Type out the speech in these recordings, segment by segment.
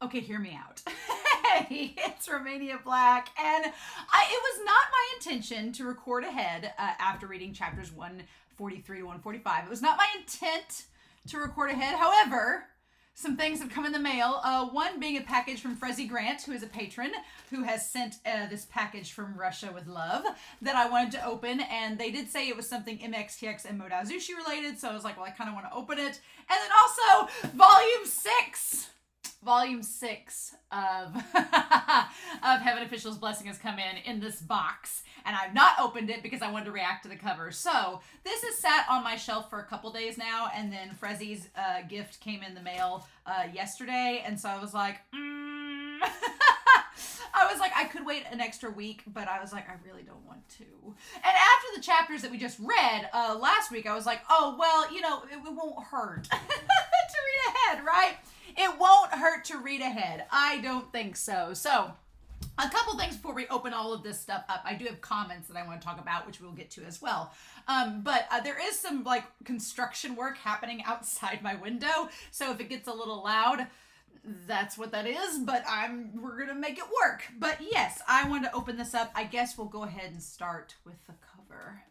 Okay, hear me out. Hey, it's Romania Black, and it was not my intention to record ahead after reading chapters 143 to 145. It was not my intent to record ahead. However, some things have come in the mail. One being a package from Frezzy Grant, who is a patron, who has sent this package from Russia with love that I wanted to open. And they did say it was something MXTX and Modazushi related. So I was like, well, I kind of want to open it. And then also, Volume 6 of of Heaven Official's Blessing has come in this box, and I've not opened it because I wanted to react to the cover. So this has sat on my shelf for a couple days now, and then Frezzy's gift came in the mail yesterday, and so I was like, I could wait an extra week, but I was like, I really don't want to. And after the chapters that we just read last week, I was like, oh, well, you know, it won't hurt to read ahead, right? It won't hurt to read ahead. I don't think so. So, a couple things before we open all of this stuff up. I do have comments that I want to talk about, which we'll get to as well. But there is some like construction work happening outside my window. So if it gets a little loud, that's what that is. But we're gonna make it work. But yes, I want to open this up. I guess we'll go ahead and start with the cover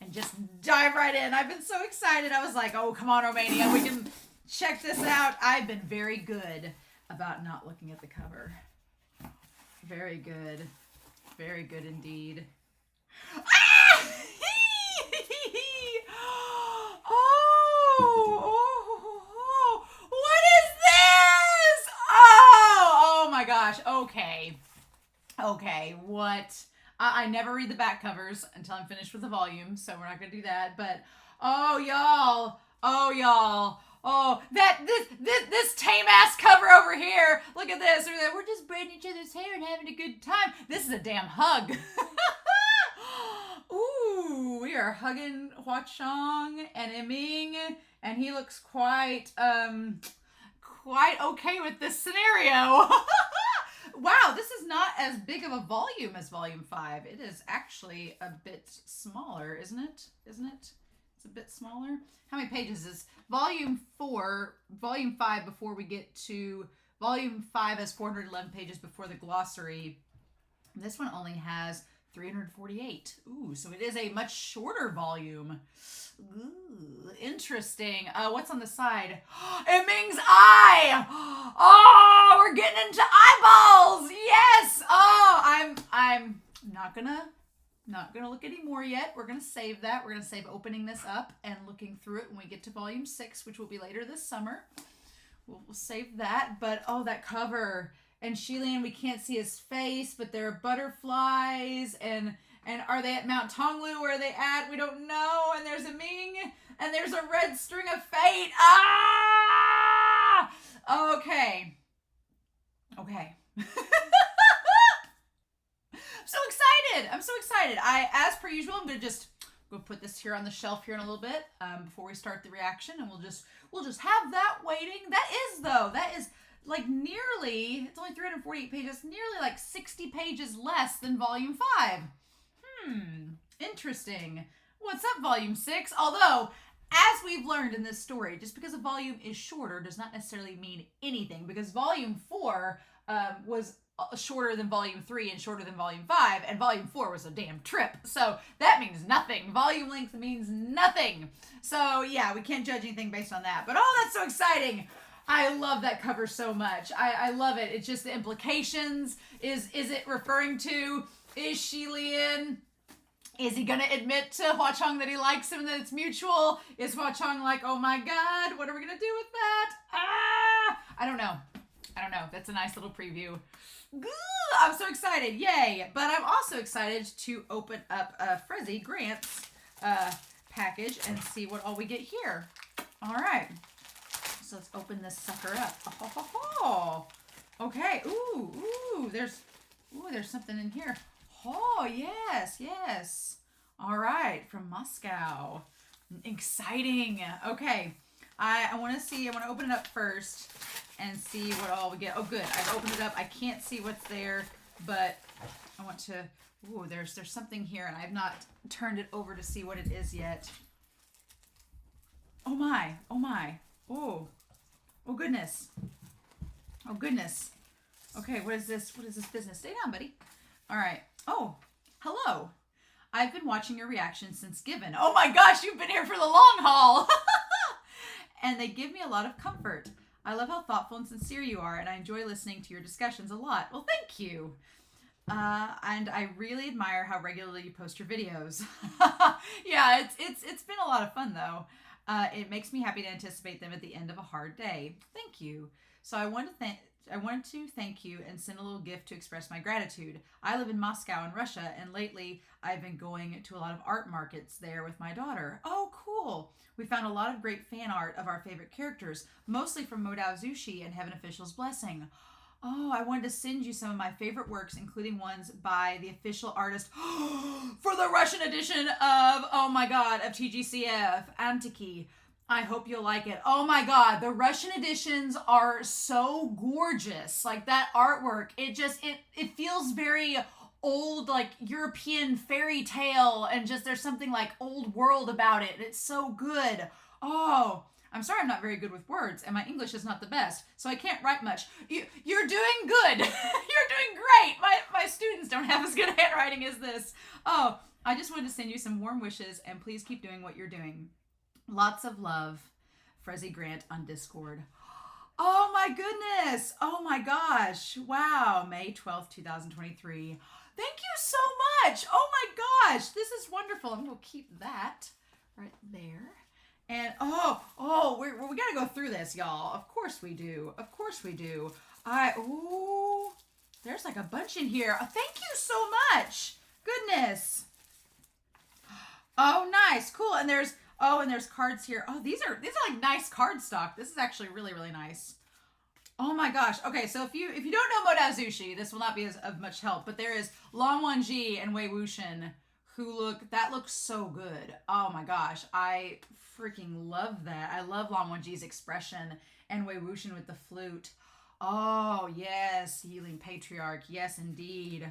and just dive right in. I've been so excited. I was like, oh, come on, Romania, we can check this out. I've been very good about not looking at the cover. Very good. Very good indeed. Ah! Oh, what is this? Oh my gosh. Okay. Okay, what? I never read the back covers until I'm finished with the volume, so we're not going to do that. But, oh, y'all. Oh, this tame ass cover over here. Look at this. We're just braiding each other's hair and having a good time. This is a damn hug. Ooh, we are hugging Hua Chong and Ming, and he looks quite okay with this scenario. Wow, this is not as big of a volume as Volume 5. It is actually a bit smaller, isn't it? Isn't it? It's a bit smaller. How many pages is Volume 4, Volume 5 before we get to Volume 5 has 411 pages before the glossary. This one only has 348. Ooh, so it is a much shorter volume. Ooh, interesting. What's on the side? Ming's eye! Oh, we're getting into eyeballs! Yes! Oh, I'm not gonna look anymore yet. We're gonna save that. We're gonna save opening this up and looking through it when we get to Volume 6, which will be later this summer. We'll save that. But oh, that cover. And Lian, we can't see his face, but there are butterflies. And are they at Mount Tonglu? Where are they at? We don't know. And there's a Ming. And there's a red string of fate. Ah! Okay. Okay. I'm so excited. As per usual, I'm gonna put this here on the shelf here in a little bit before we start the reaction, and we'll just have that waiting. That is like nearly, it's only 348 pages, nearly like 60 pages less than Volume 5. Interesting. What's up, Volume 6? Although, as we've learned in this story, just because a volume is shorter does not necessarily mean anything, because Volume 4 was shorter than Volume 3 and shorter than Volume 5, and Volume 4 was a damn trip. So that means nothing. Volume length means nothing. So yeah, we can't judge anything based on that. But oh, that's so exciting. I love that cover so much. I love it. It's just the implications. Is it referring to, is Lian? Is he gonna admit to Hua Chong that he likes him and that it's mutual? Is Hua Chong like, oh my god, what are we gonna do with that? I don't know. That's a nice little preview. I'm so excited. Yay. But I'm also excited to open up Frezzy Grant's package and see what all we get here. All right. So let's open this sucker up. Oh. Okay. Ooh, there's something in here. Oh, yes. All right, from Moscow. Exciting. Okay. I want to open it up first and see what all we get. Oh, good. I've opened it up. I can't see what's there, but I want to, ooh, there's something here, and I've not turned it over to see what it is yet. Oh my. Oh, goodness. Oh, goodness. Okay, what is this? What is this business? Stay down, buddy. All right. Oh, hello. I've been watching your reactions since Given. Oh my gosh, you've been here for the long haul. And they give me a lot of comfort. I love how thoughtful and sincere you are, and I enjoy listening to your discussions a lot. Well, thank you. And I really admire how regularly you post your videos. Yeah, it's been a lot of fun though. It makes me happy to anticipate them at the end of a hard day. Thank you. So I want to thank you and send a little gift to express my gratitude. I live in Moscow in Russia, and lately I've been going to a lot of art markets there with my daughter. Oh, cool. We found a lot of great fan art of our favorite characters, mostly from Modao Zushi and Heaven Official's Blessing. Oh, I wanted to send you some of my favorite works, including ones by the official artist for the Russian edition of, oh my god, of TGCF, Antiki. I hope you'll like it. Oh my god, the Russian editions are so gorgeous. Like that artwork, it feels very old, like European fairy tale, and just there's something like old world about it. It's so good. Oh, I'm sorry I'm not very good with words, and my English is not the best, so I can't write much. You're doing good. You're doing great. My students don't have as good handwriting as this. Oh, I just wanted to send you some warm wishes, and please keep doing what you're doing. Lots of love, Frezzy Grant on Discord. Oh my goodness. Oh my gosh. Wow. May 12th, 2023. Thank you so much. Oh my gosh. This is wonderful. I'm going to keep that right there. And we got to go through this, y'all. Of course we do. Of course we do. There's like a bunch in here. Oh, thank you so much. Goodness. Oh, nice. Cool. And there's cards here. Oh, these are like nice card stock. This is actually really, really nice. Oh my gosh. Okay, so if you don't know Modao Zushi, this will not be of much help, but there is Lan Wangji and Wei Wuxian that looks so good. Oh my gosh. I freaking love that. I love Lan Wangji's expression and Wei Wuxian with the flute. Oh, yes, Healing Patriarch. Yes, indeed.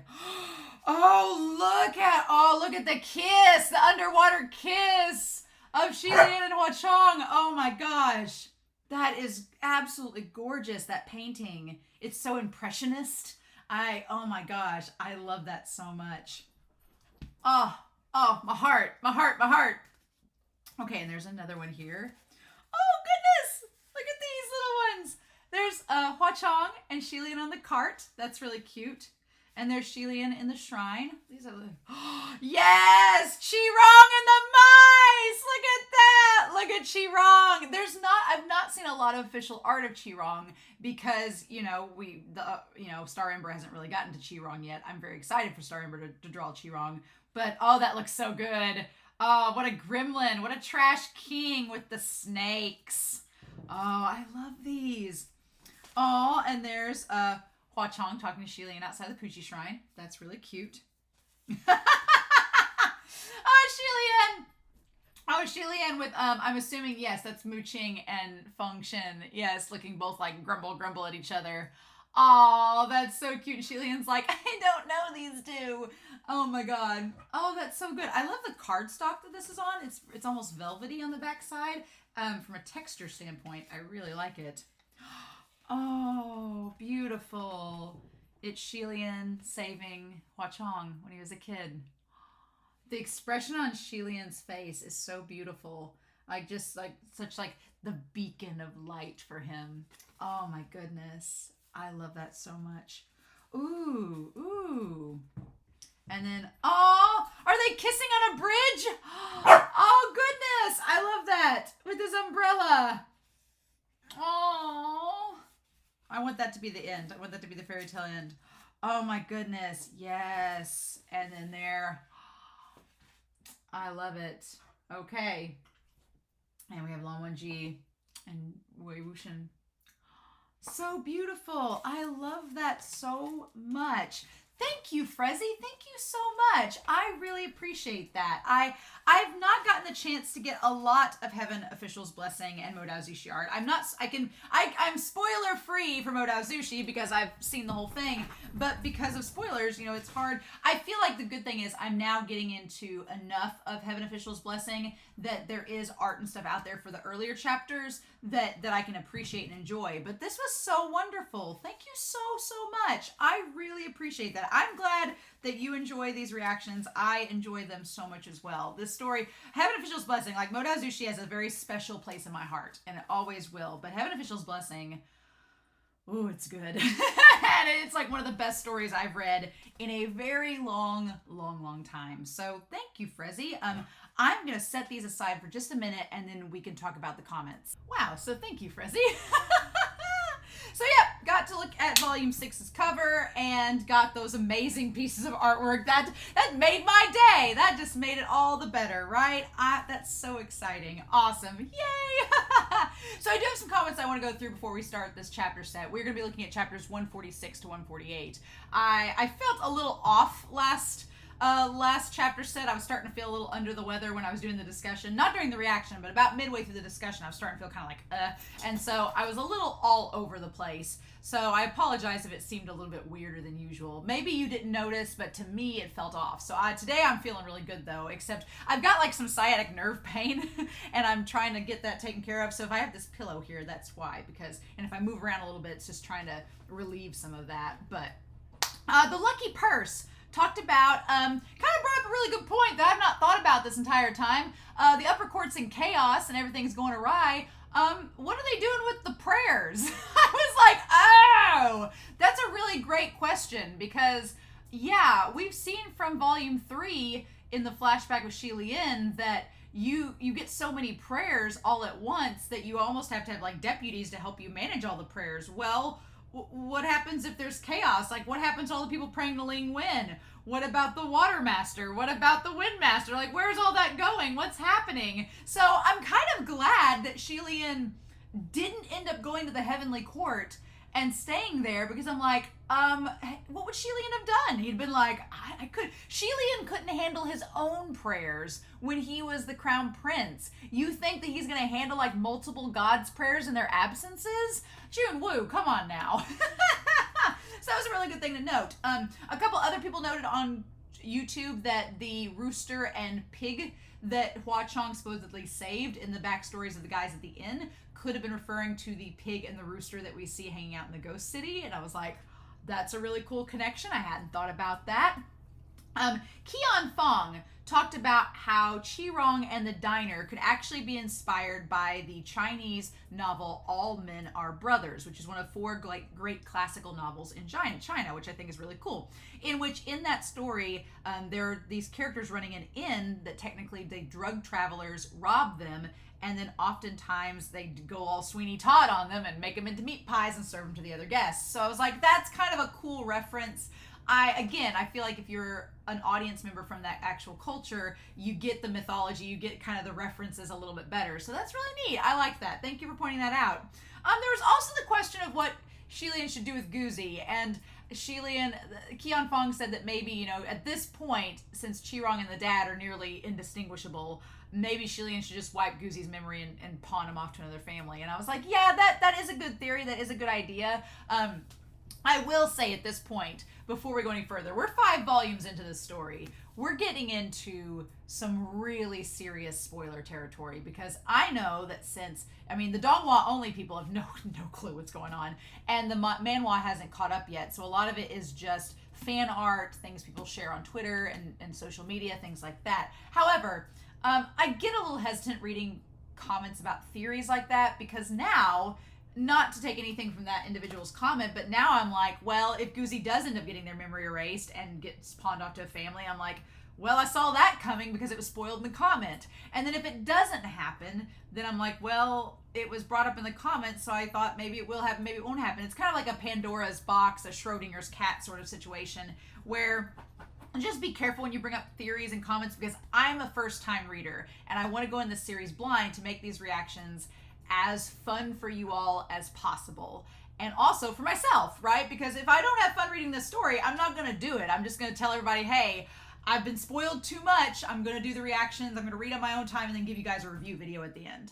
Look at the kiss, the underwater kiss of Lian and Huachong. Oh my gosh. That is absolutely gorgeous, that painting. It's so impressionist. Oh my gosh, I love that so much. Oh, my heart. Okay, and there's another one here. Oh goodness, look at these little ones. There's Huachong and Lian on the cart. That's really cute. And there's Lian in the shrine. These are the... Yes! Qirong and the mice! Look at that! Look at Qirong! I've not seen a lot of official art of Qirong because, Star Ember hasn't really gotten to Qirong yet. I'm very excited for Star Ember to draw Qirong. But, oh, that looks so good. Oh, what a gremlin. What a trash king with the snakes. Oh, I love these. Oh, and there's Huachong talking to Lian outside the Puchi Shrine. That's really cute. Oh, Lian! Oh, Lian with, I'm assuming, yes, that's Muqing and Feng Shen. Yes, looking both like grumble at each other. Oh, that's so cute. Lian's like, I don't know these two. Oh my god. Oh, that's so good. I love the cardstock that this is on. It's almost velvety on the back side. From a texture standpoint, I really like it. Oh, beautiful. It's Lian saving Huachong when he was a kid. The expression on Lian's face is so beautiful. Such the beacon of light for him. Oh my goodness. I love that so much. Ooh. And then, oh, are they kissing on a bridge? Oh goodness. I love that. With his umbrella. Oh. I want that to be the end. I want that to be the fairy tale end. Oh my goodness. Yes. And then there. I love it. Okay. And we have Lan Wangji and Wei Wuxian. So beautiful. I love that so much. Thank you, Frezzy. Thank you so much. I really appreciate that. I've not gotten the chance to get a lot of Heaven Official's Blessing and Modao Zushi art. I'm spoiler free for Modao Zushi because I've seen the whole thing, but because of spoilers, you know, it's hard. I feel like the good thing is I'm now getting into enough of Heaven Official's Blessing that there is art and stuff out there for the earlier chapters that I can appreciate and enjoy. But this was so wonderful. Thank you so much. I really appreciate that. I'm glad that you enjoy these reactions. I enjoy them so much as well. This story, Heaven Official's Blessing, like Modao Zushi has a very special place in my heart, and it always will. But Heaven Official's Blessing, ooh, it's good. And it's like one of the best stories I've read in a very long time. So thank you, Frezzy. I'm going to set these aside for just a minute, and then we can talk about the comments. Wow, so thank you, Frezzy. So yeah, got to look at Volume 6's cover and got those amazing pieces of artwork. That made my day. That just made it all the better, right? That's so exciting. Awesome. Yay! So I do have some comments I want to go through before we start this chapter set. We're going to be looking at chapters 146 to 148. I felt a little off last chapter set. I was starting to feel a little under the weather when I was doing the discussion. Not during the reaction, but about midway through the discussion, I was starting to feel kind of like, and so I was a little all over the place. So I apologize if it seemed a little bit weirder than usual. Maybe you didn't notice, but to me, it felt off. So today I'm feeling really good though, except I've got like some sciatic nerve pain and I'm trying to get that taken care of. So if I have this pillow here, that's why, and if I move around a little bit, it's just trying to relieve some of that. But the lucky purse talked about, kind of brought up a really good point that I've not thought about this entire time. The upper court's in chaos and everything's going awry. What are they doing with the prayers? I was like, oh, that's a really great question because, yeah, we've seen from Volume 3 in the flashback with Lian that you get so many prayers all at once that you almost have to have like deputies to help you manage all the prayers. Well, what happens if there's chaos? Like, what happens to all the people praying to Ling Wen? What about the Water Master? What about the Wind Master? Like, where's all that going? What's happening? So I'm kind of glad that Lian didn't end up going to the Heavenly Court and staying there because I'm like, what would Lian have done? He'd been like, Lian couldn't handle his own prayers when he was the crown prince. You think that he's going to handle like multiple gods' prayers in their absences? Jun-Woo, come on now. So that was a really good thing to note. A couple other people noted on YouTube that the rooster and pig that Hua Chong supposedly saved in the backstories of the guys at the inn could have been referring to the pig and the rooster that we see hanging out in the ghost city. And I was like, that's a really cool connection. I hadn't thought about that. Qian Fong talked about how Qirong and the Diner could actually be inspired by the Chinese novel All Men Are Brothers, which is one of 4 great classical novels in China, which I think is really cool. In that story, there are these characters running an inn that technically the drug travelers rob them, and then oftentimes they go all Sweeney Todd on them and make them into meat pies and serve them to the other guests. So I was like, that's kind of a cool reference. I feel like if you're an audience member from that actual culture, you get the mythology, you get kind of the references a little bit better. So that's really neat. I like that. Thank you for pointing that out. There was also the question of what Lian should do with Guzi, and Qian Fong said that maybe, you know, at this point, since Qirong and the dad are nearly indistinguishable, maybe Lian should just wipe Guzi's memory and pawn him off to another family. And I was like, yeah, that is a good theory. That is a good idea. I will say at this point, before we go any further, we're 5 volumes into this story. We're getting into some really serious spoiler territory because I know that the Donghua only people have no clue what's going on, and the manhwa hasn't caught up yet. So a lot of it is just fan art, things people share on Twitter and social media, things like that. However, I get a little hesitant reading comments about theories like that because now, not to take anything from that individual's comment, but now I'm like, well, if Guzi does end up getting their memory erased and gets pawned off to a family, I'm like, well, I saw that coming because it was spoiled in the comment. And then if it doesn't happen, then I'm like, well, it was brought up in the comments, so I thought maybe it will happen, maybe it won't happen. It's kind of like a Pandora's box, a Schrodinger's cat sort of situation where just be careful when you bring up theories and comments because I'm a first-time reader and I want to go in this series blind to make these reactions as fun for you all as possible. and also for myself, right? Because if I don't have fun reading this story, I'm not going to do it. I'm just going to tell everybody, hey, I've been spoiled too much. I'm going to do the reactions. I'm going to read on my own time and then give you guys a review video at the end,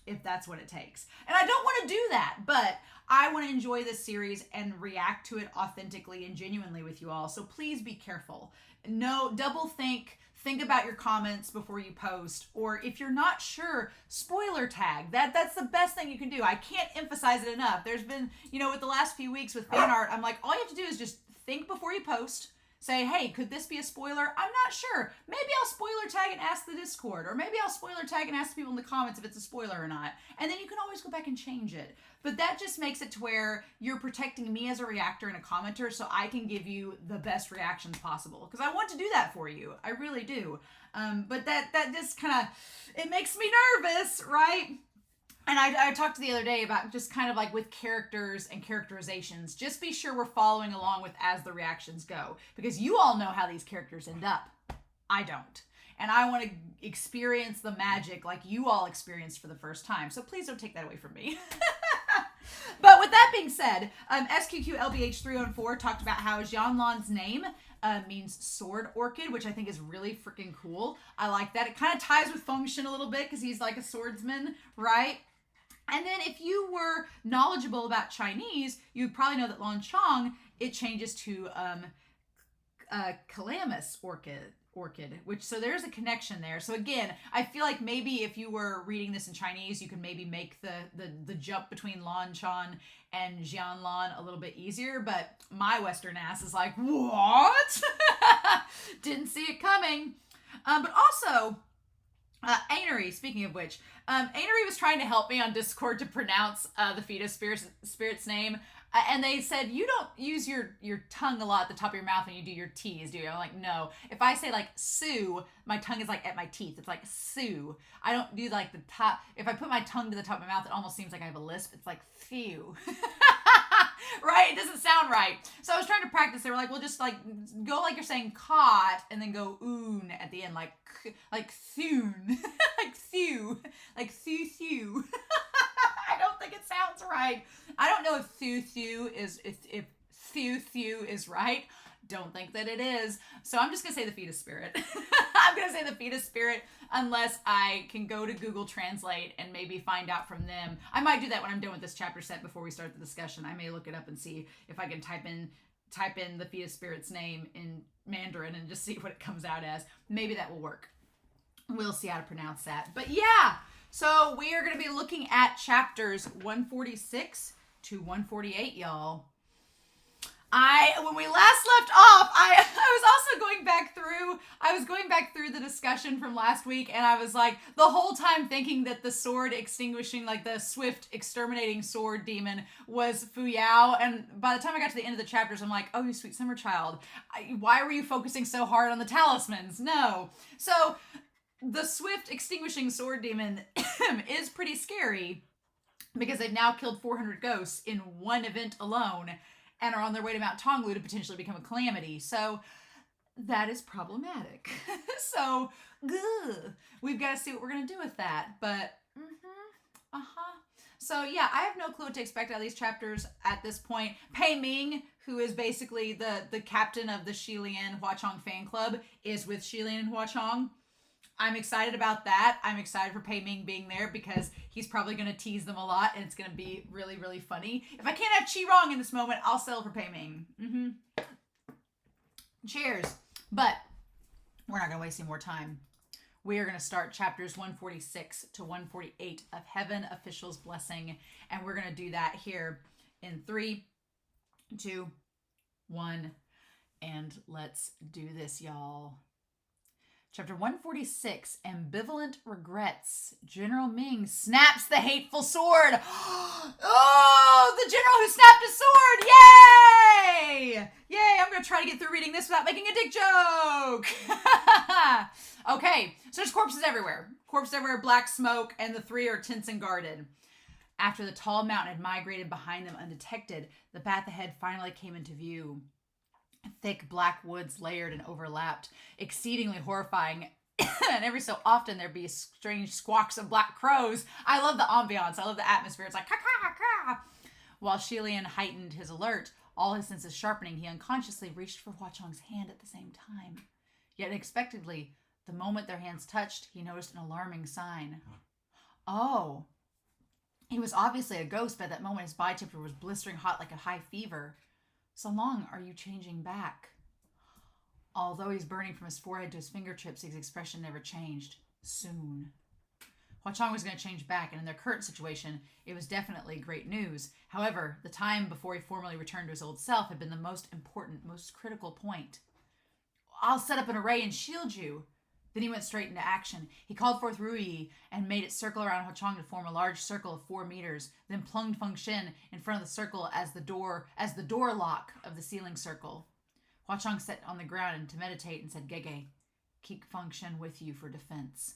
if that's what it takes. And I don't want to do that, but I want to enjoy this series and react to it authentically and genuinely with you all. So please be careful. No, double think about your comments before you post. Or if you're not sure, spoiler tag. That's the best thing you can do. I can't emphasize it enough. There's been, with the last few weeks with fan art, I'm like, all you have to do is just think before you post. Say, hey, could this be a spoiler? I'm not sure. Maybe I'll spoiler tag and ask the Discord. Or maybe I'll spoiler tag and ask people in the comments if it's a spoiler or not. And then you can always go back and change it. But that just makes it to where you're protecting me as a reactor and a commenter so I can give you the best reactions possible. Because I want to do that for you. I really do. But that just kind of, it makes me nervous, right? And I talked the other day about just kind of like with characters and characterizations, just be sure we're following along with as the reactions go. Because you all know how these characters end up. I don't. And I want to experience the magic like you all experienced for the first time. So please don't take that away from me. But with that being said, SQQLBH314 talked about how Xianlan's name means sword orchid, which I think is really freaking cool. I like that. It kind of ties with Fengshen a little bit because he's like a swordsman, right? And then if you were knowledgeable about Chinese, you'd probably know that Lanchong, it changes to calamus orchid, which, so there's a connection there. So again, I feel like maybe if you were reading this in Chinese, you could maybe make the jump between Lanchong and Xianlan a little bit easier, but my Western ass is like, what? Didn't see it coming. But also, Anery, speaking of which, Anery was trying to help me on Discord to pronounce the fetus spirit's name. And they said, you don't use your tongue a lot at the top of your mouth when you do your T's, do you? I'm like, no. If I say like Sue, my tongue is like at my teeth. It's like Sue. I don't do like the top. If I put my tongue to the top of my mouth, it almost seems like I have a lisp. It's like phew. Right? It doesn't sound right. So I was trying to practice. They were like, well, just like go like you're saying caught and then go oon at the end, like soon, like thew, like thew. I don't think it sounds right. I don't know if thew is if thew is right. Don't think that it is. So I'm just gonna say the fetus spirit. I'm gonna say the fetus spirit unless I can go to Google Translate and maybe find out from them. I might do that when I'm done with this chapter set before we start the discussion. I may look it up and see if I can type in the fetus spirit's name in Mandarin and just see what it comes out as. Maybe that will work. We'll see how to pronounce that. But yeah, so we are going to be looking at chapters 146 to 148, y'all. When we last left off, I was also going back through the discussion from last week, and I was like, the whole time thinking that the sword extinguishing, like the swift exterminating sword demon was Fu Yao, and by the time I got to the end of the chapters, I'm like, oh, you sweet summer child, why were you focusing so hard on the talismans? No. So, the swift extinguishing sword demon is pretty scary, because they've now killed 400 ghosts in one event alone, and are on their way to Mount Tonglu to potentially become a calamity. So that is problematic. So we've got to see what we're going to do with that. But, So yeah, I have no clue what to expect out of these chapters at this point. Pei Ming, who is basically the captain of the Lian Huachong fan club, is with Lian and Huachong. I'm excited about that. I'm excited for Pei Ming being there because he's probably going to tease them a lot and it's going to be really, really funny. If I can't have Chi Rong in this moment, I'll settle for Pei Ming. Cheers. But we're not going to waste any more time. We are going to start chapters 146 to 148 of Heaven Official's Blessing. And we're going to do that here in 3, 2, 1. And let's do this, y'all. Chapter 146, Ambivalent Regrets. General Ming snaps the hateful sword. Oh, the general who snapped his sword. Yay! Yay, I'm going to try to get through reading this without making a dick joke. Okay, so there's corpses everywhere. Corpses everywhere, black smoke, and the three are tense and guarded. After the tall mountain had migrated behind them undetected, the path ahead finally came into view. Thick black woods layered and overlapped, exceedingly horrifying, and every so often there'd be strange squawks of black crows. I love the ambiance. I love the atmosphere. It's like, ka-ka-ka. While Lian heightened his alert, all his senses sharpening, he unconsciously reached for Hua Chong's hand at the same time. Yet unexpectedly, the moment their hands touched, he noticed an alarming sign. Oh. He was obviously a ghost. By that moment, his body temperature was blistering hot like a high fever. So long are you changing back? Although he's burning from his forehead to his fingertips, his expression never changed. Soon. Hua Chong was going to change back, and in their current situation, it was definitely great news. However, the time before he formally returned to his old self had been the most important, most critical point. I'll set up an array and shield you. Then he went straight into action. He called forth Ruyi and made it circle around Hua Chong to form a large circle of 4 meters, then plunged Feng Shen in front of the circle as the door lock of the ceiling circle. Hua Chong sat on the ground and to meditate and said, Gege, keep Feng Shen with you for defense.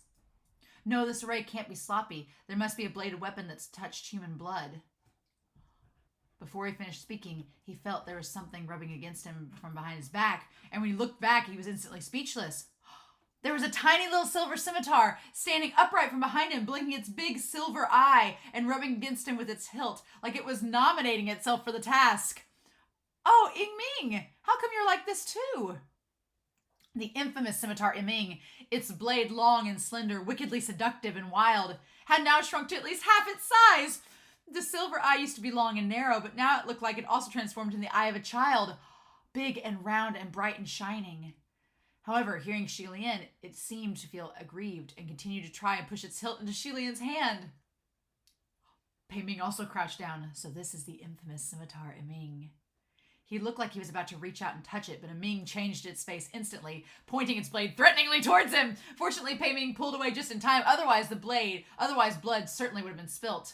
No, this array can't be sloppy. There must be a bladed weapon that's touched human blood. Before he finished speaking, he felt there was something rubbing against him from behind his back, and when he looked back, he was instantly speechless. There was a tiny little silver scimitar standing upright from behind him, blinking its big silver eye and rubbing against him with its hilt, like it was nominating itself for the task. Oh, Ming, how come you're like this too? The infamous scimitar Ming, its blade long and slender, wickedly seductive and wild, had now shrunk to at least half its size. The silver eye used to be long and narrow, but now it looked like it also transformed into the eye of a child, big and round and bright and shining. However, hearing Lian, it seemed to feel aggrieved and continued to try and push its hilt into Lian's hand. Pei Ming also crouched down, so this is the infamous scimitar Ming. He looked like he was about to reach out and touch it, but Ming changed its face instantly, pointing its blade threateningly towards him. Fortunately, Pei Ming pulled away just in time, otherwise blood certainly would have been spilt.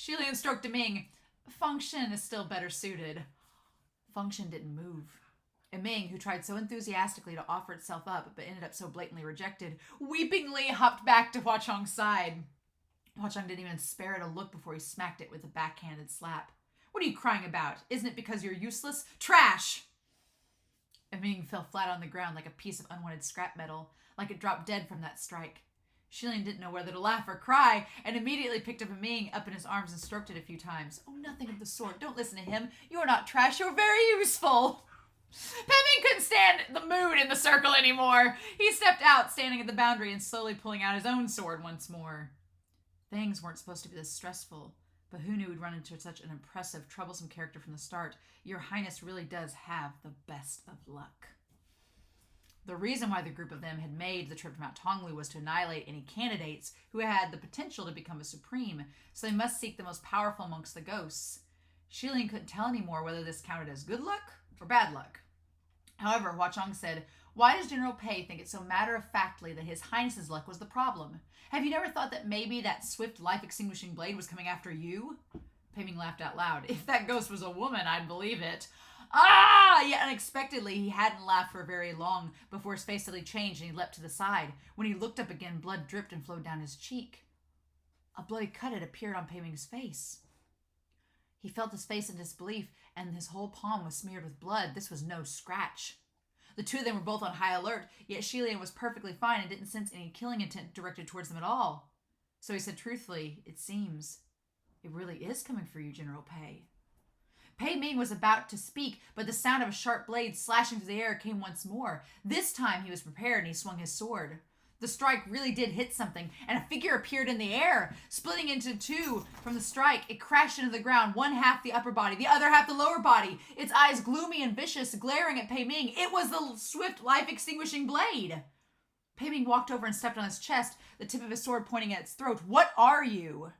Lian stroked Ming. Feng Shen is still better suited. Feng Shen didn't move. Ming, who tried so enthusiastically to offer itself up, but ended up so blatantly rejected, weepingly hopped back to Hua Chong's side. Hua Chong didn't even spare it a look before he smacked it with a backhanded slap. What are you crying about? Isn't it because you're useless? Trash! Ming fell flat on the ground like a piece of unwanted scrap metal, like it dropped dead from that strike. Lian didn't know whether to laugh or cry, and immediately picked up Ming up in his arms and stroked it a few times. Oh, nothing of the sort. Don't listen to him. You're not trash. You're very useful. Pei Ming couldn't stand the mood in the circle anymore. He stepped out, standing at the boundary and slowly pulling out his own sword once more. Things weren't supposed to be this stressful, but who knew we'd run into such an impressive, troublesome character from the start? Your Highness really does have the best of luck. The reason why the group of them had made the trip to Mount Tonglu was to annihilate any candidates who had the potential to become a supreme, so they must seek the most powerful amongst the ghosts. Lian couldn't tell anymore whether this counted as good luck or bad luck. However, Hua Chong said, why does General Pei think it so matter-of-factly that His Highness's luck was the problem? Have you never thought that maybe that swift life-extinguishing blade was coming after you? Pei Ming laughed out loud. If that ghost was a woman, I'd believe it. Ah! Yet unexpectedly, he hadn't laughed for very long before his face suddenly changed and he leapt to the side. When he looked up again, blood dripped and flowed down his cheek. A bloody cut had appeared on Pei Ming's face. He felt his face in disbelief, and his whole palm was smeared with blood. This was no scratch. The two of them were both on high alert, yet Lian was perfectly fine and didn't sense any killing intent directed towards them at all. So he said truthfully, it seems it really is coming for you, General Pei. Pei Ming was about to speak, but the sound of a sharp blade slashing through the air came once more. This time he was prepared and he swung his sword. The strike really did hit something, and a figure appeared in the air. Splitting into two from the strike, it crashed into the ground, one half the upper body, the other half the lower body, its eyes gloomy and vicious, glaring at Pei Ming. It was the swift, life-extinguishing blade. Pei Ming walked over and stepped on his chest, the tip of his sword pointing at its throat. What are you?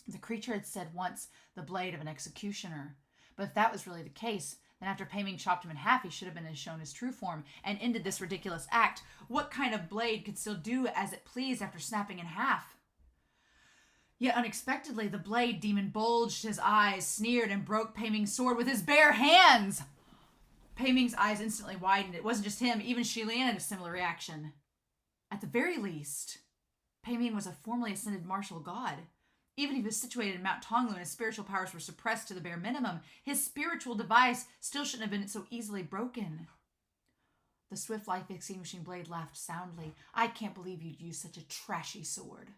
The creature had said once, the blade of an executioner. But if that was really the case, then after Pei Ming chopped him in half, he should have been shown his true form and ended this ridiculous act. What kind of blade could still do as it pleased after snapping in half? Yet unexpectedly, the blade demon bulged his eyes, sneered, and broke Pei Ming's sword with his bare hands. Pei Ming's eyes instantly widened. It wasn't just him. Even Lian had a similar reaction. At the very least, Pei Ming was a formerly ascended martial god. Even if he was situated in Mount Tonglu and his spiritual powers were suppressed to the bare minimum, his spiritual device still shouldn't have been so easily broken. The swift life-extinguishing blade laughed soundly. I can't believe you'd use such a trashy sword.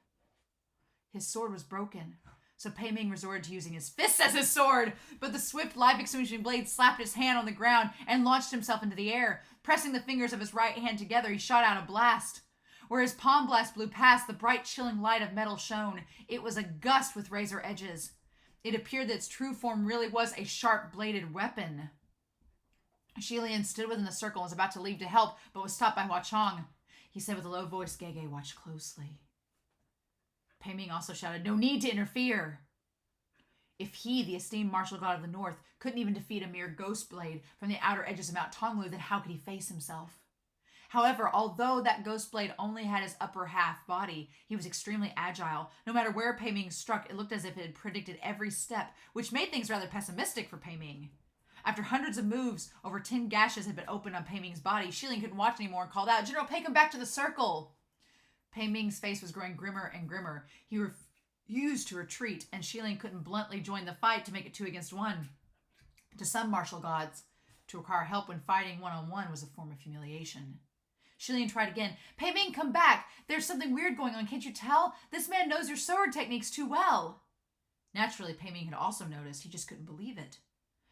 His sword was broken, So Pei Ming resorted to using his fists as his sword, but the swift, life-extinguishing blade slapped his hand on the ground and launched himself into the air. Pressing the fingers of his right hand together, he shot out a blast. Where his palm blast blew past, the bright, chilling light of metal shone. It was a gust with razor edges. It appeared that its true form really was a sharp-bladed weapon. Lian stood within the circle and was about to leave to help, but was stopped by Hua Chong. He said with a low voice, Gege, watch closely. Pei Ming also shouted, no need to interfere. If he, the esteemed martial god of the north, couldn't even defeat a mere ghost blade from the outer edges of Mount Tonglu, then how could he face himself? However, although that ghost blade only had his upper half body, he was extremely agile. No matter where Pei Ming struck, it looked as if it had predicted every step, which made things rather pessimistic for Pei Ming. After hundreds of moves, over 10 gashes had been opened on Pei Ming's body. Lian couldn't watch anymore and called out, General Pei, come back to the circle! Pei Ming's face was growing grimmer and grimmer. He refused to retreat, and Lian couldn't bluntly join the fight to make it 2 against 1. To some martial gods, to require help when fighting one-on-one was a form of humiliation. Lian tried again. Pei Ming, come back! There's something weird going on, can't you tell? This man knows your sword techniques too well. Naturally, Pei Ming had also noticed. He just couldn't believe it.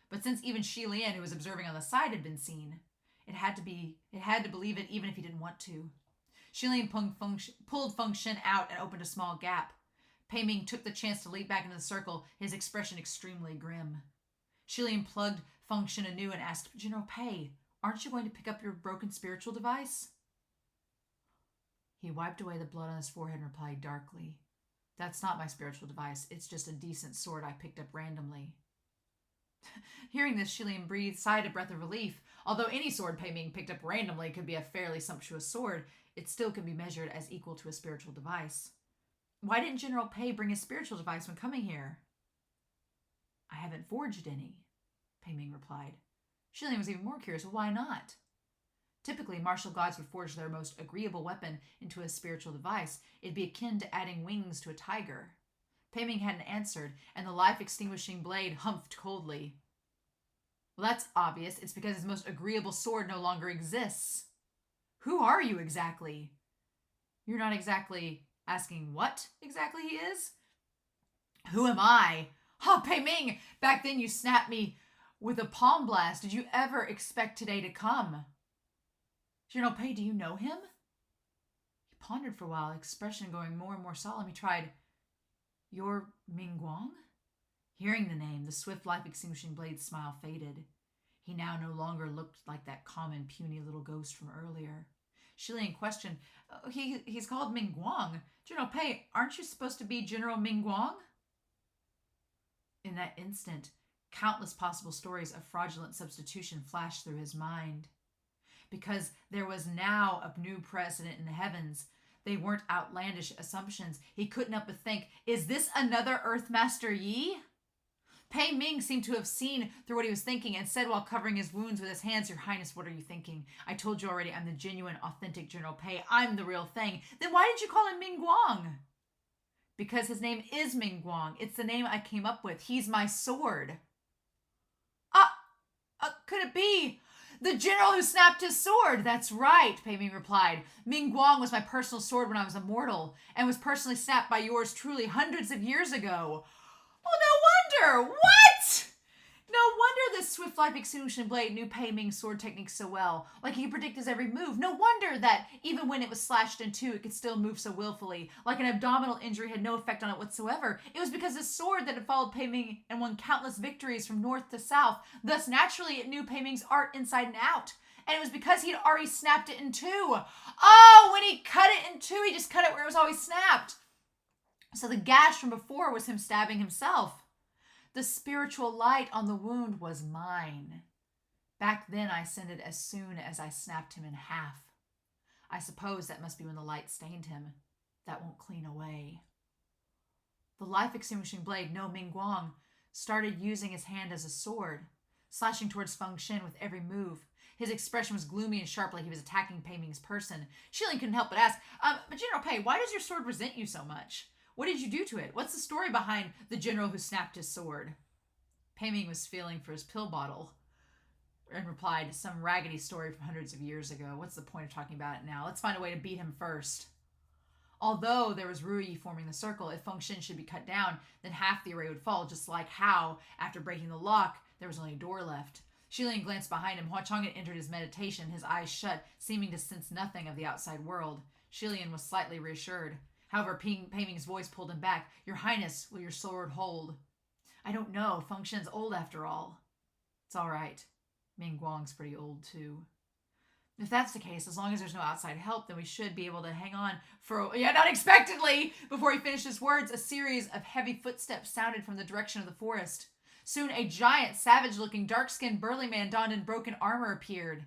But since even Lian, who was observing on the side, had been seen, it had to believe it even if he didn't want to. Lian pulled Feng Shen out and opened a small gap. Pei Ming took the chance to leap back into the circle, his expression extremely grim. Lian plugged Feng Shen anew and asked, General Pei, aren't you going to pick up your broken spiritual device? He wiped away the blood on his forehead and replied darkly, that's not my spiritual device. It's just a decent sword I picked up randomly. Hearing this, Lian sighed a breath of relief. Although any sword Pei Ming picked up randomly could be a fairly sumptuous sword, it still could be measured as equal to a spiritual device. Why didn't General Pei bring his spiritual device when coming here? I haven't forged any, Pei Ming replied. Lian was even more curious. Well, why not? Typically, martial gods would forge their most agreeable weapon into a spiritual device. It'd be akin to adding wings to a tiger. Pei Ming hadn't answered, and the life-extinguishing blade humphed coldly. Well, that's obvious. It's because his most agreeable sword no longer exists. Who are you exactly? You're not exactly asking what exactly he is? Who am I? Oh, Pei Ming, back then you snapped me with a palm blast. Did you ever expect today to come? General Pei, do you know him? He pondered for a while, expression going more and more solemn. He tried, You're Ming-Guang? Hearing the name, the swift life-extinguishing blade's smile faded. He now no longer looked like that common, puny little ghost from earlier. Lian questioned, he's called Ming-Guang. General Pei, aren't you supposed to be General Ming-Guang? In that instant, countless possible stories of fraudulent substitution flashed through his mind. Because there was now a new precedent in the heavens. They weren't outlandish assumptions. He couldn't help but think, is this another Earthmaster Yi? Pei Ming seemed to have seen through what he was thinking and said while covering his wounds with his hands, Your Highness, what are you thinking? I told you already I'm the genuine, authentic General Pei. I'm the real thing. Then why did you call him Ming-Guang? Because his name is Ming-Guang. It's the name I came up with. He's my sword. Could it be the general who snapped his sword? That's right, Pei Ming replied. Ming-Guang was my personal sword when I was immortal and was personally snapped by yours truly hundreds of years ago. Oh, no wonder! What? No wonder this swift life-extinguishing blade knew Pei Ming's sword technique so well. Like he could predict his every move. No wonder that even when it was slashed in two, it could still move so willfully. Like an abdominal injury had no effect on it whatsoever. It was because his sword that had followed Pei Ming and won countless victories from north to south. Thus, naturally, it knew Pei Ming's art inside and out. And it was because he'd already snapped it in two. Oh, when he cut it in two, he just cut it where it was always snapped. So the gash from before was him stabbing himself. The spiritual light on the wound was mine. Back then I sent it as soon as I snapped him in half. I suppose that must be when the light stained him. That won't clean away. The life-extinguishing blade, no Ming-Guang, started using his hand as a sword, slashing towards Feng Shen with every move. His expression was gloomy and sharp like he was attacking Pei Ming's person. Lian couldn't help but ask, but General Pei, why does your sword resent you so much? What did you do to it? What's the story behind the general who snapped his sword? Pei Ming was feeling for his pill bottle and replied, some raggedy story from hundreds of years ago. What's the point of talking about it now? Let's find a way to beat him first. Although there was Rui forming the circle, if Feng Shin should be cut down, then half the array would fall, just like how, after breaking the lock, there was only a door left. Lian glanced behind him. Hua Chong had entered his meditation, his eyes shut, seeming to sense nothing of the outside world. Lian was slightly reassured. However, Pei Ming's voice pulled him back. Your Highness, will your sword hold? I don't know. Feng Shin's old after all. It's all right. Ming Guang's pretty old, too. If that's the case, as long as there's no outside help, then we should be able to hang on for... Yet unexpectedly, before he finished his words, a series of heavy footsteps sounded from the direction of the forest. Soon a giant, savage-looking, dark-skinned burly man donned in broken armor appeared.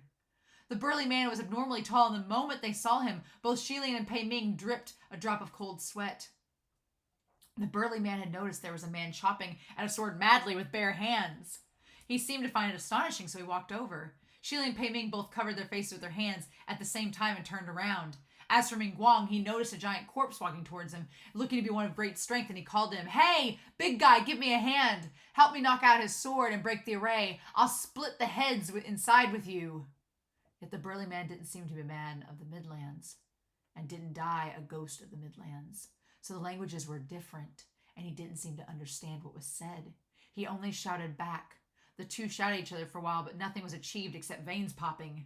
The burly man was abnormally tall, and the moment they saw him, both Lian and Pei Ming dripped a drop of cold sweat. The burly man had noticed there was a man chopping at a sword madly with bare hands. He seemed to find it astonishing, so he walked over. Lian and Pei Ming both covered their faces with their hands at the same time and turned around. As for Ming Guang, he noticed a giant corpse walking towards him, looking to be one of great strength, and he called to him, Hey, big guy, give me a hand. Help me knock out his sword and break the array. I'll split the heads inside with you. Yet the burly man didn't seem to be a man of the Midlands, and didn't die a ghost of the Midlands. So the languages were different, and he didn't seem to understand what was said. He only shouted back. The two shouted at each other for a while, but nothing was achieved except veins popping.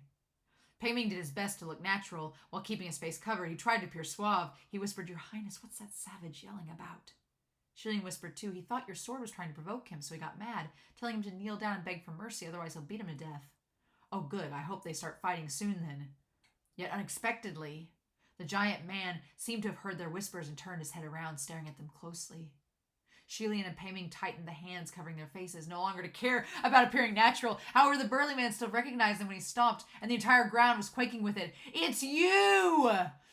Pei Ming did his best to look natural while keeping his face covered. He tried to appear suave. He whispered, Your Highness, what's that savage yelling about? Lian whispered too, He thought your sword was trying to provoke him, so he got mad, telling him to kneel down and beg for mercy, otherwise he'll beat him to death. Oh, good. I hope they start fighting soon then. Yet unexpectedly, the giant man seemed to have heard their whispers and turned his head around, staring at them closely. Lian and Pei Ming tightened the hands covering their faces, no longer to care about appearing natural. However, the burly man still recognized them when he stomped, and the entire ground was quaking with it. It's you!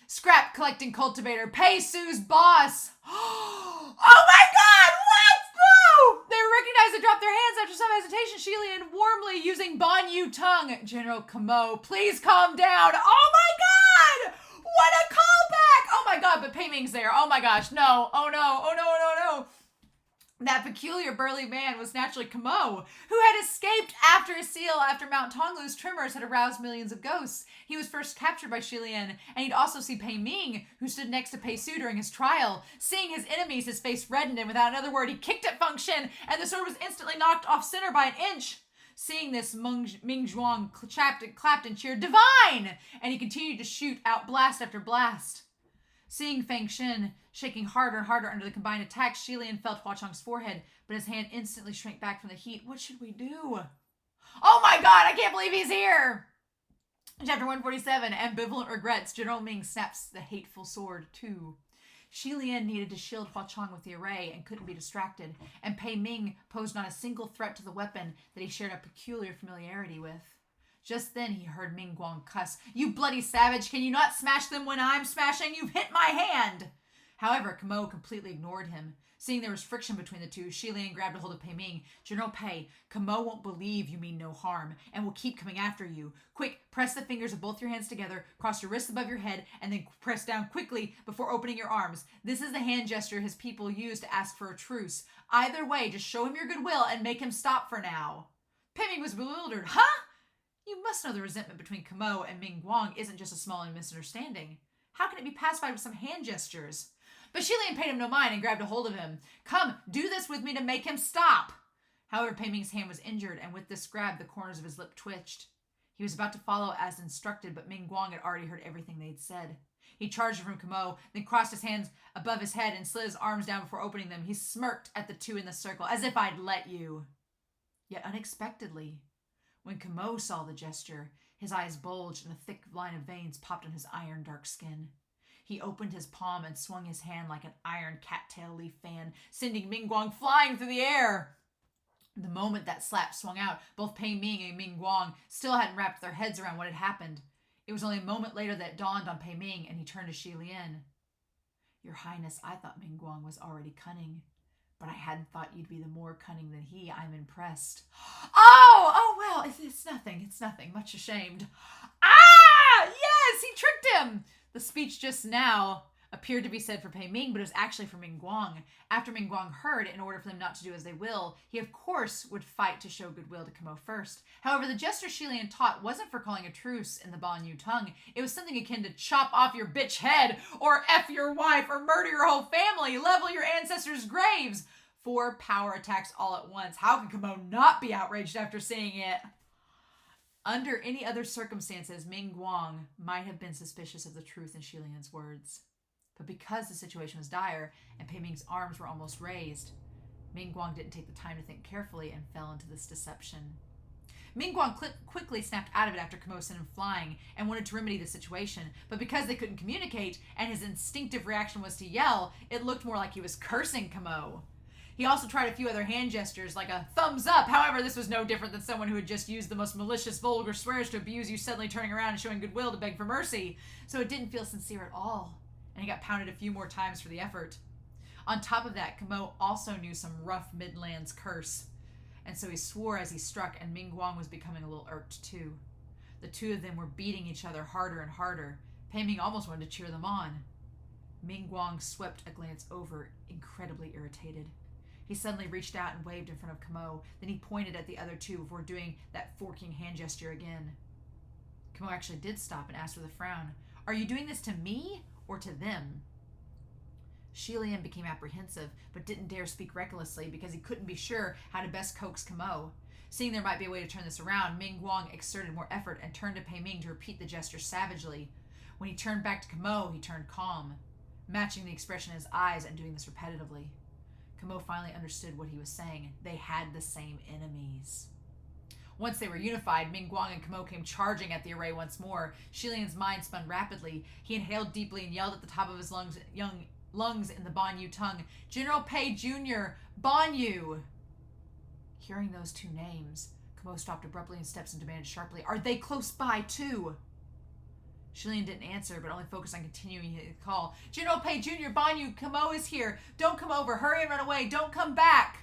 Scrap collecting cultivator, Pei Su's boss! Oh my god! What? No! They recognized and dropped their hands after some hesitation. Lian warmly using Ban Yu tongue. General Kamo, please calm down. Oh my god! What a callback! Oh my god, but Pei Ming's there. Oh my gosh, no. Oh no, oh no, oh no, no. That peculiar burly man was naturally Kamo, who had escaped after a seal after Mount Tonglu's tremors had aroused millions of ghosts. He was first captured by Lian, and he'd also see Pei Ming, who stood next to Pei Su during his trial. Seeing his enemies, his face reddened, and without another word, he kicked at Feng Shin, and the sword was instantly knocked off center by an inch. Seeing this, Ming Zhuang clapped and cheered, Divine! And he continued to shoot out blast after blast. Seeing Feng Shin shaking harder and harder under the combined attacks, Lian felt Hua Chong's forehead, but his hand instantly shrank back from the heat. What should we do? Oh my god, I can't believe he's here! Chapter 147, Ambivalent Regrets. General Ming snaps the hateful sword, too. Lian needed to shield Hua Chong with the array and couldn't be distracted, and Pei Ming posed not a single threat to the weapon that he shared a peculiar familiarity with. Just then he heard Ming Guang cuss, You bloody savage, can you not smash them when I'm smashing? You've hit my hand! However, Kamo completely ignored him. Seeing there was friction between the two, Lian grabbed a hold of Pei Ming. General Pei, Kamo won't believe you mean no harm, and will keep coming after you. Quick, press the fingers of both your hands together, cross your wrists above your head, and then press down quickly before opening your arms. This is the hand gesture his people use to ask for a truce. Either way, just show him your goodwill and make him stop for now. Pei Ming was bewildered. Huh? You must know the resentment between Kamo and Ming Guang isn't just a small misunderstanding. How can it be pacified with some hand gestures? But Lian paid him no mind and grabbed a hold of him. Come, do this with me to make him stop. However, Pei Ming's hand was injured, and with this grab, the corners of his lip twitched. He was about to follow as instructed, but Ming Guang had already heard everything they'd said. He charged from Kamo, then crossed his hands above his head and slid his arms down before opening them. He smirked at the two in the circle, as if I'd let you. Yet unexpectedly, when Kamo saw the gesture, his eyes bulged and a thick line of veins popped on his iron dark skin. He opened his palm and swung his hand like an iron cattail leaf fan, sending Ming Guang flying through the air. The moment that slap swung out, both Pei Ming and Ming Guang still hadn't wrapped their heads around what had happened. It was only a moment later that it dawned on Pei Ming, and he turned to Lian. Your Highness, I thought Ming Guang was already cunning, but I hadn't thought you'd be the more cunning than he. I'm impressed. Oh, well, it's nothing. Much ashamed. Ah, yes, he tricked him. The speech just now appeared to be said for Pei Ming, but it was actually for Ming Guang. After Ming Guang heard, in order for them not to do as they will, he of course would fight to show goodwill to Camo first. However, the gesture Shi Lian taught wasn't for calling a truce in the Banyu tongue. It was something akin to chop off your bitch head, or F your wife, or murder your whole family, level your ancestors' graves. 4 power attacks all at once. How can Camo not be outraged after seeing it? Under any other circumstances, Ming Guang might have been suspicious of the truth in Shi Lian's words. But because the situation was dire and Pei Ming's arms were almost raised, Ming Guang didn't take the time to think carefully and fell into this deception. Ming Guang quickly snapped out of it after Camo sent him flying and wanted to remedy the situation, but because they couldn't communicate and his instinctive reaction was to yell, it looked more like he was cursing Camo. He also tried a few other hand gestures, like a thumbs up. However, this was no different than someone who had just used the most malicious, vulgar swears to abuse you, suddenly turning around and showing goodwill to beg for mercy. So it didn't feel sincere at all, and he got pounded a few more times for the effort. On top of that, Camo also knew some rough Midlands curse, and so he swore as he struck, and Ming Guang was becoming a little irked too. The two of them were beating each other harder and harder. Pei Ming almost wanted to cheer them on. Ming Guang swept a glance over, incredibly irritated. He suddenly reached out and waved in front of Camo. Then he pointed at the other two before doing that forking hand gesture again. Camo actually did stop and asked with a frown, "Are you doing this to me or to them?" Shi Lian became apprehensive, but didn't dare speak recklessly because he couldn't be sure how to best coax Camo. Seeing there might be a way to turn this around, Ming Guang exerted more effort and turned to Pei Ming to repeat the gesture savagely. When he turned back to Camo, he turned calm, matching the expression in his eyes and doing this repetitively. Camo finally understood what he was saying. They had the same enemies. Once they were unified, Ming Guang and Camo came charging at the array once more. Shi Lian's mind spun rapidly. He inhaled deeply and yelled at the top of his lungs in the Banyu tongue, "General Pei Jr., Banyu!" Hearing those two names, Camo stopped abruptly in steps and demanded sharply, "Are they close by too?" Shi Lian didn't answer, but only focused on continuing his call. "General Pei Jr., Banyu, Camo is here. Don't come over. Hurry and run away. Don't come back."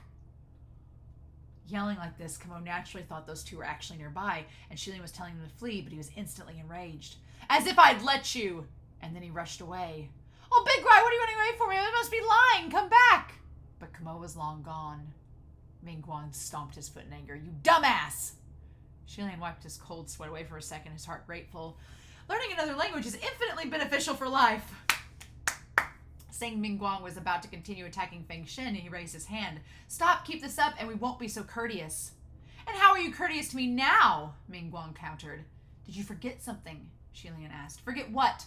Yelling like this, Camo naturally thought those two were actually nearby, and Shi Lian was telling them to flee, but he was instantly enraged. "As if I'd let you!" And then he rushed away. "Oh, Big Guy, what are you running away for me? They must be lying. Come back!" But Camo was long gone. Ming Guang stomped his foot in anger. "You dumbass!" Shi Lian wiped his cold sweat away for a second, his heart grateful. Learning another language is infinitely beneficial for life. Saying Ming Guang was about to continue attacking Feng Shen, he raised his hand. "Stop, keep this up, and we won't be so courteous." "And how are you courteous to me now?" Ming Guang countered. "Did you forget something?" Shi Lian asked. "Forget what?"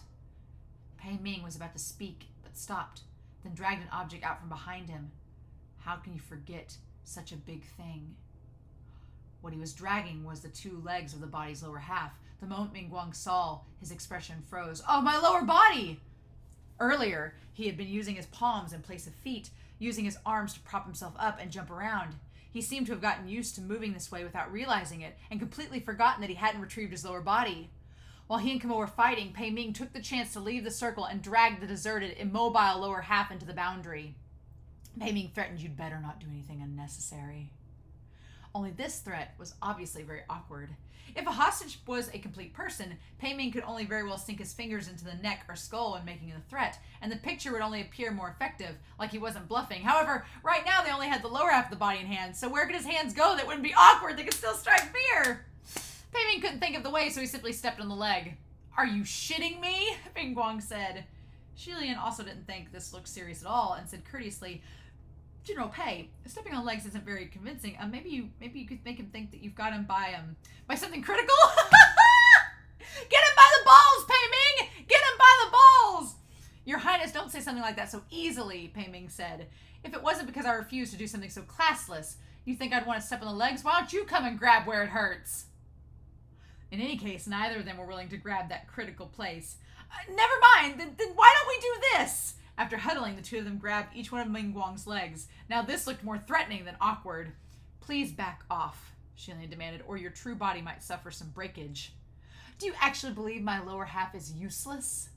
Pei Ming was about to speak, but stopped, then dragged an object out from behind him. How can you forget such a big thing? What he was dragging was the 2 legs of the body's lower half. The moment Ming Guang saw, his expression froze. "Oh, my lower body!" Earlier, he had been using his palms in place of feet, using his arms to prop himself up and jump around. He seemed to have gotten used to moving this way without realizing it, and completely forgotten that he hadn't retrieved his lower body. While he and Camo were fighting, Pei Ming took the chance to leave the circle and dragged the deserted, immobile lower half into the boundary. Pei Ming threatened, "You'd better not do anything unnecessary." Only this threat was obviously very awkward. If a hostage was a complete person, Pei Ming could only very well sink his fingers into the neck or skull when making a threat, and the picture would only appear more effective, like he wasn't bluffing. However, right now they only had the lower half of the body in hand, so where could his hands go that wouldn't be awkward? They could still strike fear. Pei Ming couldn't think of the way, so he simply stepped on the leg. "Are you shitting me?" Ming Guang said. Shi Lian also didn't think this looked serious at all and said courteously, "General Pei, stepping on legs isn't very convincing. Maybe you could make him think that you've got him by something critical." "Get him by the balls, Pei Ming! Get him by the balls!" "Your Highness, don't say something like that so easily," Pei Ming said. "If it wasn't because I refused to do something so classless, you think I'd want to step on the legs? Why don't you come and grab where it hurts?" In any case, neither of them were willing to grab that critical place. "Never mind, then why don't we do this?" After huddling, the two of them grabbed each one of Ming Guang's legs. Now this looked more threatening than awkward. "Please back off," Shi Lian demanded, "or your true body might suffer some breakage." "Do you actually believe my lower half is useless?"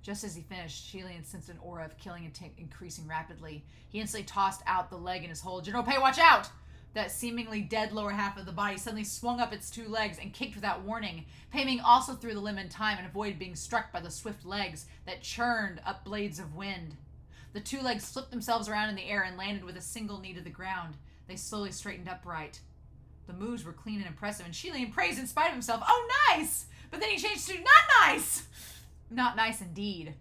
Just as he finished, Shi Lian sensed an aura of killing intent increasing rapidly. He instantly tossed out the leg in his hold. "General Pei, watch out!" That seemingly dead lower half of the body suddenly swung up its two legs and kicked without warning. Pei Ming also threw the limb in time and avoided being struck by the swift legs that churned up blades of wind. The two legs flipped themselves around in the air and landed with a single knee to the ground. They slowly straightened upright. The moves were clean and impressive, and Lian praised in spite of himself. "Oh, nice!" But then he changed to "not nice!" Not nice indeed.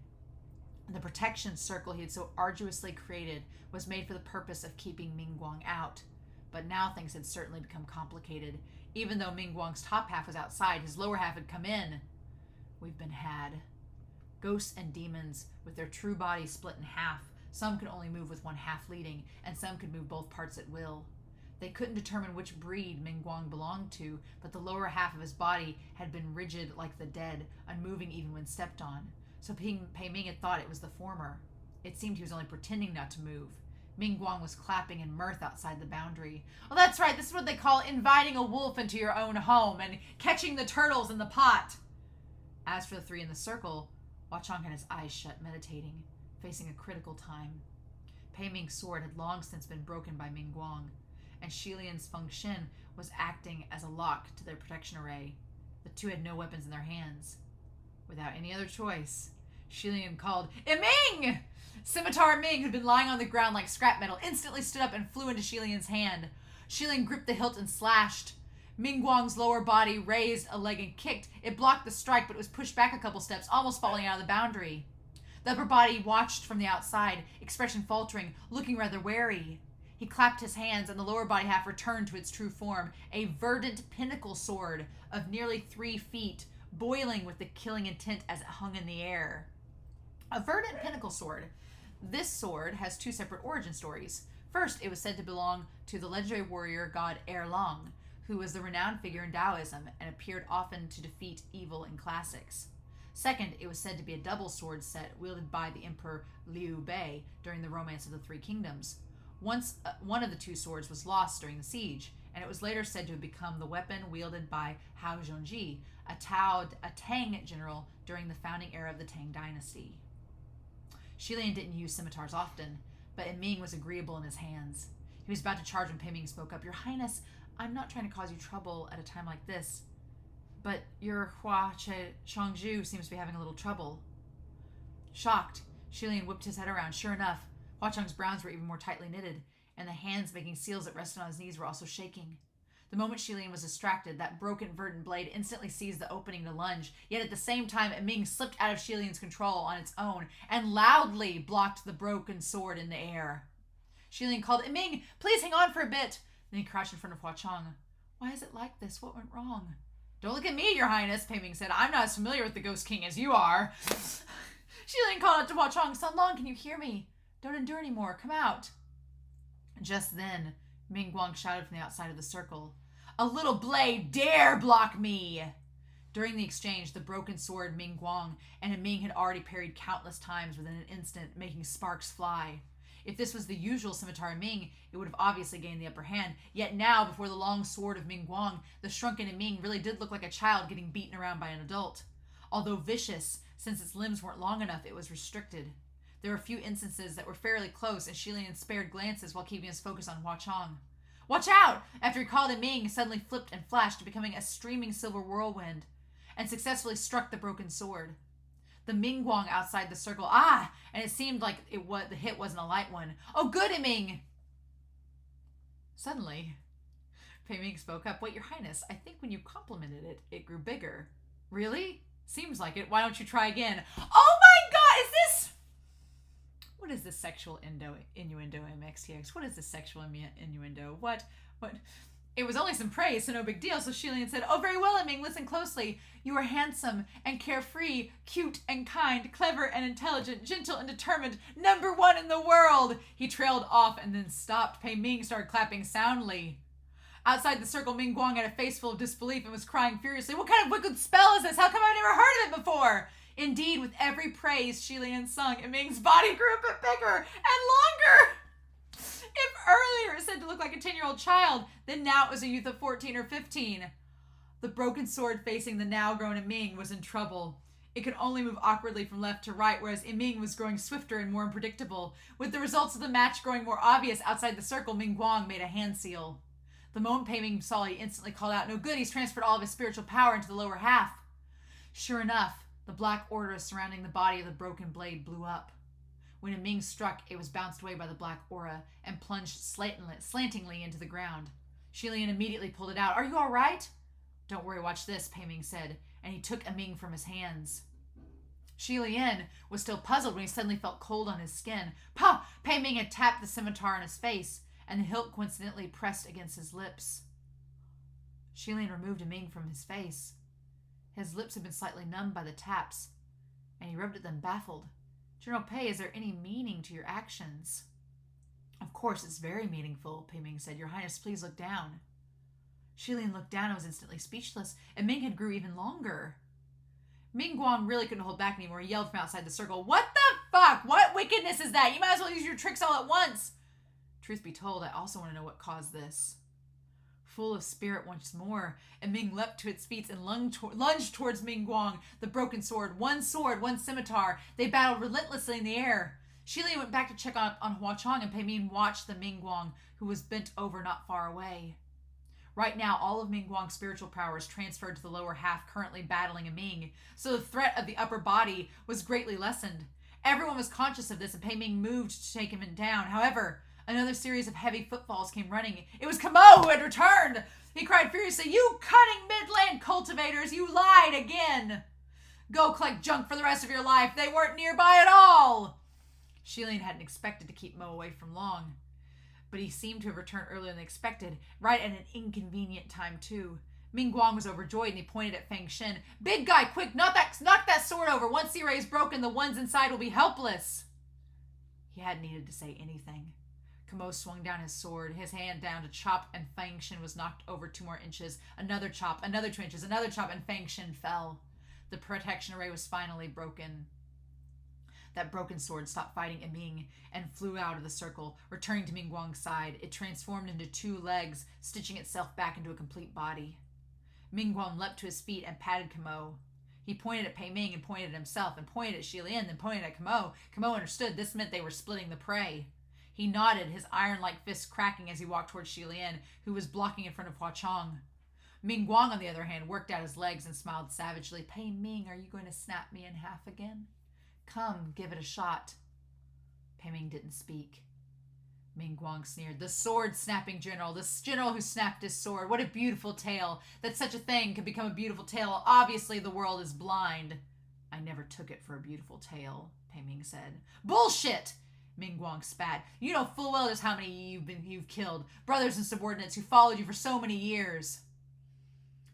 The protection circle he had so arduously created was made for the purpose of keeping Ming-Guang out. But now things had certainly become complicated. Even though Ming-Guang's top half was outside, his lower half had come in. We've been had. Ghosts and demons, with their true bodies split in half. Some could only move with one half leading, and some could move both parts at will. They couldn't determine which breed Ming-Guang belonged to, but the lower half of his body had been rigid like the dead, unmoving even when stepped on. So Pei Ming had thought it was the former. It seemed he was only pretending not to move. Ming-Guang was clapping in mirth outside the boundary. "Oh, that's right. This is what they call inviting a wolf into your own home and catching the turtles in the pot." As for the three in the circle, Huachong had his eyes shut, meditating, facing a critical time. Pei Ming's sword had long since been broken by Ming-Guang, and Lian's Feng Xin was acting as a lock to their protection array. The two had no weapons in their hands. Without any other choice, Lian called, "Ming!" Scimitar Ming, who'd been lying on the ground like scrap metal, instantly stood up and flew into Lian's hand. Lian gripped the hilt and slashed. Ming-Guang's lower body raised a leg and kicked. It blocked the strike, but it was pushed back a couple steps, almost falling out of the boundary. The upper body watched from the outside, expression faltering, looking rather wary. He clapped his hands, and the lower body half returned to its true form, a verdant pinnacle sword of nearly 3 feet, boiling with the killing intent as it hung in the air. A verdant pinnacle sword. This sword has two separate origin stories. First, it was said to belong to the legendary warrior god Erlang, who was the renowned figure in Taoism and appeared often to defeat evil in classics. Second, it was said to be a double sword set wielded by the Emperor Liu Bei during the Romance of the Three Kingdoms. Once one of the two swords was lost during the siege, and it was later said to have become the weapon wielded by Hao Zhongji, a Tang general during the founding era of the Tang dynasty. Lian didn't use scimitars often, but Ming was agreeable in his hands. He was about to charge when Pei Ming spoke up. "Your Highness, I'm not trying to cause you trouble at a time like this, but your Hua Changzhu seems to be having a little trouble." Shocked, Lian whipped his head around. Sure enough, Hua Chang's brows were even more tightly knitted, and the hands making seals that rested on his knees were also shaking. The moment Lian was distracted, that broken verdant blade instantly seized the opening to lunge, yet at the same time, Ming slipped out of Lian's control on its own and loudly blocked the broken sword in the air. Lian called, "Ming, please hang on for a bit." Then he crouched in front of Hua Chang. "Why is it like this? What went wrong?" "Don't look at me, Your Highness," Pei Ming said. "I'm not as familiar with the Ghost King as you are." Lian called out to Hua Chang, "Sun Long, can you hear me? Don't endure anymore. Come out." Just then, Ming-Guang shouted from the outside of the circle, "A little blade dare block me!" During the exchange, the broken sword Ming-Guang and Ming had already parried countless times within an instant, making sparks fly. If this was the usual scimitar of Ming, it would have obviously gained the upper hand. Yet now, before the long sword of Ming-Guang, the shrunken Ming really did look like a child getting beaten around by an adult. Although vicious, since its limbs weren't long enough, it was restricted. There were a few instances that were fairly close, and Lian spared glances while keeping his focus on Hua Chang. "Watch out!" After he called, Ming suddenly flipped and flashed, becoming a streaming silver whirlwind, and successfully struck the broken sword. The Ming-Guang outside the circle, and it seemed like the hit wasn't a light one. "Oh, good, Ming!" Suddenly, Pei Ming spoke up. "Wait, Your Highness, I think when you complimented it, it grew bigger." "Really? Seems like it. Why don't you try again?" "Oh my God, is this... What is this sexual innuendo, MXTX? What is this sexual innuendo? What? It was only some praise, so no big deal." So Lian said, "Oh, very well, Ming, listen closely. You are handsome and carefree, cute and kind, clever and intelligent, gentle and determined, #1 in the world." He trailed off and then stopped. Pei Ming started clapping soundly. Outside the circle, Ming-Guang had a face full of disbelief and was crying furiously. "What kind of wicked spell is this? How come I've never heard of it before?" Indeed, with every praise Lian sung, Ming's body grew a bit bigger and longer. If earlier it said to look like a 10-year-old child, then now it was a youth of 14 or 15. The broken sword facing the now-grown Ming was in trouble. It could only move awkwardly from left to right, whereas Ming was growing swifter and more unpredictable. With the results of the match growing more obvious outside the circle, Ming-Guang made a hand seal. The moment Pei Ming saw, he instantly called out, "No good, he's transferred all of his spiritual power into the lower half." Sure enough, the black aura surrounding the body of the broken blade blew up. When a Ming struck, it was bounced away by the black aura and plunged slantingly into the ground. Lian immediately pulled it out. "Are you all right?" "Don't worry, watch this," Pei Ming said, and he took a Ming from his hands. Lian was still puzzled when he suddenly felt cold on his skin. "Pah!" Pei Ming had tapped the scimitar on his face, and the hilt coincidentally pressed against his lips. Lian removed a Ming from his face. His lips had been slightly numbed by the taps, and he rubbed at them, baffled. "General Pei, is there any meaning to your actions?" "Of course, it's very meaningful," Pei Ming said. "Your Highness, please look down." Lian looked down and was instantly speechless, and Ming had grew even longer. Ming Guang really couldn't hold back anymore. He yelled from outside the circle, "What the fuck? What wickedness is that? You might as well use your tricks all at once." Truth be told, I also want to know what caused this. Full of spirit once more, and Ming leapt to its feet and lunged towards Ming Guang, the broken sword, one scimitar. They battled relentlessly in the air. Lian went back to check on Hua Chong, and Pei Ming watched the Ming Guang, who was bent over not far away. Right now, all of Ming Guang's spiritual power is transferred to the lower half, currently battling a Ming, so the threat of the upper body was greatly lessened. Everyone was conscious of this, and Pei Ming moved to take him down. However, another series of heavy footfalls came running. It was Camo who had returned. He cried furiously, "You cunning midland cultivators, you lied again. Go collect junk for the rest of your life. They weren't nearby at all." Lian hadn't expected to keep Mo away from long, but he seemed to have returned earlier than expected, right at an inconvenient time too. Ming Guang was overjoyed, and he pointed at Feng Shen. "Big guy, quick, knock that sword over. Once the array is broken, the ones inside will be helpless." He hadn't needed to say anything. Camo swung down his sword, his hand down to chop, and Feng Shen was knocked over 2 more inches. Another chop, another 2 inches, another chop, and Feng Shen fell. The protection array was finally broken. That broken sword stopped fighting Ming and flew out of the circle, returning to Ming Guang's side. It transformed into 2 legs, stitching itself back into a complete body. Ming Guang leapt to his feet and patted Camo. He pointed at Pei Ming and pointed at himself, and pointed at Lian, then pointed at Camo. Camo understood this meant they were splitting the prey. He nodded, his iron-like fists cracking as he walked towards Lian, who was blocking in front of Hua Chong. Ming Guang, on the other hand, worked out his legs and smiled savagely. "Pei Ming, are you going to snap me in half again? Come, give it a shot." Pei Ming didn't speak. Ming Guang sneered. "The sword-snapping general, the general who snapped his sword. What a beautiful tale. That such a thing could become a beautiful tale. Obviously, the world is blind." "I never took it for a beautiful tale," Pei Ming said. "Bullshit!" Ming Guang spat. "You know full well just how many you've killed. Brothers and subordinates who followed you for so many years."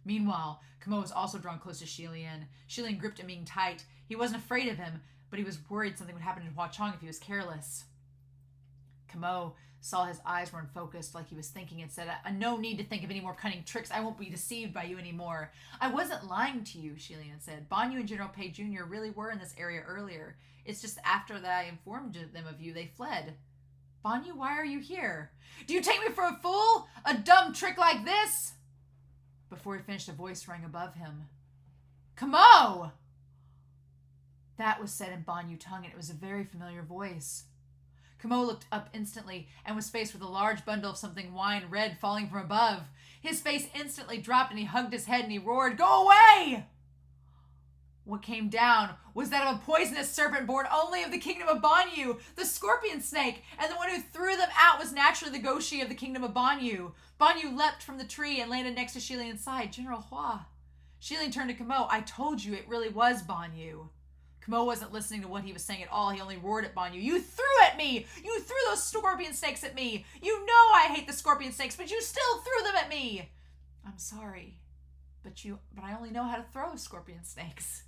Meanwhile, Camo was also drawn close to Lian. Lian gripped Ming tight. He wasn't afraid of him, but he was worried something would happen to Hua Chong if he was careless. Camo saw his eyes were unfocused, like he was thinking, and said, "No need to think of any more cunning tricks. I won't be deceived by you anymore." "I wasn't lying to you," Lian said. "Banyu and General Pei Jr. really were in this area earlier. It's just after that I informed them of you, they fled." "Banyu, why are you here?" "Do you take me for a fool? A dumb trick like this?" Before he finished, a voice rang above him. "Camo!" That was said in Banyu tongue, and it was a very familiar voice. Camo looked up instantly and was faced with a large bundle of something wine red falling from above. His face instantly dropped, and he hugged his head and he roared, "Go away!" What came down was that of a poisonous serpent born only of the kingdom of Banyu, the scorpion snake, and the one who threw them out was naturally the Goshi of the kingdom of Banyu. Banyu leapt from the tree and landed next to Lian's side. "General Hua." Lian turned to Camo. "I told you it really was Banyu." Camo wasn't listening to what he was saying at all. He only roared at Banyu. "You threw at me! You threw those scorpion snakes at me! You know I hate the scorpion snakes, but you still threw them at me!" "I'm sorry, but I only know how to throw scorpion snakes."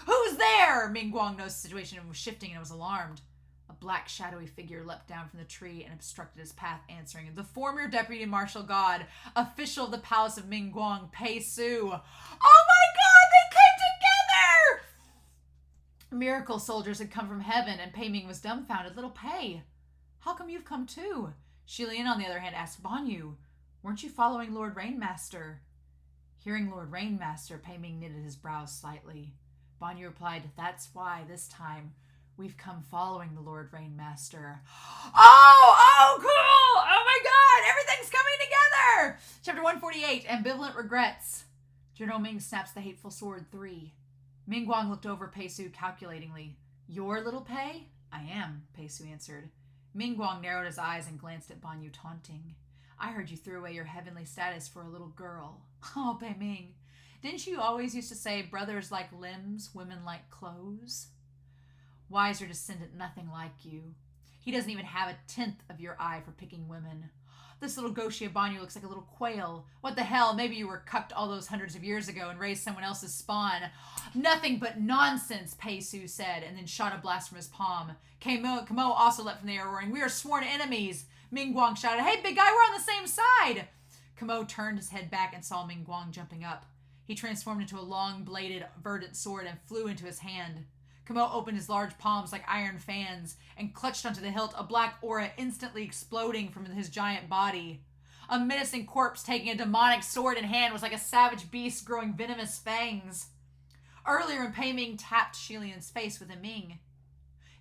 "Who's there?" Ming Guang noticed the situation and was shifting and was alarmed. A black shadowy figure leapt down from the tree and obstructed his path, answering, "The former deputy marshal god, official of the palace of Ming Guang, Pei Su." "Oh my god, they came together!" Miracle soldiers had come from heaven, and Pei Ming was dumbfounded. "Little Pei, how come you've come too?" Lian, on the other hand, asked, "Banyu, weren't you following Lord Rainmaster?" Hearing Lord Rainmaster, Pei Ming knitted his brows slightly. Banyu replied, "That's why, this time, we've come following the Lord Rainmaster." Oh, cool! my God, everything's coming together. Chapter 148, Ambivalent Regrets. General Ming snaps the hateful sword 3. Ming Guang looked over Pei Su calculatingly. Your little Pei? I am, Pei Su answered. Ming Guang narrowed his eyes and glanced at Banyu taunting. I heard you threw away your heavenly status for a little girl. Oh, Pei Ming, didn't you always used to say brothers like limbs, women like clothes? Wiser descendant, nothing like you. He doesn't even have a tenth of your eye for picking women. This little Goshi of Banyu looks like a little quail. What the hell? Maybe you were cucked all those hundreds of years ago and raised someone else's spawn. Nothing but nonsense, Pei Su said, and then shot a blast from his palm. Kamo also leapt from the air, roaring, We are sworn enemies. Ming Guang shouted, Hey, big guy, we're on the same side. Kamo turned his head back and saw Ming Guang jumping up. He transformed into a long-bladed, verdant sword and flew into his hand. Kamo opened his large palms like iron fans and clutched onto the hilt, a black aura instantly exploding from his giant body. A menacing corpse taking a demonic sword in hand was like a savage beast growing venomous fangs. Earlier, when Pei Ming tapped Shilian's face with a Ming,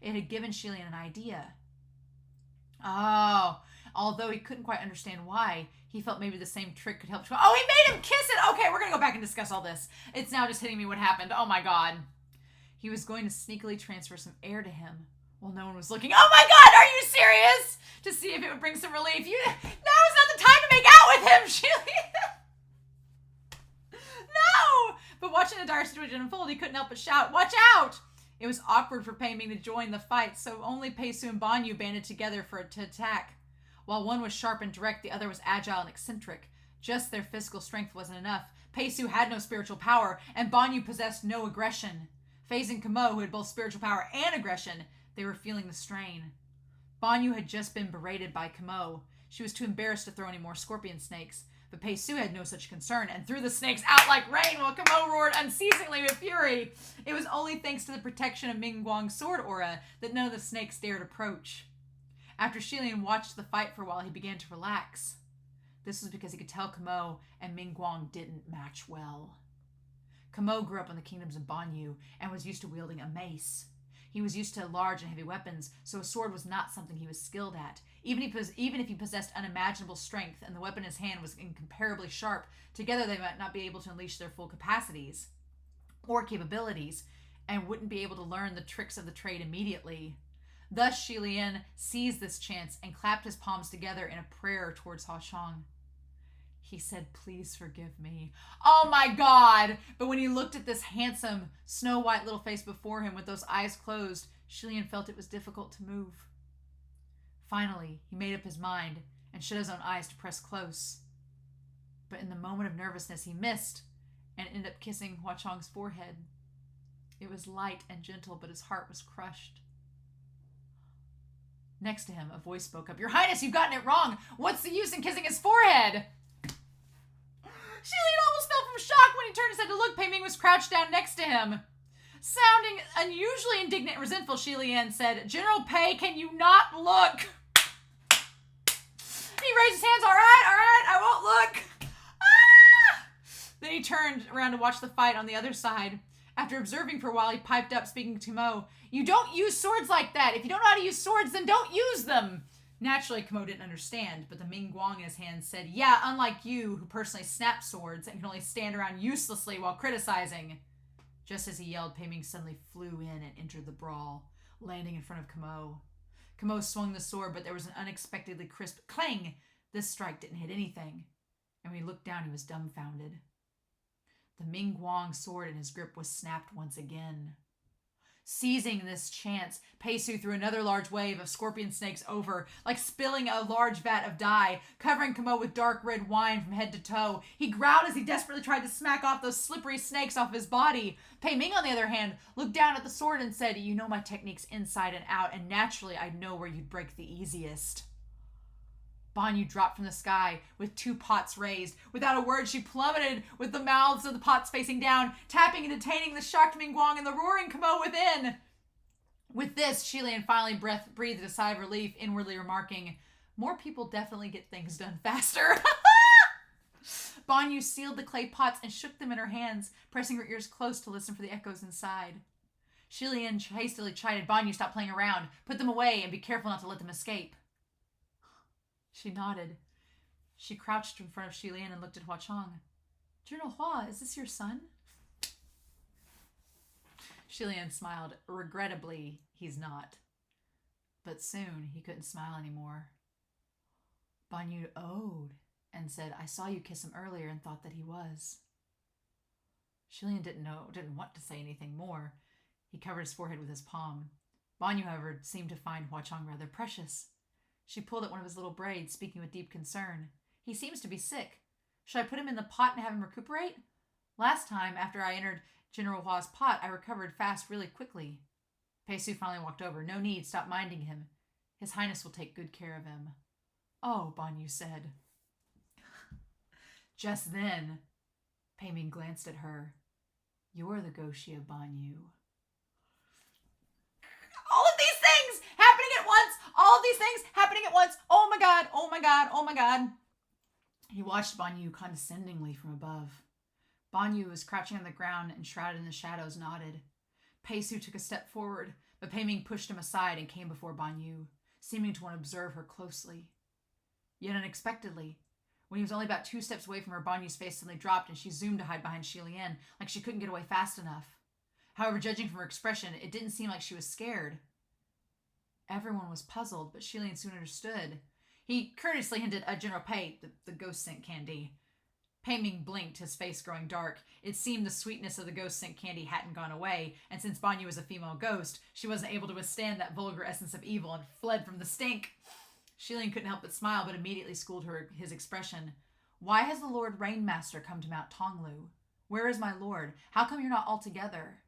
it had given Shilian an idea. Oh, although he couldn't quite understand why, he felt maybe the same trick could help. Oh, he made him kiss it! Okay, we're going to go back and discuss all this. It's now just hitting me what happened. Oh my God. He was going to sneakily transfer some air to him while no one was looking. Oh my God, are you serious? To see if it would bring some relief. Now is not the time to make out with him, Shilian. No! But watching the dire situation unfold, he couldn't help but shout, Watch out! It was awkward for Pei Ming to join the fight, so only Pei Su and Banyu banded together to attack. While one was sharp and direct, the other was agile and eccentric. Just their physical strength wasn't enough. Pei Su had no spiritual power, and Banyu possessed no aggression. Faze and Kamo, who had both spiritual power and aggression, they were feeling the strain. Banyu had just been berated by Kamo. She was too embarrassed to throw any more scorpion snakes, but Pei Su had no such concern and threw the snakes out like rain while Kamo roared unceasingly with fury. It was only thanks to the protection of Ming Guang's sword aura that none of the snakes dared approach. After Shilian watched the fight for a while, he began to relax. This was because he could tell Kamo and Ming Guang didn't match well. Kamo grew up in the kingdoms of Banyu and was used to wielding a mace. He was used to large and heavy weapons, so a sword was not something he was skilled at. Even if he possessed unimaginable strength and the weapon in his hand was incomparably sharp, together they might not be able to unleash their full capacities or capabilities and wouldn't be able to learn the tricks of the trade immediately. Thus, Shilian seized this chance and clapped his palms together in a prayer towards Hashang. He said, Please forgive me. Oh my God! But when he looked at this handsome, snow-white little face before him with those eyes closed, Shilian felt it was difficult to move. Finally, he made up his mind and shut his own eyes to press close. But in the moment of nervousness, he missed and ended up kissing Hua Chong's forehead. It was light and gentle, but his heart was crushed. Next to him, a voice spoke up. Your Highness, you've gotten it wrong. What's the use in kissing his forehead? Shilian almost fell from shock when he turned his head to look. Pei Ming was crouched down next to him. Sounding unusually indignant and resentful, Shilian said, General Pei, can you not look? He raised his hands. All right, I won't look. Ah! Then he turned around to watch the fight on the other side. After observing for a while, he piped up, speaking to Kamo. You don't use swords like that. If you don't know how to use swords, then don't use them. Naturally, Kamo didn't understand, but the Ming Guang in his hand said, Yeah, unlike you, who personally snap swords and can only stand around uselessly while criticizing. Just as he yelled, Pei Ming suddenly flew in and entered the brawl, landing in front of Kamo. Kamo swung the sword, but there was an unexpectedly crisp clang. This strike didn't hit anything, and when he looked down, he was dumbfounded. The Ming Guang sword in his grip was snapped once again. Seizing this chance, Pei Su threw another large wave of scorpion snakes over, like spilling a large vat of dye, covering Kamo with dark red wine from head to toe. He growled as he desperately tried to smack off those slippery snakes off his body. Pei Ming, on the other hand, looked down at the sword and said, You know my techniques inside and out, and naturally I know where you'd break the easiest. Banyu dropped from the sky with 2 pots raised. Without a word, she plummeted with the mouths of the pots facing down, tapping and detaining the shocked Ming Guang and the roaring Kamo within. With this, Shilian finally breathed a sigh of relief, inwardly remarking, More people definitely get things done faster. Banyu sealed the clay pots and shook them in her hands, pressing her ears close to listen for the echoes inside. Shilian hastily chided Banyu, Stop playing around, put them away, and be careful not to let them escape. She nodded. She crouched in front of Lian and looked at Hua Chong. General Hua, is this your son? Lian smiled. Regrettably, he's not. But soon, he couldn't smile anymore. Ban Yu owed and said, I saw you kiss him earlier and thought that he was. Lian didn't want to say anything more. He covered his forehead with his palm. Ban Yu, however, seemed to find Hua Chong rather precious. She pulled at one of his little braids, speaking with deep concern. He seems to be sick. Should I put him in the pot and have him recuperate? Last time, after I entered General Hua's pot, I recovered fast really quickly. Pei Su finally walked over. No need, stop minding him. His Highness will take good care of him. Oh, Ban Yu said. Just then, Pei Ming glanced at her. You're the Goshia Ban Yu. All of these things happening at once! All of these things happening at once! Oh my god, oh my god, oh my god. He watched Ban Yu condescendingly from above. Ban Yu was crouching on the ground and shrouded in the shadows nodded. Pei Su took a step forward, but Pei Ming pushed him aside and came before Ban Yu, seeming to want to observe her closely. Yet unexpectedly, when he was only about 2 steps away from her, Ban Yu's face suddenly dropped and she zoomed to hide behind Lian, like she couldn't get away fast enough. However, judging from her expression, it didn't seem like she was scared. Everyone was puzzled, but Lian soon understood. He courteously hinted at General Pei, the ghost scent candy. Pei Ming blinked, his face growing dark. It seemed the sweetness of the ghost scent candy hadn't gone away, and since Ban Yu was a female ghost, she wasn't able to withstand that vulgar essence of evil and fled from the stink. Lian couldn't help but smile, but immediately schooled her his expression. Why has the Lord Rainmaster come to Mount Tonglu? Where is my lord? How come you're not all together?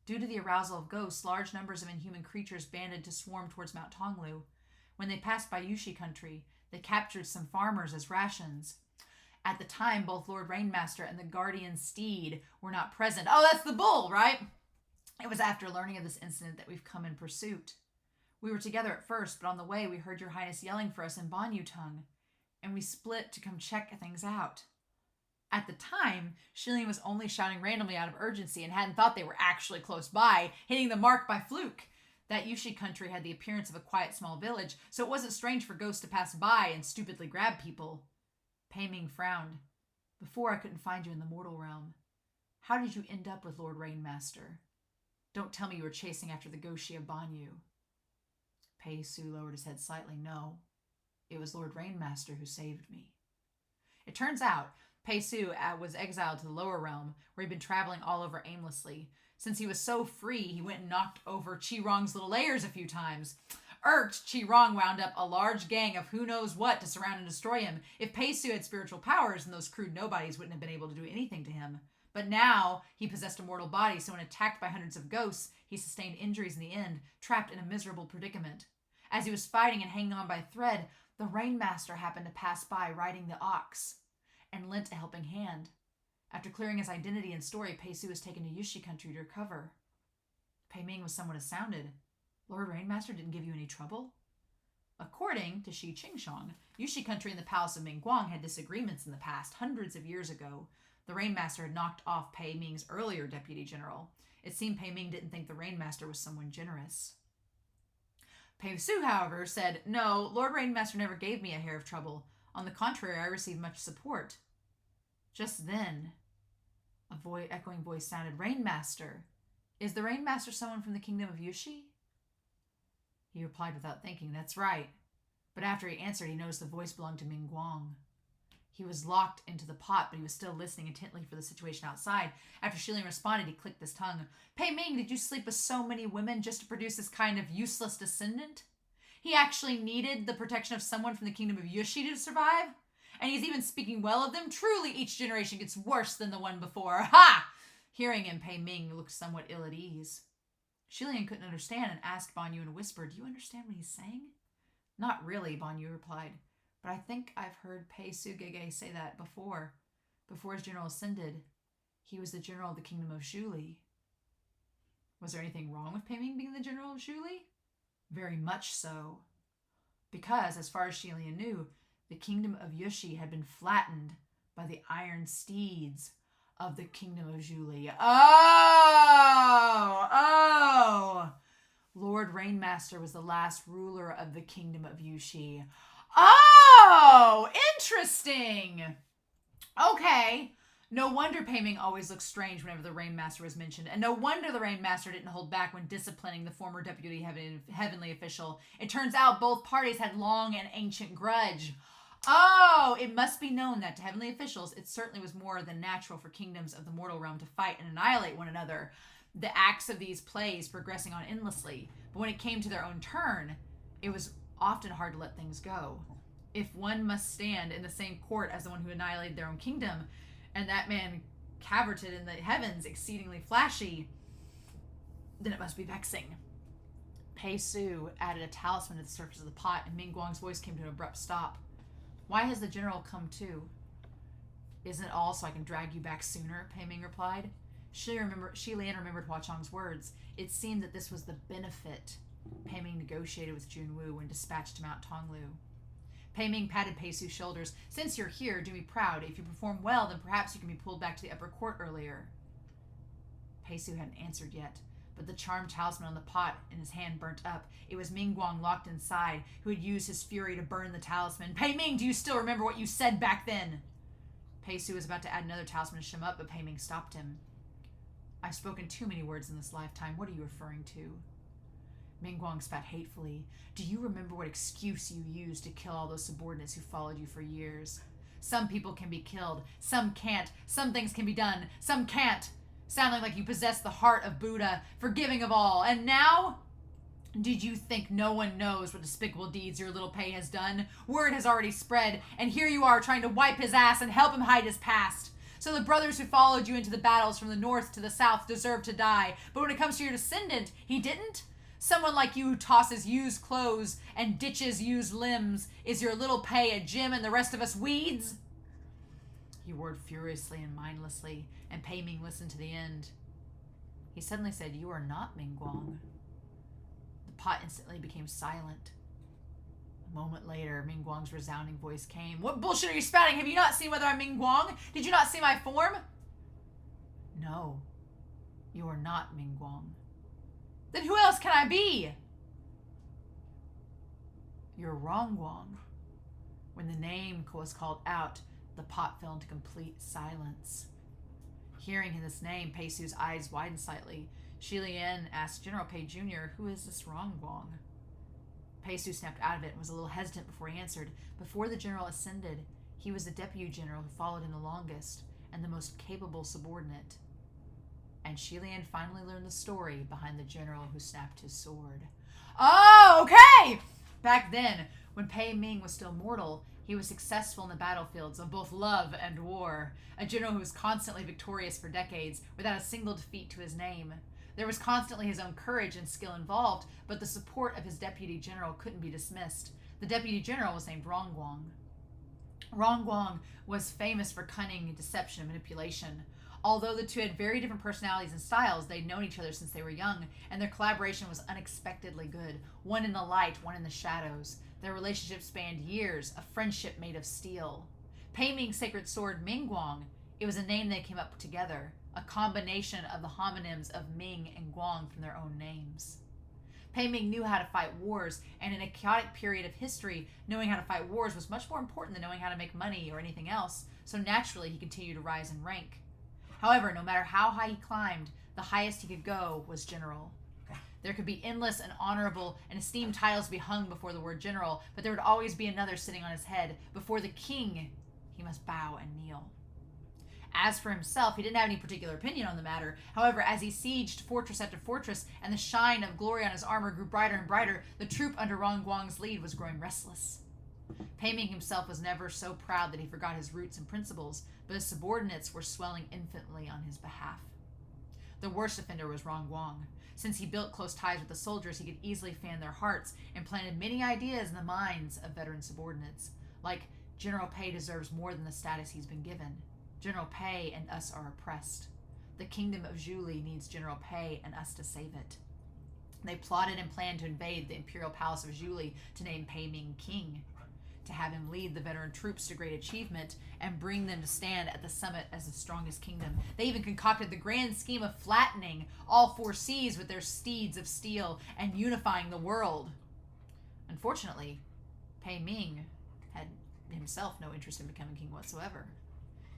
Due to the arousal of ghosts, large numbers of inhuman creatures banded to swarm towards Mount Tonglu. When they passed by Yushi country, they captured some farmers as rations. At the time, both Lord Rainmaster and the guardian steed were not present. Oh, that's the bull, right? It was after learning of this incident that we've come in pursuit. We were together at first, but on the way we heard your highness yelling for us in Ban Yu tongue, and we split to come check things out. At the time, Lian was only shouting randomly out of urgency and hadn't thought they were actually close by, hitting the mark by fluke. That Yushi country had the appearance of a quiet small village, so it wasn't strange for ghosts to pass by and stupidly grab people. Pei Ming frowned. Before I couldn't find you in the mortal realm. How did you end up with Lord Rainmaster? Don't tell me you were chasing after the Goshia Ban Yu. Pei Su lowered his head slightly. No, it was Lord Rainmaster who saved me. It turns out Pei Su was exiled to the lower realm, where he'd been traveling all over aimlessly. Since he was so free, he went and knocked over Chi Rong's little layers a few times. Irked, Chi Rong wound up a large gang of who knows what to surround and destroy him. If Pei Su had spiritual powers, then those crude nobodies wouldn't have been able to do anything to him. But now he possessed a mortal body, so when attacked by hundreds of ghosts, he sustained injuries in the end, trapped in a miserable predicament. As he was fighting and hanging on by a thread, the Rainmaster happened to pass by riding the ox and lent a helping hand. After clearing his identity and story, Pei Su was taken to Yushi country to recover. Pei Ming was somewhat astounded. Lord Rainmaster didn't give you any trouble? According to Shi Qingshong, Yushi country and the palace of Mingguang had disagreements in the past, hundreds of years ago. The Rainmaster had knocked off Pei Ming's earlier deputy general. It seemed Pei Ming didn't think the Rainmaster was someone generous. Pei Su, however, said, No, Lord Rainmaster never gave me a hair of trouble. On the contrary, I received much support. Just then, a echoing voice sounded, Rainmaster. Is the Rainmaster someone from the kingdom of Yushi? He replied without thinking, That's right. But after he answered, he noticed the voice belonged to Mingguang. He was locked into the pot, but he was still listening intently for the situation outside. After Lian responded, he clicked his tongue. Pei Ming, did you sleep with so many women just to produce this kind of useless descendant? He actually needed the protection of someone from the kingdom of Yushi to survive? And he's even speaking well of them? Truly, each generation gets worse than the one before. Ha! Hearing him, Pei Ming looked somewhat ill at ease. Lian couldn't understand and asked Ban Yu in a whisper, Do you understand what he's saying? Not really, Ban Yu replied. But I think I've heard Pei Su Gege say that before. Before his general ascended, he was the general of the kingdom of Zhuli. Was there anything wrong with Pei Ming being the general of Zhuli? Very much so. Because, as far as Lian knew, the kingdom of Yushi had been flattened by the iron steeds of the kingdom of Zhuli. Oh! Lord Rainmaster was the last ruler of the kingdom of Yushi. Oh! Oh, interesting. Okay. No wonder Pei Ming always looked strange whenever the Rainmaster was mentioned, and no wonder the Rainmaster didn't hold back when disciplining the former deputy heavenly official. It turns out both parties had long and ancient grudge. Oh, it must be known that to heavenly officials, it certainly was more than natural for kingdoms of the mortal realm to fight and annihilate one another, the acts of these plays progressing on endlessly. But when it came to their own turn, it was often hard to let things go. If one must stand in the same court as the one who annihilated their own kingdom, and that man cavorted in the heavens, exceedingly flashy, then it must be vexing. Pei Su added a talisman to the surface of the pot, and Ming Guang's voice came to an abrupt stop. Why has the general come too? Isn't it all so I can drag you back sooner? Pei Ming replied. Lian remembered Hua Chong's words. It seemed that this was the benefit Pei Ming negotiated with Junwu when dispatched to Mount Tonglu. Pei Ming patted Pei Su's shoulders. Since you're here, do me proud. If you perform well, then perhaps you can be pulled back to the upper court earlier. Pei Su hadn't answered yet, but the charmed talisman on the pot in his hand burnt up. It was Ming Guang locked inside, who had used his fury to burn the talisman. Pei Ming, do you still remember what you said back then? Pei Su was about to add another talisman to shim up, but Pei Ming stopped him. I've spoken too many words in this lifetime. What are you referring to? Ming Guang spat hatefully. Do you remember what excuse you used to kill all those subordinates who followed you for years? Some people can be killed. Some can't. Some things can be done. Some can't. Sounding like you possess the heart of Buddha, forgiving of all. And now? Did you think no one knows what despicable deeds your little Pei has done? Word has already spread, and here you are trying to wipe his ass and help him hide his past. So the brothers who followed you into the battles from the north to the south deserve to die. But when it comes to your descendant, he didn't? Someone like you who tosses used clothes and ditches used limbs. Is your little Pei a gym and the rest of us weeds? He roared furiously and mindlessly, and Pei Ming listened to the end. He suddenly said, You are not Ming Guang. The pot instantly became silent. A moment later, Ming Guang's resounding voice came. What bullshit are you spouting? Have you not seen whether I'm Ming Guang? Did you not see my form? No, you are not Ming Guang. Then who else can I be? You're Rong Guang. When the name was called out, the pot fell into complete silence. Hearing this name, Pei Su's eyes widened slightly. Lian asked General Pei Jr., who is this Rong Guang? Pei Su snapped out of it and was a little hesitant before he answered. Before the general ascended, he was the deputy general who followed him the longest and the most capable subordinate. And Lian finally learned the story behind the general who snapped his sword. Oh, okay! Back then, when Pei Ming was still mortal, he was successful in the battlefields of both love and war. A general who was constantly victorious for decades, without a single defeat to his name. There was constantly his own courage and skill involved, but the support of his deputy general couldn't be dismissed. The deputy general was named Rong Guang. Rong Guang was famous for cunning, deception, and manipulation. Although the two had very different personalities and styles, they'd known each other since they were young, and their collaboration was unexpectedly good. One in the light, one in the shadows. Their relationship spanned years, a friendship made of steel. Pei Ming's sacred sword, Ming Guang, it was a name they came up together, a combination of the homonyms of Ming and Guang from their own names. Pei Ming knew how to fight wars, and in a chaotic period of history, knowing how to fight wars was much more important than knowing how to make money or anything else, so naturally he continued to rise in rank. However, no matter how high he climbed, the highest he could go was general. There could be endless and honorable and esteemed titles to be hung before the word general, but there would always be another sitting on his head. Before the king, he must bow and kneel. As for himself, he didn't have any particular opinion on the matter. However, as he sieged fortress after fortress and the shine of glory on his armor grew brighter and brighter, the troop under Rong Guang's lead was growing restless. Pei Ming himself was never so proud that he forgot his roots and principles, but his subordinates were swelling infinitely on his behalf. The worst offender was Rong Guang. Since he built close ties with the soldiers, he could easily fan their hearts and planted many ideas in the minds of veteran subordinates, like General Pei deserves more than the status he's been given. General Pei and us are oppressed. The kingdom of Zhuli needs General Pei and us to save it. They plotted and planned to invade the imperial palace of Zhuli to name Pei Ming king, to have him lead the veteran troops to great achievement and bring them to stand at the summit as the strongest kingdom. They even concocted the grand scheme of flattening all four seas with their steeds of steel and unifying the world. Unfortunately, Pei Ming had himself no interest in becoming king whatsoever.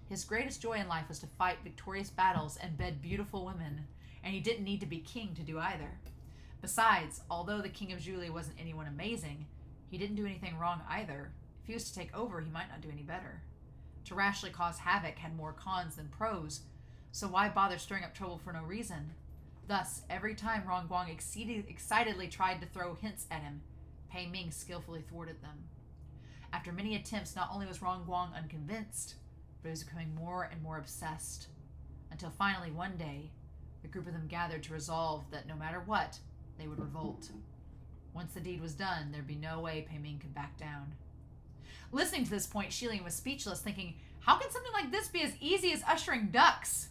His greatest joy in life was to fight victorious battles and bed beautiful women, and he didn't need to be king to do either. Besides, although the king of Julie wasn't anyone amazing, he didn't do anything wrong either. If he was to take over, he might not do any better. To rashly cause havoc had more cons than pros, so why bother stirring up trouble for no reason? Thus, every time Rongguang excitedly tried to throw hints at him, Pei Ming skillfully thwarted them. After many attempts, not only was Rongguang unconvinced, but he was becoming more and more obsessed, until finally one day, the group of them gathered to resolve that no matter what, they would revolt. Once the deed was done, there'd be no way Pei Ming could back down. Listening to this point, Lian was speechless, thinking, how can something like this be as easy as ushering ducks?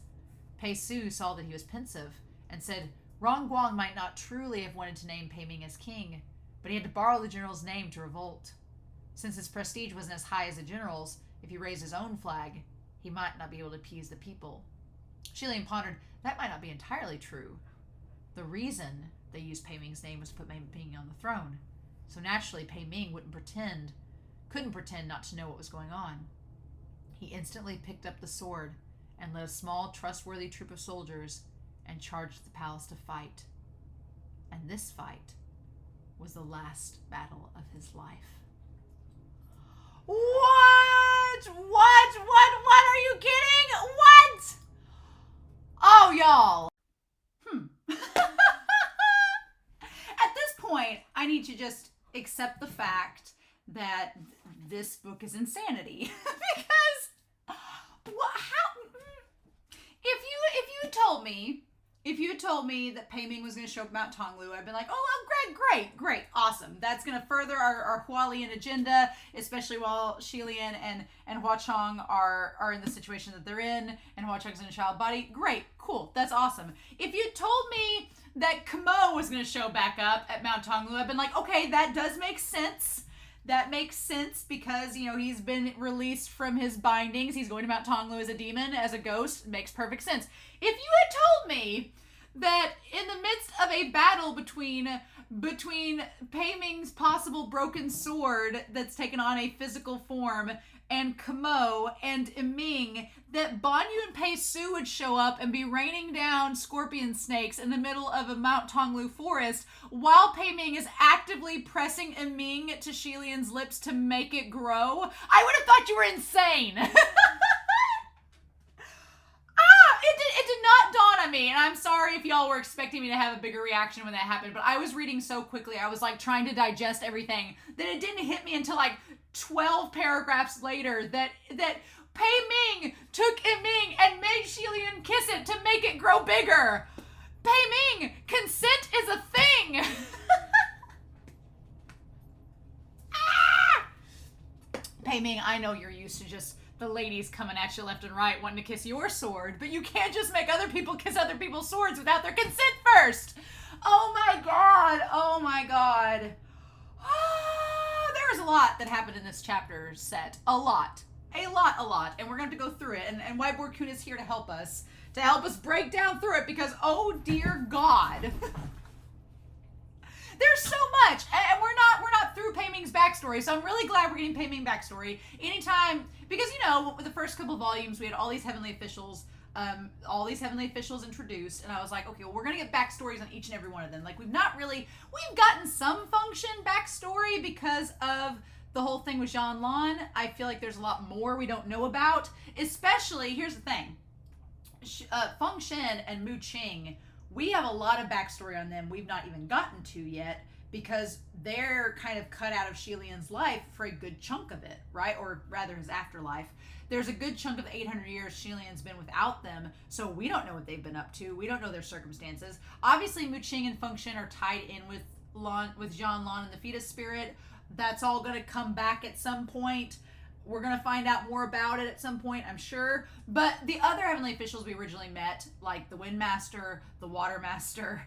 Pei Su saw that he was pensive, and said Rongguang might not truly have wanted to name Pei Ming as king, but he had to borrow the general's name to revolt. Since his prestige wasn't as high as the general's, if he raised his own flag, he might not be able to appease the people. Lian pondered, that might not be entirely true. The reason they used Pei Ming's name was to put Pei Ming on the throne, so naturally Pei Ming couldn't pretend not to know what was going on. He instantly picked up the sword and led a small, trustworthy troop of soldiers and charged the palace to fight. And this fight was the last battle of his life. What? What are you kidding? What? Oh, y'all. At this point, I need to just accept the fact that this book is insanity. Because if you had told me that Pei Ming was going to show up at Mount Tonglu, I'd been like, oh, well, great, awesome. That's going to further our Hualien agenda, especially while Lian and Hua Chong are in the situation that they're in, and Hua Chong's in a child body. Great, cool, that's awesome. If you told me that Kamo was going to show back up at Mount Tonglu, I've been like, okay, that does make sense. That makes sense because, he's been released from his bindings. He's going to Mount Tonglu as a demon, as a ghost. It makes perfect sense. If you had told me that in the midst of a battle between Pei Ming's possible broken sword that's taken on a physical form and Kamo and Ming, that Banyu and Pei Su would show up and be raining down scorpion snakes in the middle of a Mount Tonglu forest while Pei Ming is actively pressing Ming to Lian's lips to make it grow, I would have thought you were insane. It did not dawn on me, and I'm sorry if y'all were expecting me to have a bigger reaction when that happened, but I was reading so quickly, I was like trying to digest everything, that it didn't hit me until like 12 paragraphs later that Pei Ming took Ming and made Lian kiss it to make it grow bigger. Pei Ming, consent is a thing. Pei Ming, I know you're used to just the ladies coming at you left and right wanting to kiss your sword, but you can't just make other people kiss other people's swords without their consent first. Oh my god. There was a lot that happened in this chapter set. A lot. And we're going to have to go through it. And Whiteboard Kun is here to help us break down through it because, oh dear God. There's so much, and we're not through Pei Ming's backstory, so I'm really glad we're getting Pei Ming backstory anytime, because with the first couple volumes we had all these heavenly officials introduced, and I was like, okay, well, we're gonna get backstories on each and every one of them. Like we've gotten some function baksstory because of the whole thing with Zhan Lan. I feel like there's a lot more we don't know about, especially, here's the thing, Feng Shen and Mu Qing, we have a lot of backstory on them we've not even gotten to yet because they're kind of cut out of Lian's life for a good chunk of it, right? Or rather his afterlife. There's a good chunk of the 800 years Lian's been without them, so we don't know what they've been up to. We don't know their circumstances. Obviously, Mu Qing and Feng Shen are tied in with Zhan Lan and the fetus spirit. That's all going to come back at some point. We're going to find out more about it at some point, I'm sure. But the other heavenly officials we originally met, like the Wind Master, the Water Master,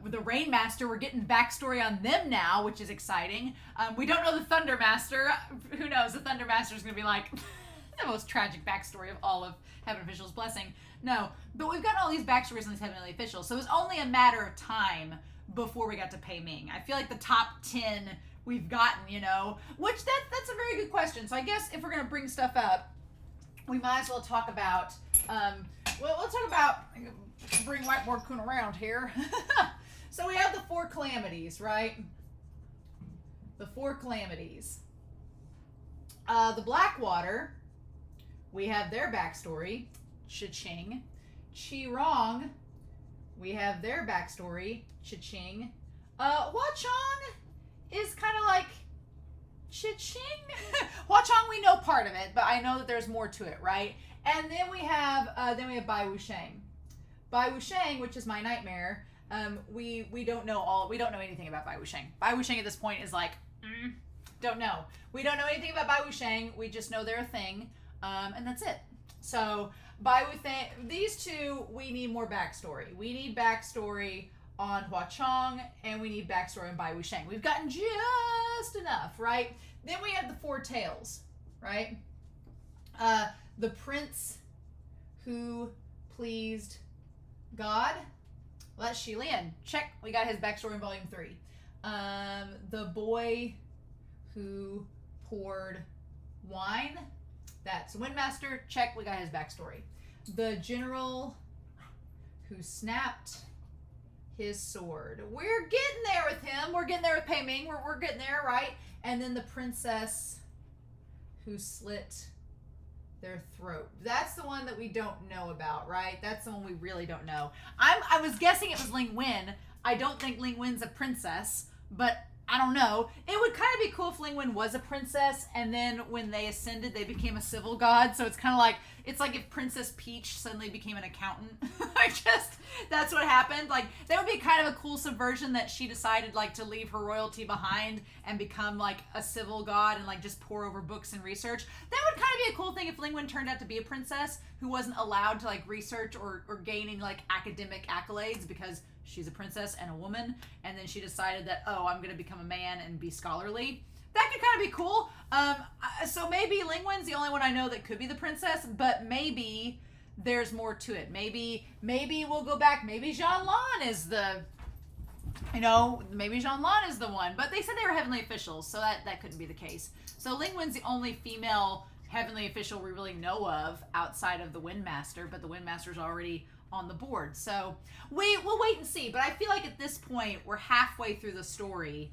the Rain Master, we're getting backstory on them now, which is exciting. We don't know the Thunder Master. Who knows? The Thunder Master is going to be like the most tragic backstory of all of Heaven Officials' Blessing. No, but we've got all these backstories on these heavenly officials, so it was only a matter of time before we got to Pei Ming. I feel like the top 10 we've gotten, you know? Which that's a very good question. So I guess if we're gonna bring stuff up, we might as well talk about we'll talk about, bring Whiteboard Coon around here. So we have the 4 calamities, right? The 4 calamities. The Blackwater, we have their backstory. Cha-ching. Chi-Rong, we have their backstory. Cha-ching. Hua-Chong is kind of like cha-ching. Hua-Chong, we know part of it, but I know that there's more to it, right? And then we have Bai Wusheng. Bai Wusheng, which is my nightmare. We don't know anything about Bai Wusheng. Bai Wusheng at this point is like, don't know. We don't know anything about Bai Wusheng. We just know they're a thing, and that's it. So these 2, we need more backstory. We need backstory on Hua-Chong, and we need backstory on Bai Wusheng. We've gotten just enough, right? Then we have the 4 tales, right? The prince who pleased God. Well, that's Lian. Check. We got his backstory in volume 3. The boy who poured wine. That's Windmaster. Check. We got his backstory. The general who snapped his sword. We're getting there with him. We're getting there with Pei Ming. We're getting there, right? And then the princess who slit their throat. That's the one that we don't know about, right? That's the one we really don't know. I was guessing it was Ling Wen. I don't think Ling Wen's a princess, but I don't know. It would kind of be cool if Ling Wen was a princess, and then when they ascended, they became a civil god. So it's kind of like, it's like if Princess Peach suddenly became an accountant. That's what happened. Like, that would be kind of a cool subversion, that she decided, like, to leave her royalty behind and become, like, a civil god and, like, just pour over books and research. That would kind of be a cool thing if Ling Wen turned out to be a princess who wasn't allowed to, like, research or gain any, like, academic accolades because she's a princess and a woman, and then she decided that, oh, I'm going to become a man and be scholarly. That could kind of be cool. So maybe Ling Wen's the only one I know that could be the princess, but maybe there's more to it. Maybe we'll go back. Maybe Jean Lan is the, maybe Jean Lan is the one. But they said they were heavenly officials, so that couldn't be the case. So Ling Wen's the only female heavenly official we really know of outside of the Windmaster, but the Windmaster's already on the board. So we'll wait and see. But I feel like at this point, we're halfway through the story.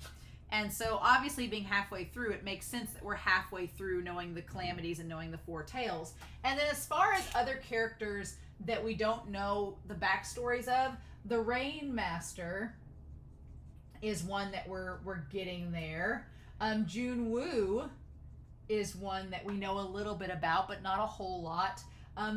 And so obviously being halfway through, it makes sense that we're halfway through knowing the calamities and knowing the 4 tales. And then as far as other characters that we don't know the backstories of, the Rain Master is one that we're getting there. Jun Woo is one that we know a little bit about, but not a whole lot.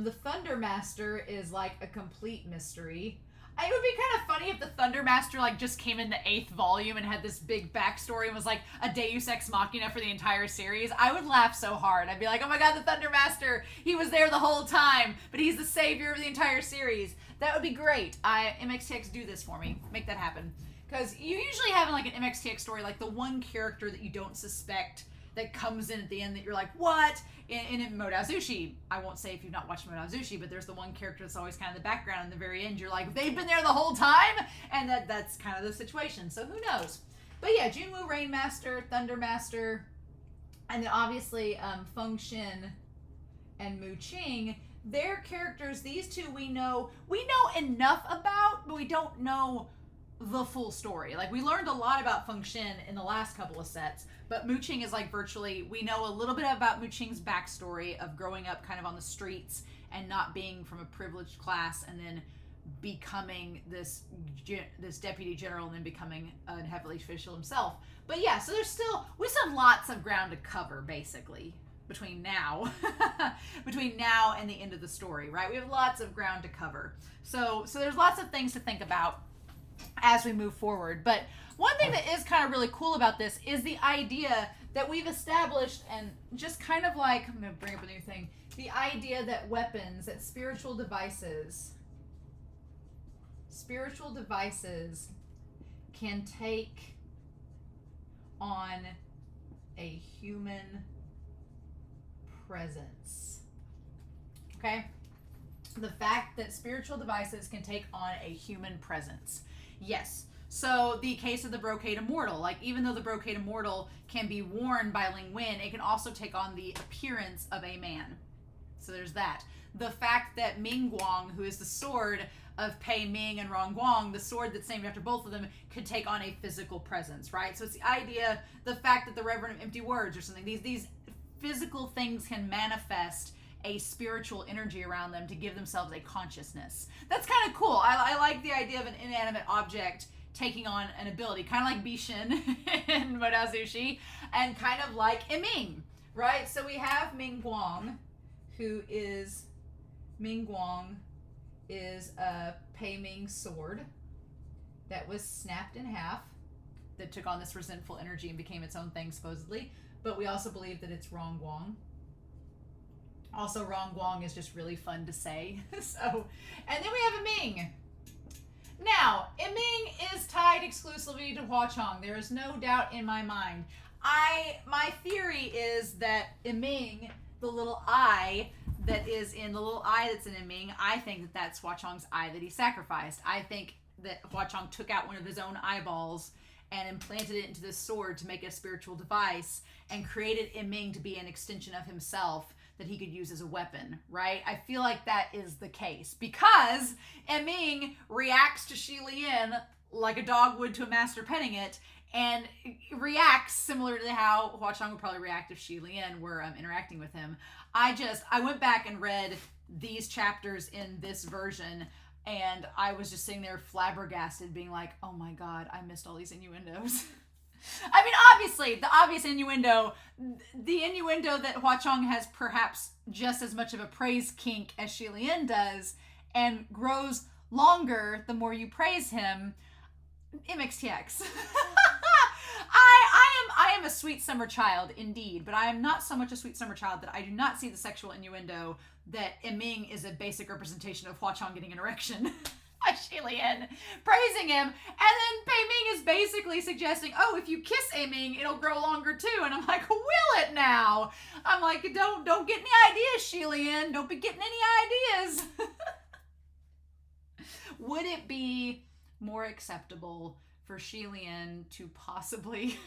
The Thunder Master is like a complete mystery. It would be kind of funny if the Thunder Master like just came in the 8th volume and had this big backstory and was like a Deus Ex Machina for the entire series. I would laugh so hard. I'd be like, oh my god, the Thunder Master, he was there the whole time, but he's the savior of the entire series. That would be great. MXTX, do this for me. Make that happen. Because you usually have like an MXTX story, like the one character that you don't suspect that comes in at the end that you're like, what? In Modazushi, I won't say if you've not watched Modazushi, but there's the one character that's always kind of in the background. In the very end, you're like, they've been there the whole time? And that's kind of the situation. So who knows? But yeah, Junwoo, Rain Master, Thunder Master, and then obviously Feng Xin and Mu Qing. Their characters, these two we know enough about, but we don't know the full story. Like, we learned a lot about Feng Xin in the last couple of sets, but Mu Qing is like virtually, we know a little bit about Mu Qing's backstory of growing up kind of on the streets and not being from a privileged class, and then becoming this deputy general and then becoming a heavily official himself. But yeah, so we still have lots of ground to cover basically between now and the end of the story, right? We have lots of ground to cover. So there's lots of things to think about as we move forward. But one thing that is kind of really cool about this is the idea that we've established, and just kind of like, I'm going to bring up a new thing, the idea that weapons, that spiritual devices can take on a human presence. Okay? The fact that spiritual devices can take on a human presence. Yes. So the case of the brocade immortal, like even though the brocade immortal can be worn by Ling Wen, it can also take on the appearance of a man. So there's that. The fact that Ming Guang, who is the sword of Pei Ming and Rong Guang, the sword that's named after both of them, could take on a physical presence, right? So it's the idea, the fact that the Reverend of Empty Words or something, these physical things can manifest a spiritual energy around them to give themselves a consciousness. That's kind of cool. I like the idea of an inanimate object taking on an ability, kind of like Bishin in Modazushi, and kind of like Ming, right? So we have Ming Guang, who is a Pei Ming sword that was snapped in half, that took on this resentful energy and became its own thing, supposedly. But we also believe that it's Rong Guang. Also, Rong Guang is just really fun to say. So, and then we have Ming. Now, Ming is tied exclusively to Hua Chong. There is no doubt in my mind. My theory is that Ming, the little eye that is in the little eye that's in Ming, I think that that's Hua Chong's eye that he sacrificed. I think that Hua Chong took out one of his own eyeballs and implanted it into this sword to make it a spiritual device and created Ming to be an extension of himself that he could use as a weapon, right? I feel like that is the case because Ming reacts to Shi Lian like a dog would to a master petting it, and reacts similar to how Hua Chong would probably react if Shi Lian were interacting with him. I went back and read these chapters in this version, and I was just sitting there flabbergasted, being like, oh my god, I missed all these innuendos. I mean, obviously, the obvious innuendo, the innuendo that Hua Chong has perhaps just as much of a praise kink as Shi Lian does, and grows longer the more you praise him, MXTX. I am a sweet summer child indeed, but I am not so much a sweet summer child that I do not see the sexual innuendo that Ming is a basic representation of Hua Chong getting an erection. Shi Lian praising him, and then Pei Ming is basically suggesting, oh, if you kiss Ming, it'll grow longer too. And I'm like, will it now? I'm like, don't get any ideas, Shi Lian. Don't be getting any ideas. Would it be more acceptable for Shi Lian to possibly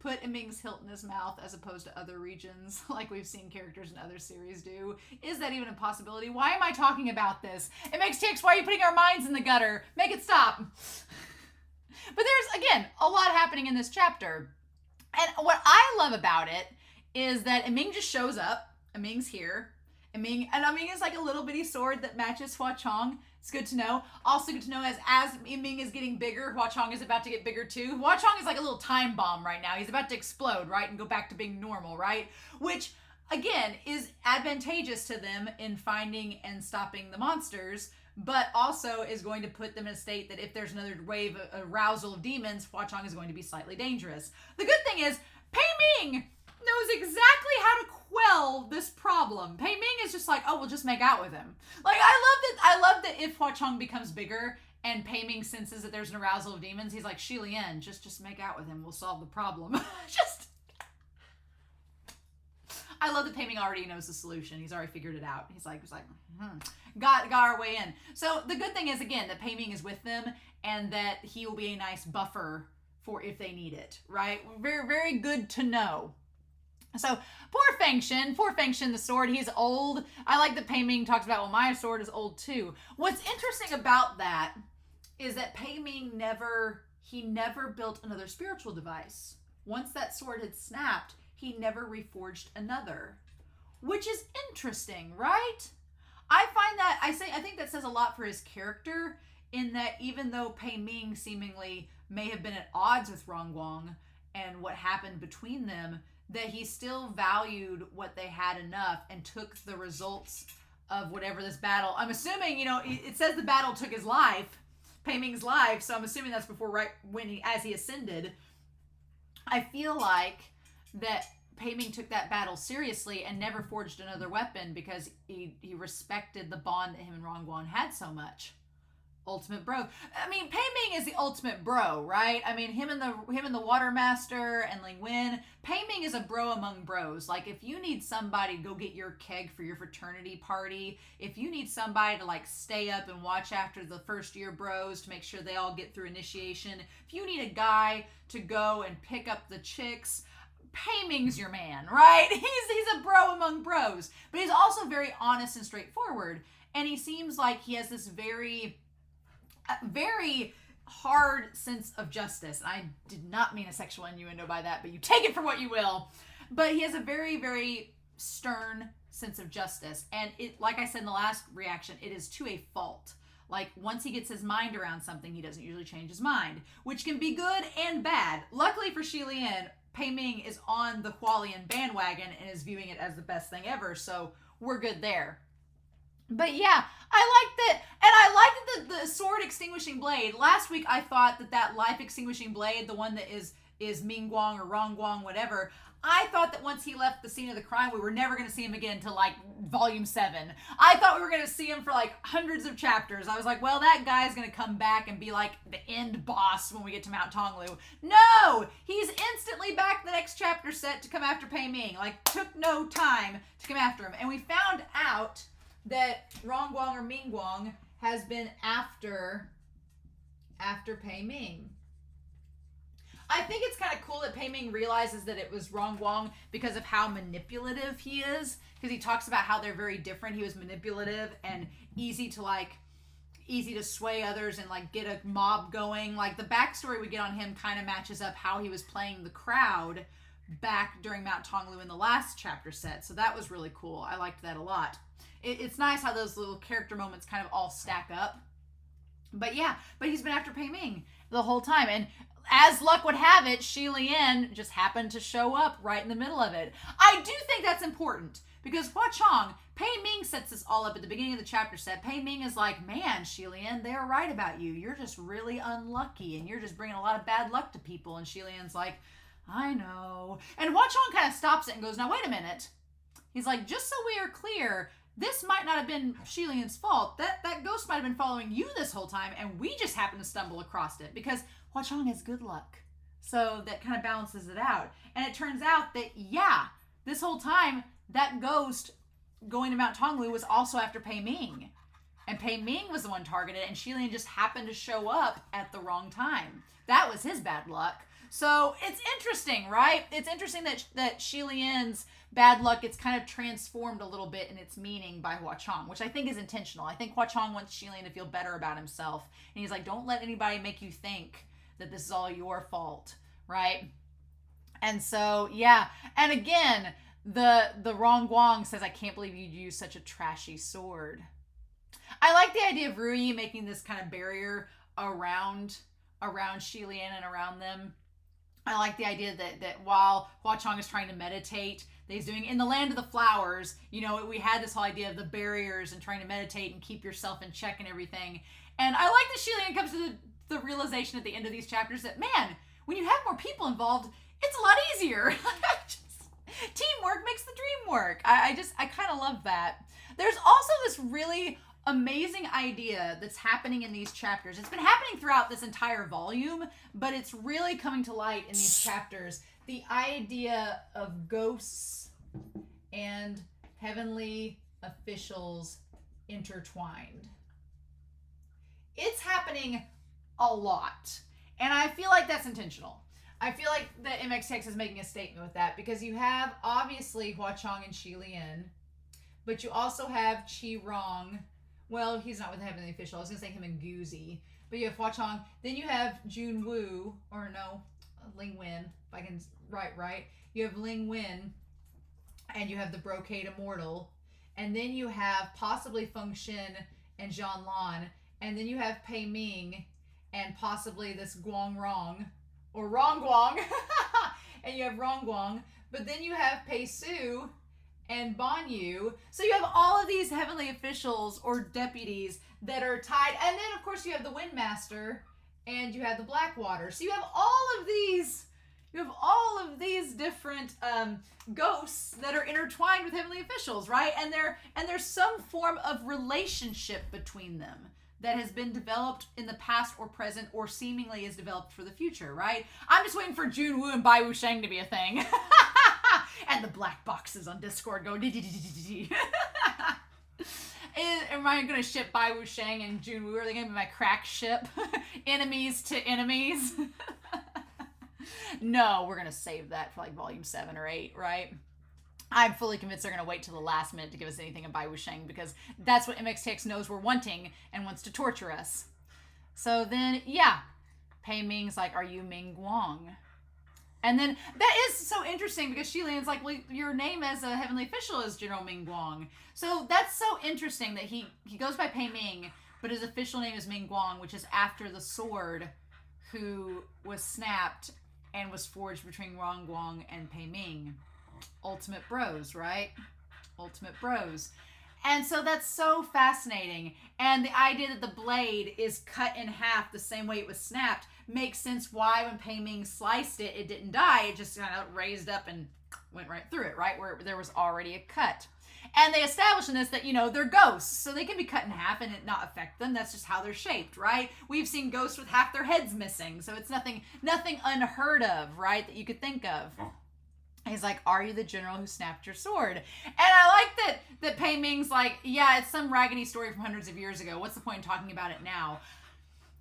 put Ming's hilt in his mouth as opposed to other regions like we've seen characters in other series do? Is that even a possibility? Why am I talking about this? It makes ticks. Why are you putting our minds in the gutter? Make it stop. But there's, again, a lot happening in this chapter. And what I love about it is that Ming just shows up. Ming's here. Ming is like a little bitty sword that matches Hua Chong. It's good to know. Also good to know as Ming is getting bigger, Hua Chong is about to get bigger too. Hua Chong is like a little time bomb right now. He's about to explode, right? And go back to being normal, right? Which, again, is advantageous to them in finding and stopping the monsters, but also is going to put them in a state that if there's another wave of arousal of demons, Hua Chong is going to be slightly dangerous. The good thing is, Pei Ming knows exactly how to quell this problem. Pei Ming is just like, oh, we'll just make out with him. Like, I love that if Hua Chong becomes bigger and Pei Ming senses that there's an arousal of demons, he's like, Shi Lian, just make out with him. We'll solve the problem. I love that Pei Ming already knows the solution. He's already figured it out. He's like, got our way in. So the good thing is, again, that Pei Ming is with them and that he will be a nice buffer for if they need it, right? Very, very good to know. So, poor Fengshen, the sword, he's old. I like that Pei Ming talks about, well, my sword is old too. What's interesting about that is that Pei Ming never built another spiritual device. Once that sword had snapped, he never reforged another, which is interesting, right? I find that, I think that says a lot for his character, in that even though Pei Ming seemingly may have been at odds with Rong Guang and what happened between them, that he still valued what they had enough and took the results of whatever this battle. I'm assuming, it says the battle took his life, Pei Ming's life, so I'm assuming that's before, right when as he ascended. I feel like that Pei Ming took that battle seriously and never forged another weapon because he respected the bond that him and Rong Guan had so much. ultimate bro. I mean, Pei Ming is the ultimate bro, right? I mean, him and the Water Master and Ling Wen. Pei Ming is a bro among bros. Like, if you need somebody to go get your keg for your fraternity party, if you need somebody to like stay up and watch after the first year bros to make sure they all get through initiation, if you need a guy to go and pick up the chicks, Pei Ming's your man, right? He's a bro among bros, but he's also very honest and straightforward, and he seems like he has this very hard sense of justice. I did not mean a sexual innuendo by that, but you take it for what you will. But he has a very, very stern sense of justice, and it, like I said in the last reaction, it is to a fault. Like, once he gets his mind around something, he doesn't usually change his mind, which can be good and bad. Luckily for Shi Lian, Pei Ming is on the Hualien bandwagon and is viewing it as the best thing ever, so we're good there. But yeah, I liked it, and I liked the sword extinguishing blade. Last week I thought that life extinguishing blade, the one that is Ming-Guang or Rong-Guang, whatever, I thought that once he left the scene of the crime, we were never going to see him again until like volume 7. I thought we were going to see him for like hundreds of chapters. I was like, well, that guy's going to come back and be like the end boss when we get to Mount Tonglu. No! He's instantly back the next chapter set to come after Pei Ming. Like, took no time to come after him. And we found out that Rong-Guang or Ming-Guang has been after Pei Ming. I think it's kind of cool that Pei Ming realizes that it was Rong-Guang because of how manipulative he is. Because he talks about how they're very different. He was manipulative and easy to sway others and like get a mob going. Like, the backstory we get on him kind of matches up how he was playing the crowd back during Mount Tonglu in the last chapter set. So that was really cool. I liked that a lot. It's nice how those little character moments kind of all stack up. But yeah, but he's been after Pei Ming the whole time. And as luck would have it, Shi Lian just happened to show up right in the middle of it. I do think that's important because Hua Chong, Pei Ming sets this all up at the beginning of the chapter set. Pei Ming is like, man, Shi Lian, they're right about you. You're just really unlucky and you're just bringing a lot of bad luck to people. And Shi Lian's like, I know. And Hua Chong kind of stops it and goes, now wait a minute. He's like, just so we are clear, this might not have been Shi Lian's fault. That ghost might have been following you this whole time, and we just happened to stumble across it because Hua Chong has good luck. So that kind of balances it out. And it turns out that, yeah, this whole time, that ghost going to Mount Tonglu was also after Pei Ming. And Pei Ming was the one targeted, and Shi Lian just happened to show up at the wrong time. That was his bad luck. So it's interesting, right? It's interesting that Shi Lian's bad luck gets kind of transformed a little bit in its meaning by Hua Chong, which I think is intentional. I think Hua Chong wants Shi Lian to feel better about himself. And he's like, don't let anybody make you think that this is all your fault, right? And so, yeah. And again, the Rong-Guang says, I can't believe you'd use such a trashy sword. I like the idea of Ruyi making this kind of barrier around Shi Lian and around them. I like the idea that while Hua Chong is trying to meditate, that he's doing in the land of the flowers, you know, we had this whole idea of the barriers and trying to meditate and keep yourself in check and everything. And I like that Shi Lian comes to the realization at the end of these chapters that, man, when you have more people involved, it's a lot easier. Teamwork makes the dream work. I kind of love that. There's also this really amazing idea that's happening in these chapters. It's been happening throughout this entire volume, but it's really coming to light in these chapters. The idea of ghosts and heavenly officials intertwined. It's happening a lot. And I feel like that's intentional. I feel like that MXTX is making a statement with that because you have obviously Hua Chong and Shi Lian, but you also have Qi Rong. Well, he's not with the heavenly official. I was going to say him and Guzi. But you have Hua Chong. Then you have Jun Wu, or no, Ling Wen, if I can write right. You have Ling Wen, and you have the Brocade Immortal. And then you have possibly Feng Xin and Zhan Lan. And then you have Pei Ming, and possibly this Guang Rong, or Rong Guang. And you have Rong Guang. But then you have Pei Su and Ban Yu. So you have all of these heavenly officials or deputies that are tied. And then, of course, you have the Windmaster and you have the Blackwater. So you have all of these different ghosts that are intertwined with heavenly officials, right? And there's some form of relationship between them. that has been developed in the past or present or seemingly is developed for the future, right? I'm just waiting for Junwoo and Bai Wusheng to be a thing. And the black boxes on Discord go Am I going to ship Bai Wusheng and Junwoo? Are they going to be my crack ship? Enemies to enemies? No, we're going to save that for like volume 7 or 8, right? I'm fully convinced they're going to wait till the last minute to give us anything of Bai Wusheng because that's what MXTX knows we're wanting and wants to torture us. So then, yeah, Pei Ming's like, are you Ming Guang? And then that is so interesting because Shi Lian's like, well, your name as a heavenly official is General Ming Guang. So that's so interesting that he goes by Pei Ming, but his official name is Ming Guang, which is after the sword who was snapped and was forged between Rong Guang and Pei Ming. Ultimate bros, right? Ultimate bros. And so that's so fascinating. And the idea that the blade is cut in half the same way it was snapped makes sense why when Pei Ming sliced it, it didn't die. It just kind of raised up and went right through it, right? Where there was already a cut. And they establish in this that, you know, they're ghosts, so they can be cut in half and it not affect them. That's just how they're shaped, right? We've seen ghosts with half their heads missing, so it's nothing unheard of, right, that you could think of. He's like, are you the general who snapped your sword? And I like that Pei Ming's like, yeah, it's some raggedy story from hundreds of years ago. What's the point in talking about it now?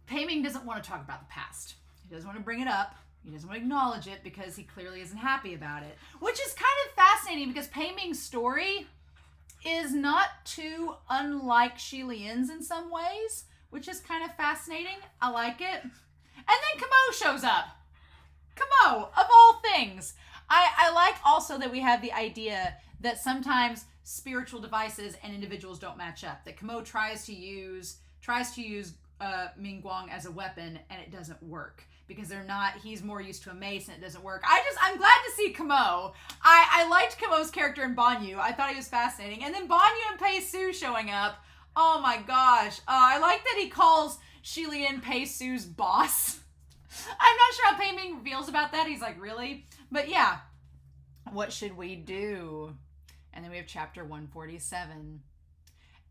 Pei Ming doesn't want to talk about the past. He doesn't want to bring it up. He doesn't want to acknowledge it because he clearly isn't happy about it. Which is kind of fascinating because Pei Ming's story is not too unlike Shi Lian's in some ways, which is kind of fascinating. I like it. And then Kamo shows up. Kamo, of all things. I like also that we have the idea that sometimes spiritual devices and individuals don't match up. That Kamo tries to use Ming Guang as a weapon and it doesn't work because he's more used to a mace and it doesn't work. I'm glad to see Kamo. I liked Kamo's character in Banyu. I thought he was fascinating. And then Banyu and Pei Su showing up. Oh my gosh. I like that he calls Shi Lian Pei Su's boss. I'm not sure how Pei Ming feels about that. He's like, really? But yeah, what should we do? And then we have chapter 147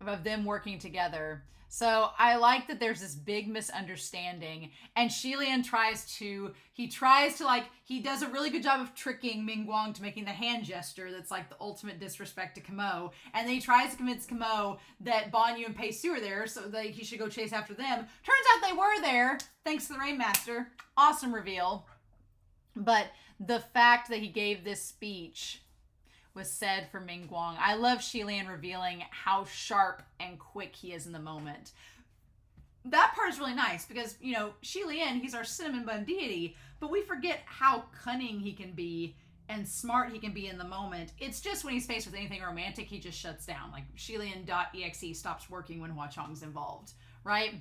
of them working together. So I like that there's this big misunderstanding and Shi Lian he does a really good job of tricking Ming Guang to making the hand gesture that's like the ultimate disrespect to Kamo. And then he tries to convince Kamo that Banyu and Pei Su are there so that he should go chase after them. Turns out they were there, thanks to the Rainmaster. Awesome reveal. But the fact that he gave this speech was said for Ming Guang. I love Shi Lian revealing how sharp and quick he is in the moment. That part is really nice because, you know, Shi Lian, he's our cinnamon bun deity, but we forget how cunning he can be and smart he can be in the moment. It's just when he's faced with anything romantic, he just shuts down. Like Shilian.exe stops working when Hua Chong's involved, right?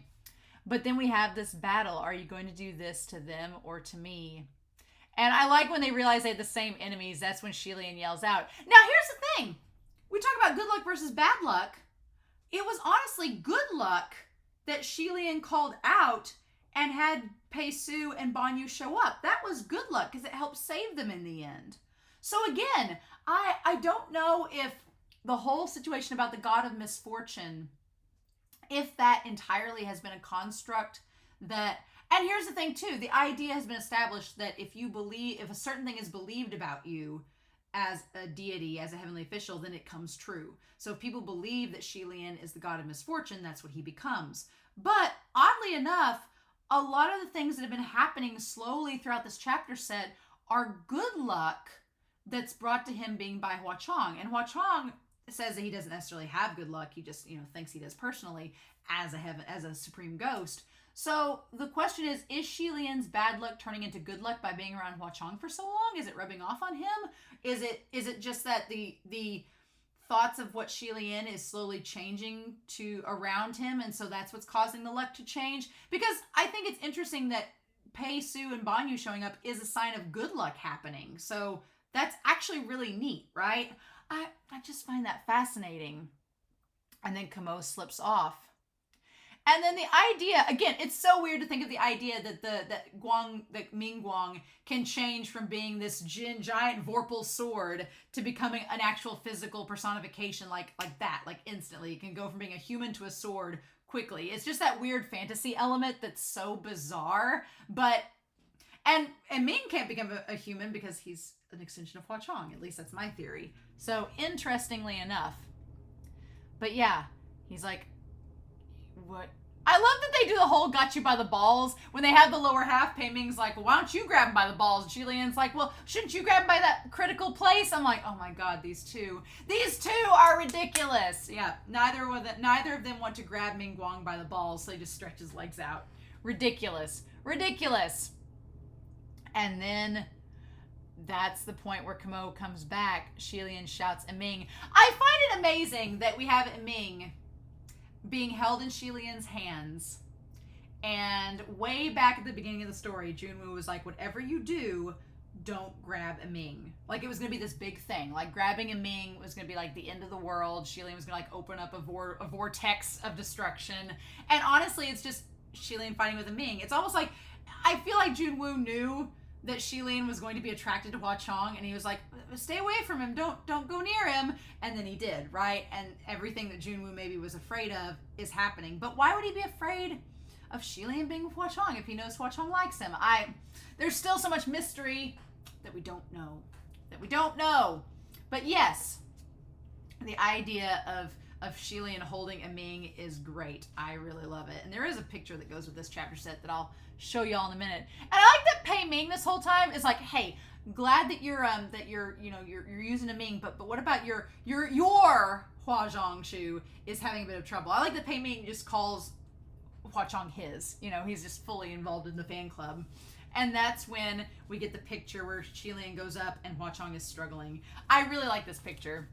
But then we have this battle. Are you going to do this to them or to me? And I like when they realize they have the same enemies. That's when Shi Lian yells out. Now, here's the thing. We talk about good luck versus bad luck. It was honestly good luck that Shi Lian called out and had Pei Su and Banyu show up. That was good luck because it helped save them in the end. So again, I don't know if the whole situation about the god of misfortune, if that entirely has been a construct that... And here's the thing too, the idea has been established that if a certain thing is believed about you as a deity, as a heavenly official, then it comes true. So if people believe that Shi Lian is the god of misfortune, that's what he becomes. But oddly enough, a lot of the things that have been happening slowly throughout this chapter set are good luck that's brought to him being by Hua Chong. And Hua Chong says that he doesn't necessarily have good luck. He just, thinks he does personally as a supreme ghost. So the question is Shi Lian's bad luck turning into good luck by being around Hua Chong for so long? Is it rubbing off on him? Is it just that the thoughts of what Shi Lian is slowly changing to around him, and so that's what's causing the luck to change? Because I think it's interesting that Pei Su and Banyu showing up is a sign of good luck happening. So that's actually really neat, right? I just find that fascinating. And then Kamo slips off. And then the idea, again, it's so weird to think of the idea that Ming Guang can change from being this giant Vorpal sword to becoming an actual physical personification like that, like instantly. It can go from being a human to a sword quickly. It's just that weird fantasy element that's so bizarre. But and Ming can't become a human because he's an extension of Hua Chong. At least that's my theory. So interestingly enough. But yeah, he's like, what? I love that they do the whole got you by the balls. When they have the lower half, Pei Ming's like, well, why don't you grab him by the balls? And Lian's like, well, shouldn't you grab him by that critical place? I'm like, oh my God, these two are ridiculous. Yeah, neither of them want to grab Ming Guang by the balls, so they just stretch his legs out. Ridiculous. And then that's the point where Kamo comes back. Lian shouts at Ming. I find it amazing that we have Ming being held in Lian's hands. And way back at the beginning of the story, Junwoo was like, whatever you do, don't grab Ming. Like, it was going to be this big thing. Like, grabbing Ming was going to be like the end of the world. Lian was going to like open up a vortex of destruction. And honestly, it's just Lian fighting with Ming. It's almost like, I feel like Junwoo knew that Lian was going to be attracted to Hua Chong, and he was like, stay away from him, don't go near him. And then he did, right? And everything that Junwoo maybe was afraid of is happening. But why would he be afraid of Lian being with Hua Chong if he knows Hua Chong likes him? There's still so much mystery that we don't know. But yes, the idea of Lian holding Ming is great. I really love it. And there is a picture that goes with this chapter set that I'll show y'all in a minute. And I like that Pei Ming this whole time is like, hey, glad that you're using Ming, but what about your Hua Zhongshu is having a bit of trouble. I like that Pei Ming just calls Hua Chong his. He's just fully involved in the fan club. And that's when we get the picture where Lian goes up and Hua Chong is struggling. I really like this picture.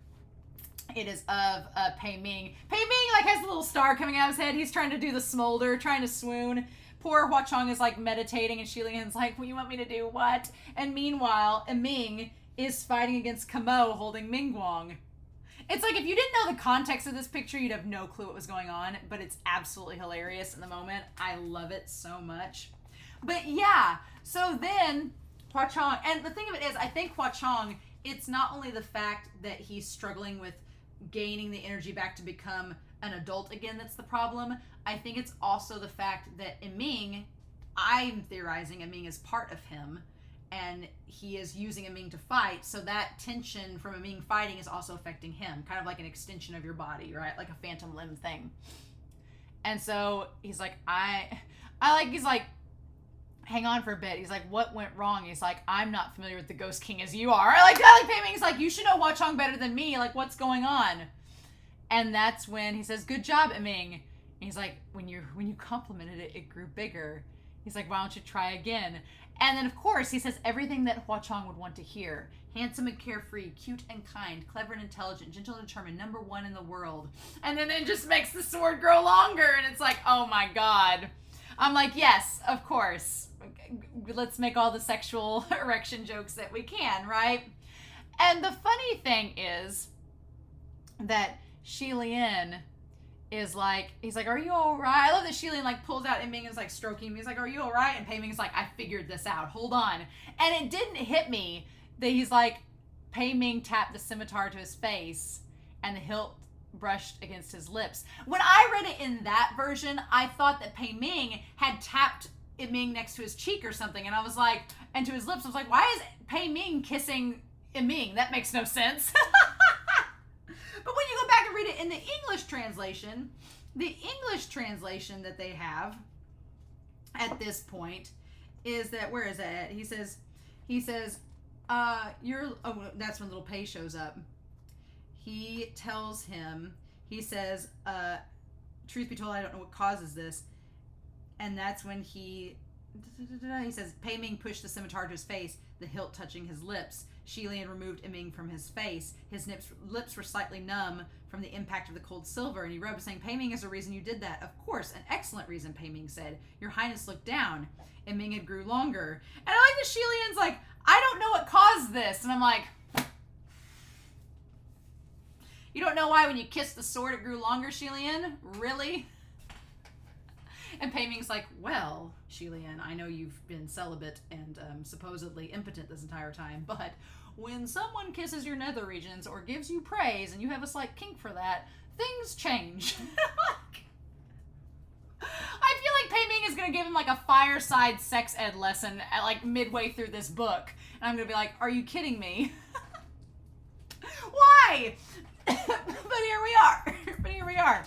It is of Pei Ming. Pei Ming like has a little star coming out of his head. He's trying to do the smolder, trying to swoon. Poor Hua Chong is like meditating, and Lian's like, "What you want me to do? What?" And meanwhile, Ming is fighting against Kamo, holding Ming Guang. It's like if you didn't know the context of this picture, you'd have no clue what was going on. But it's absolutely hilarious in the moment. I love it so much. But yeah, so then Hua Chong, and the thing of it is, I think Hua Chong, it's not only the fact that he's struggling with gaining the energy back to become an adult again that's the problem. I think it's also the fact that Ming, I'm theorizing Ming is part of him, and he is using Ming to fight, so that tension from Ming fighting is also affecting him, kind of like an extension of your body, right? Like a phantom limb thing. And so he's like, he's like, hang on for a bit. He's like, what went wrong? He's like, I'm not familiar with the Ghost King as you are. I like that. Like Pei Ming's like, you should know Hua Chong better than me. Like, what's going on? And that's when he says, good job, Ming. And he's like, when you complimented it, it grew bigger. He's like, why don't you try again? And then, of course, he says everything that Hua Chong would want to hear. Handsome and carefree, cute and kind, clever and intelligent, gentle and determined, #1 in the world. And then it just makes the sword grow longer. And it's like, oh my God. I'm like, yes, of course. Let's make all the sexual erection jokes that we can, right? And the funny thing is that Lian is like, he's like, are you all right? I love that Lian like pulls out and Ming is like stroking me. He's like, are you all right? And Pei Ming's like, I figured this out. Hold on. And it didn't hit me that he's like, Pei Ming tapped the scimitar to his face and the hilt brushed against his lips. When I read it in that version, I thought that Pei Ming had tapped Ming next to his cheek or something, and I was like, and to his lips, I was like, why is Pei Ming kissing Ming? That makes no sense. But when you go back and read it in the English translation that they have at this point is that, where is that? He says, that's when little Pei shows up. He tells him, he says, truth be told, I don't know what causes this. And that's when he says, Pei Ming pushed the scimitar to his face, the hilt touching his lips. Lian removed Ming from his face. His lips were slightly numb from the impact of the cold silver, and he rubbed, saying, Pei Ming is the reason you did that. Of course, an excellent reason, Pei Ming said. Your Highness looked down. Ming had grew longer. And I like that Lian's like, I don't know what caused this. And I'm like, you don't know why when you kissed the sword it grew longer, Lian? Really? And Pei Ming's like, well, Lian, I know you've been celibate and supposedly impotent this entire time, but when someone kisses your nether regions or gives you praise and you have a slight kink for that, things change. going to give him like a fireside sex ed lesson at like midway through this book. And I'm going to be like, are you kidding me? Why? But here we are.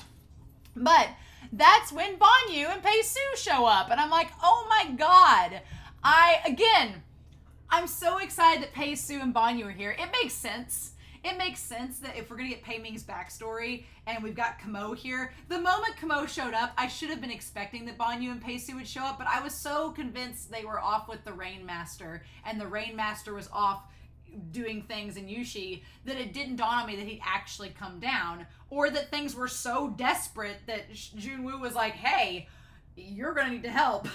But that's when Banyu and Pei Su show up. And I'm like, oh my God. I'm so excited that Pei Su and Banyu are here. It makes sense. It makes sense that if we're going to get Pei Ming's backstory and we've got Kamo here, the moment Kamo showed up, I should have been expecting that Banyu and Pei Su would show up, but I was so convinced they were off with the Rain Master and the Rain Master was off doing things in Yushi that it didn't dawn on me that he'd actually come down, or that things were so desperate that Junwoo was like, hey, you're going to need to help.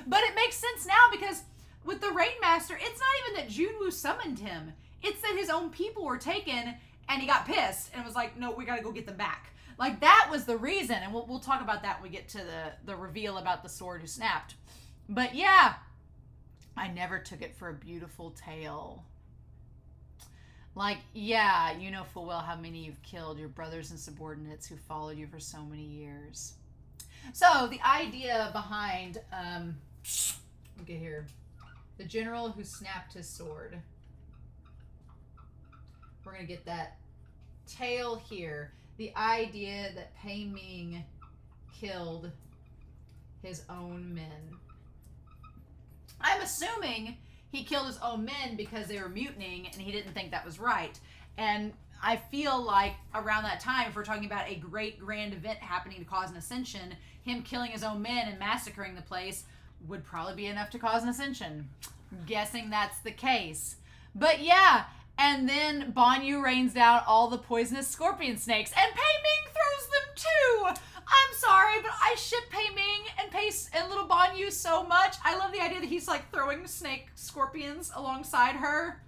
But it makes sense now because with the Rain Master, it's not even that Junwoo summoned him. It's that his own people were taken and he got pissed and was like, no, we got to go get them back. Like, that was the reason. And we'll talk about that when we get to the reveal about the sword who snapped. But yeah, I never took it for a beautiful tale. Like, yeah, you know full well how many you've killed, your brothers and subordinates who followed you for so many years. So the idea behind, look at here, the general who snapped his sword. We're going to get that tale here. The idea that Pei Ming killed his own men. I'm assuming he killed his own men because they were mutinying and he didn't think that was right. And I feel like around that time, if we're talking about a great grand event happening to cause an ascension, him killing his own men and massacring the place would probably be enough to cause an ascension. I'm guessing that's the case. But yeah, and then Banyu rains down all the poisonous scorpion snakes, and Pei Ming throws them too! I'm sorry, but I ship Pei Ming and little Banyu so much. I love the idea that he's like throwing snake scorpions alongside her.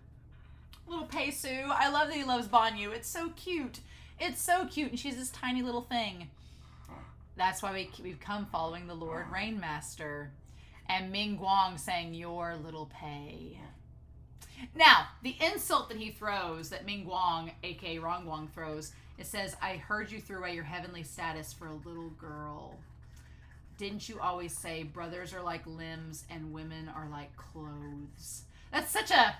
Little Pei Su. I love that he loves Banyu. It's so cute. It's so cute, and she's this tiny little thing. That's why we've come following the Lord Rainmaster. And Ming Guang saying, your little Pei. Now, the insult that he throws, that Ming Guang, aka Rong Guang, throws, it says, I heard you threw away your heavenly status for a little girl. Didn't you always say brothers are like limbs and women are like clothes? That's such a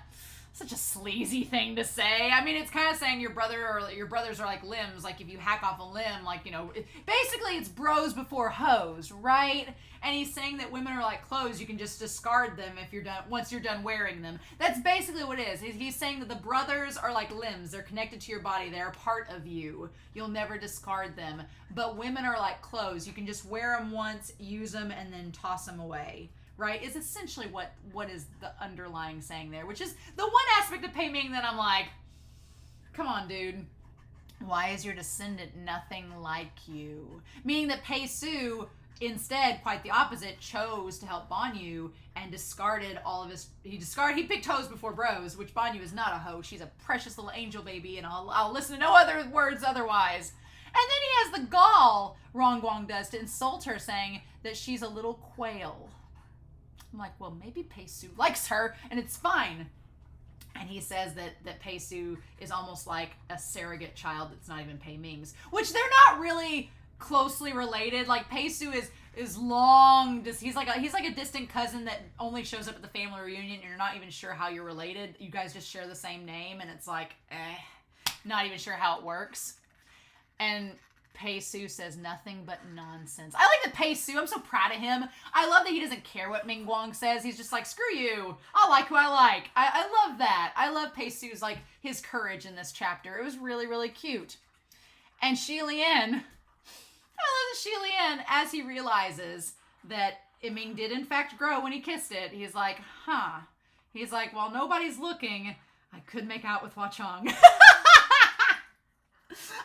sleazy thing to say. I mean, it's kind of saying your brothers are like limbs. Like if you hack off a limb, like, you know, basically it's bros before hoes, right? And he's saying that women are like clothes. You can just discard them if you're done, once you're done wearing them. That's basically what it is. He's saying that the brothers are like limbs. They're connected to your body. They're a part of you. You'll never discard them. But women are like clothes. You can just wear them once, use them, and then toss them away. Right, is essentially what is the underlying saying there, which is the one aspect of Pei Ming that I'm like, come on, dude. Why is your descendant nothing like you? Meaning that Pei Su, instead, quite the opposite, chose to help Banyu and discarded all of his, he picked hoes before bros, which Banyu is not a hoe. She's a precious little angel baby, and I'll listen to no other words otherwise. And then he has the gall, Rong Guang does, to insult her, saying that she's a little quail. I'm like, well, maybe Pei Su likes her, and it's fine. And he says that Pei Su is almost like a surrogate child that's not even Pei Ming's, which they're not really closely related. Like, Pei Su is long, he's like a distant cousin that only shows up at the family reunion, and you're not even sure how you're related. You guys just share the same name, and it's like, not even sure how it works. And Pei Su says nothing but nonsense. I like that Pei Su, I'm so proud of him. I love that he doesn't care what Ming Guang says. He's just like, screw you. I like who I like. I love that. I love Pei Su's, like, his courage in this chapter. It was really, really cute. And Lian, I love that Lian, as he realizes that Ming did in fact grow when he kissed it, he's like, huh. He's like, while nobody's looking, I could make out with Hua Chong.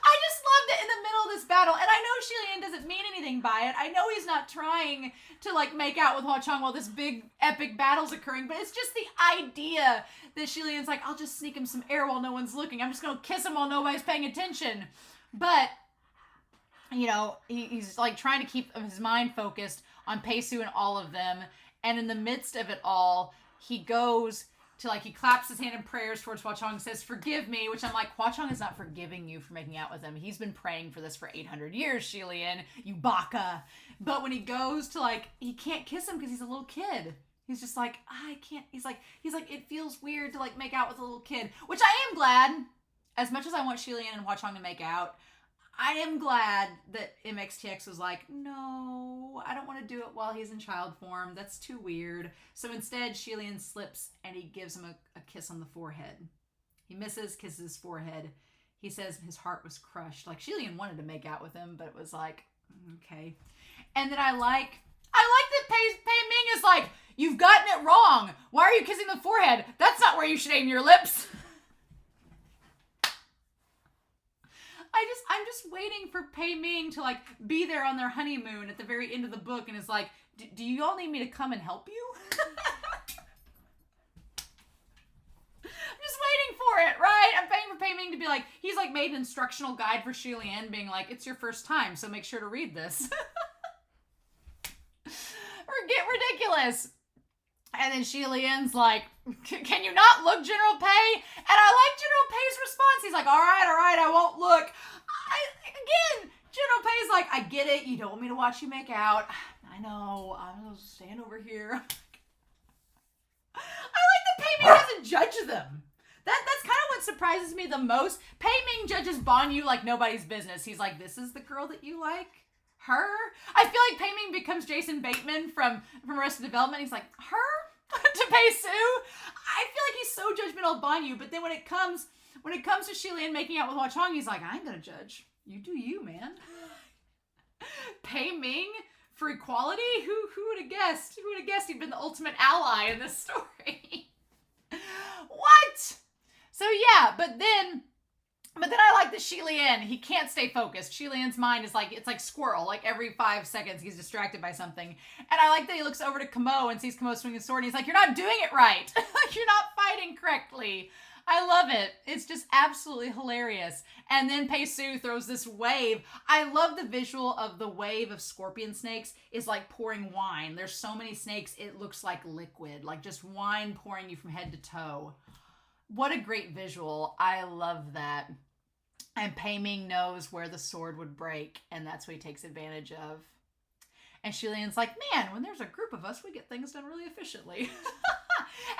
I just loved it in the middle of this battle. And I know Lian doesn't mean anything by it. I know he's not trying to, like, make out with Hua Chong while this big epic battle's occurring. But it's just the idea that Lian's like, I'll just sneak him some air while no one's looking. I'm just going to kiss him while nobody's paying attention. But, you know, he's, like, trying to keep his mind focused on Pei Su and all of them. And in the midst of it all, he goes to like, he claps his hand in prayers towards Hua Chong, says, forgive me, which I'm like, Hua Chong is not forgiving you for making out with him. He's been praying for this for 800 years, Shi Lian, you baka. But when he goes to like, he can't kiss him because he's a little kid. He's just like, I can't, he's like, it feels weird to like make out with a little kid, which I am glad, as much as I want Shi Lian and Hua Chong to make out, I am glad that MXTX was like, no, I don't want to do it while he's in child form. That's too weird. So instead, Shi Lian slips and he gives him a kiss on the forehead. He misses, kisses his forehead. He says his heart was crushed. Like, Shi Lian wanted to make out with him, but it was like, okay. And then I like that Pei Ming is like, you've gotten it wrong. Why are you kissing the forehead? That's not where you should aim your lips. I'm just waiting for Pei Ming to like be there on their honeymoon at the very end of the book and is like, do you all need me to come and help you? I'm just waiting for it, right? I'm waiting for Pei Ming to be like, he's like made an instructional guide for Shi Lian being like, it's your first time, so make sure to read this. Get ridiculous. And then Shi Lian's like, can you not look, General Pei? And I like General Pei's response. He's like, all right, I won't look. Again, General Pei's like, I get it. You don't want me to watch you make out. I know. I'm going to stand over here. I like that Pei Ming doesn't judge them. That's kind of what surprises me the most. Pei Ming judges Banyu like nobody's business. He's like, this is the girl that you like? Her? I feel like Pei Ming becomes Jason Bateman from Arrested Development. He's like, her? To Pei Su? I feel like he's so judgmental of Banyu, but then when it comes to Shi Lian making out with Hua Chong, he's like, I ain't gonna judge. You do you, man. Pei Ming for equality? Who would have guessed? Who would have guessed he'd been the ultimate ally in this story? What? So yeah, but then I like the Shi Lian. He can't stay focused. Shi Lian's mind is like, it's like squirrel. Like every 5 seconds, he's distracted by something. And I like that he looks over to Kamo and sees Kamo swinging his sword. And he's like, you're not doing it right. Like, you're not fighting correctly. I love it. It's just absolutely hilarious. And then Pei Su throws this wave. I love the visual of the wave of scorpion snakes is like pouring wine. There's so many snakes, it looks like liquid. Like just wine pouring you from head to toe. What a great visual. I love that. And Pei Ming knows where the sword would break, and that's what he takes advantage of. And Shi Lian's like, man, when there's a group of us, we get things done really efficiently.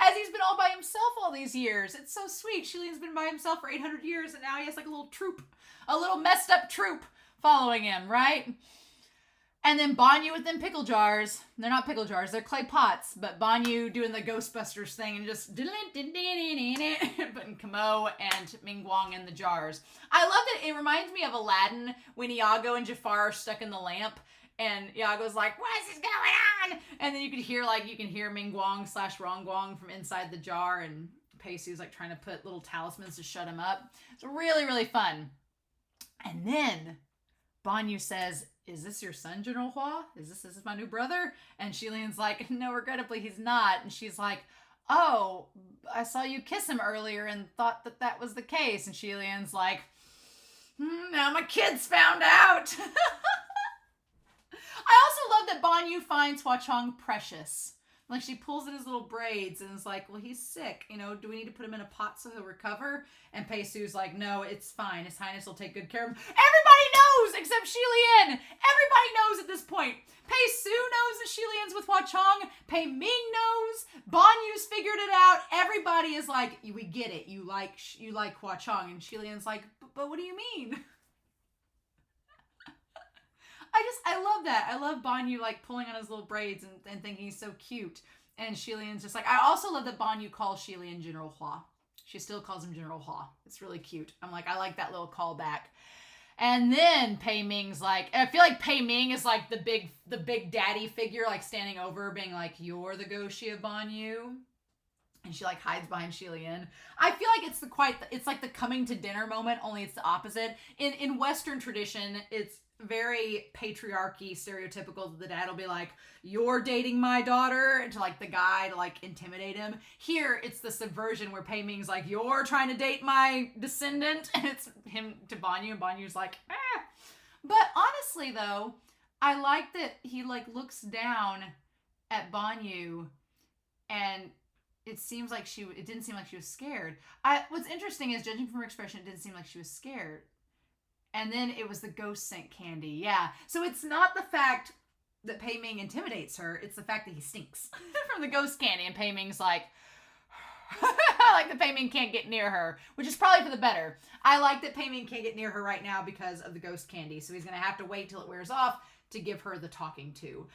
As he's been all by himself all these years. It's so sweet. Shi Lian's been by himself for 800 years, and now he has like a little troop, a little messed up troop following him, right? And then Banyu with them pickle jars. They're not pickle jars, they're clay pots. But Banyu doing the Ghostbusters thing and just putting Kamo and Ming Guang in the jars. I love that it reminds me of Aladdin when Iago and Jafar are stuck in the lamp. And Iago's like, what is going on? And then you can hear Ming Guang / Rong Guang from inside the jar. And Pei Su's like trying to put little talismans to shut him up. It's really, really fun. And then Banyu says, is this your son, General Hua? Is this my new brother? And Shi Lian's like, no, regrettably, he's not. And she's like, oh, I saw you kiss him earlier and thought that was the case. And Shi Lian's like, now my kid's found out. I also love that Banyu finds Hua Chong precious. Like, she pulls in his little braids and is like, well, he's sick. You know, do we need to put him in a pot so he'll recover? And Pei Su's like, no, it's fine. His Highness will take good care of him. Everybody knows except Shi Lian. Everybody knows at this point. Pei Su knows that Shi Lian's with Hua Chong. Pei Ming knows. Banyu's figured it out. Everybody is like, we get it. You like Hua Chong. And Shi Lian's like, but what do you mean? I love that. I love Banyu like pulling on his little braids and thinking he's so cute. And Shi Lian's just like, I also love that Banyu calls Shi Lian General Hua. She still calls him General Hua. It's really cute. I'm like, I like that little callback. And then Pei Ming's like, I feel like Pei Ming is like the big daddy figure, like standing over being like, you're the Goshi of Banyu. And she like hides behind Shi Lian. I feel like it's like the coming to dinner moment, only it's the opposite. In Western tradition, it's very patriarchy, stereotypical that the dad will be like, you're dating my daughter, and to like the guy to like intimidate him. Here, it's the subversion where Pei Ming's like, you're trying to date my descendant, and it's him to Banyu, and Banyu's like, eh. But honestly though, I like that he like looks down at Banyu and it didn't seem like she was scared. What's interesting is, judging from her expression, it didn't seem like she was scared. And then it was the ghost scent candy. Yeah. So it's not the fact that Pei Ming intimidates her, it's the fact that he stinks from the ghost candy. And Pei Ming's like, like that Pei Ming can't get near her, which is probably for the better. I like that Pei Ming can't get near her right now because of the ghost candy. So he's going to have to wait till it wears off to give her the talking to.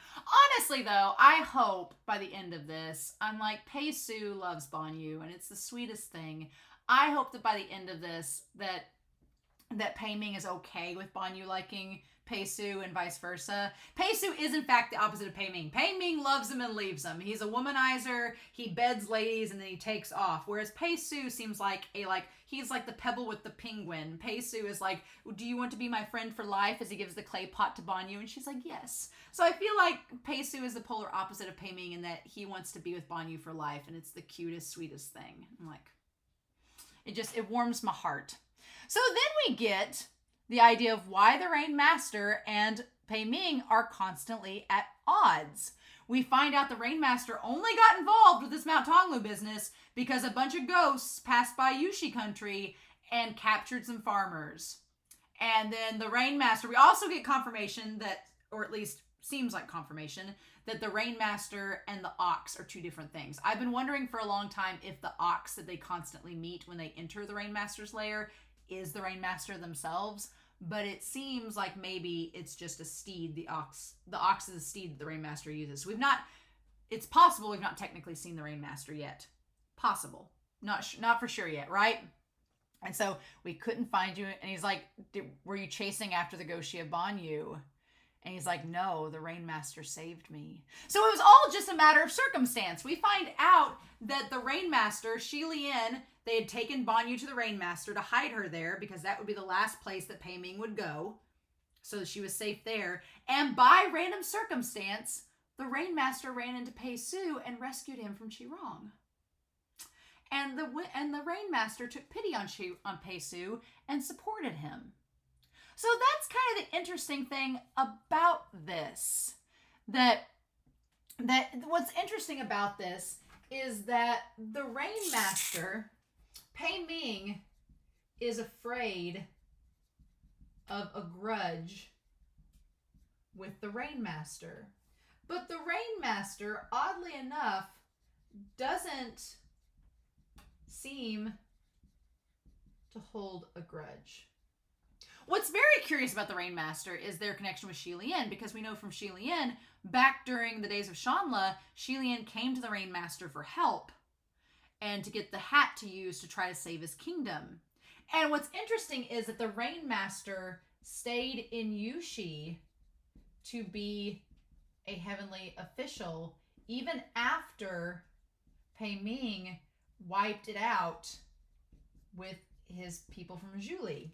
Honestly, though, I hope by the end of this, I'm like, Pei Su loves Banyu, and it's the sweetest thing. I hope that by the end of this, that Pei Ming is okay with Banyu liking Pei Su and vice versa. Pei Su is in fact the opposite of Pei Ming. Pei Ming loves him and leaves him. He's a womanizer. He beds ladies and then he takes off. Whereas Pei Su seems like he's like the pebble with the penguin. Pei Su is like, do you want to be my friend for life? As he gives the clay pot to Banyu, and she's like, yes. So I feel like Pei Su is the polar opposite of Pei Ming in that he wants to be with Banyu for life, and it's the cutest, sweetest thing. I'm like, it warms my heart. So then we get the idea of why the Rain Master and Pei Ming are constantly at odds. We find out the Rain Master only got involved with this Mount Tonglu business because a bunch of ghosts passed by Yushi country and captured some farmers. And then the Rain Master, we also get confirmation that, or at least seems like confirmation, that the Rain Master and the Ox are two different things. I've been wondering for a long time if the Ox that they constantly meet when they enter the Rain Master's lair is the Rain Master themselves, but it seems like maybe it's just a steed. The ox is a steed that the Rain Master uses. So it's possible we've not technically seen the Rain Master yet. Possible. Not for sure yet, right? And so we couldn't find you. And he's like, were you chasing after the Goshi of Banyu? And he's like, no, the Rain Master saved me. So it was all just a matter of circumstance. We find out that the Rain Master, Shi Lian, they had taken Banyu to the Rain Master to hide her there because that would be the last place that Pei Ming would go. So that she was safe there. And by random circumstance, the Rain Master ran into Pei Su and rescued him from Qirong. And the Rain Master took pity on Pei Su and supported him. So that's kind of the interesting thing about this. That what's interesting about this is that the Rain Master, Pei Ming, is afraid of a grudge with the Rain Master. But the Rain Master, oddly enough, doesn't seem to hold a grudge. What's very curious about the Rain Master is their connection with Shi Lian, because we know from Shi Lian, back during the days of Shanla, Shi Lian came to the Rain Master for help and to get the hat to use to try to save his kingdom. And what's interesting is that the Rain Master stayed in Yushi to be a heavenly official even after Pei Ming wiped it out with his people from Zhuli.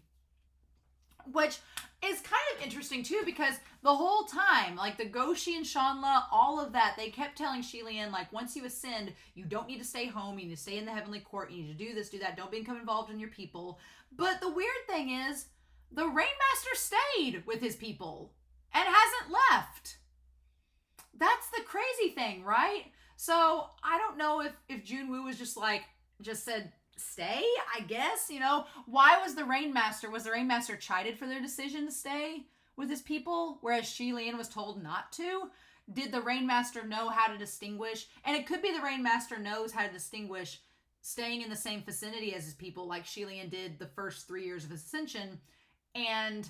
Which is kind of interesting too, because the whole time, like the Goshi and Shanla, all of that, they kept telling Shi Lian, like, once you ascend, you don't need to stay home, you need to stay in the heavenly court, you need to do this, do that, don't become involved in your people. But the weird thing is, the Rain Master stayed with his people and hasn't left. That's the crazy thing, right? So I don't know if Junwoo was just said, stay, I guess, why was the Rain Master chided for their decision to stay with his people, whereas Shi Lian was told not to? Did the Rain Master know how to distinguish? And it could be the Rain Master knows how to distinguish staying in the same vicinity as his people, like Shi Lian did the first 3 years of his ascension, and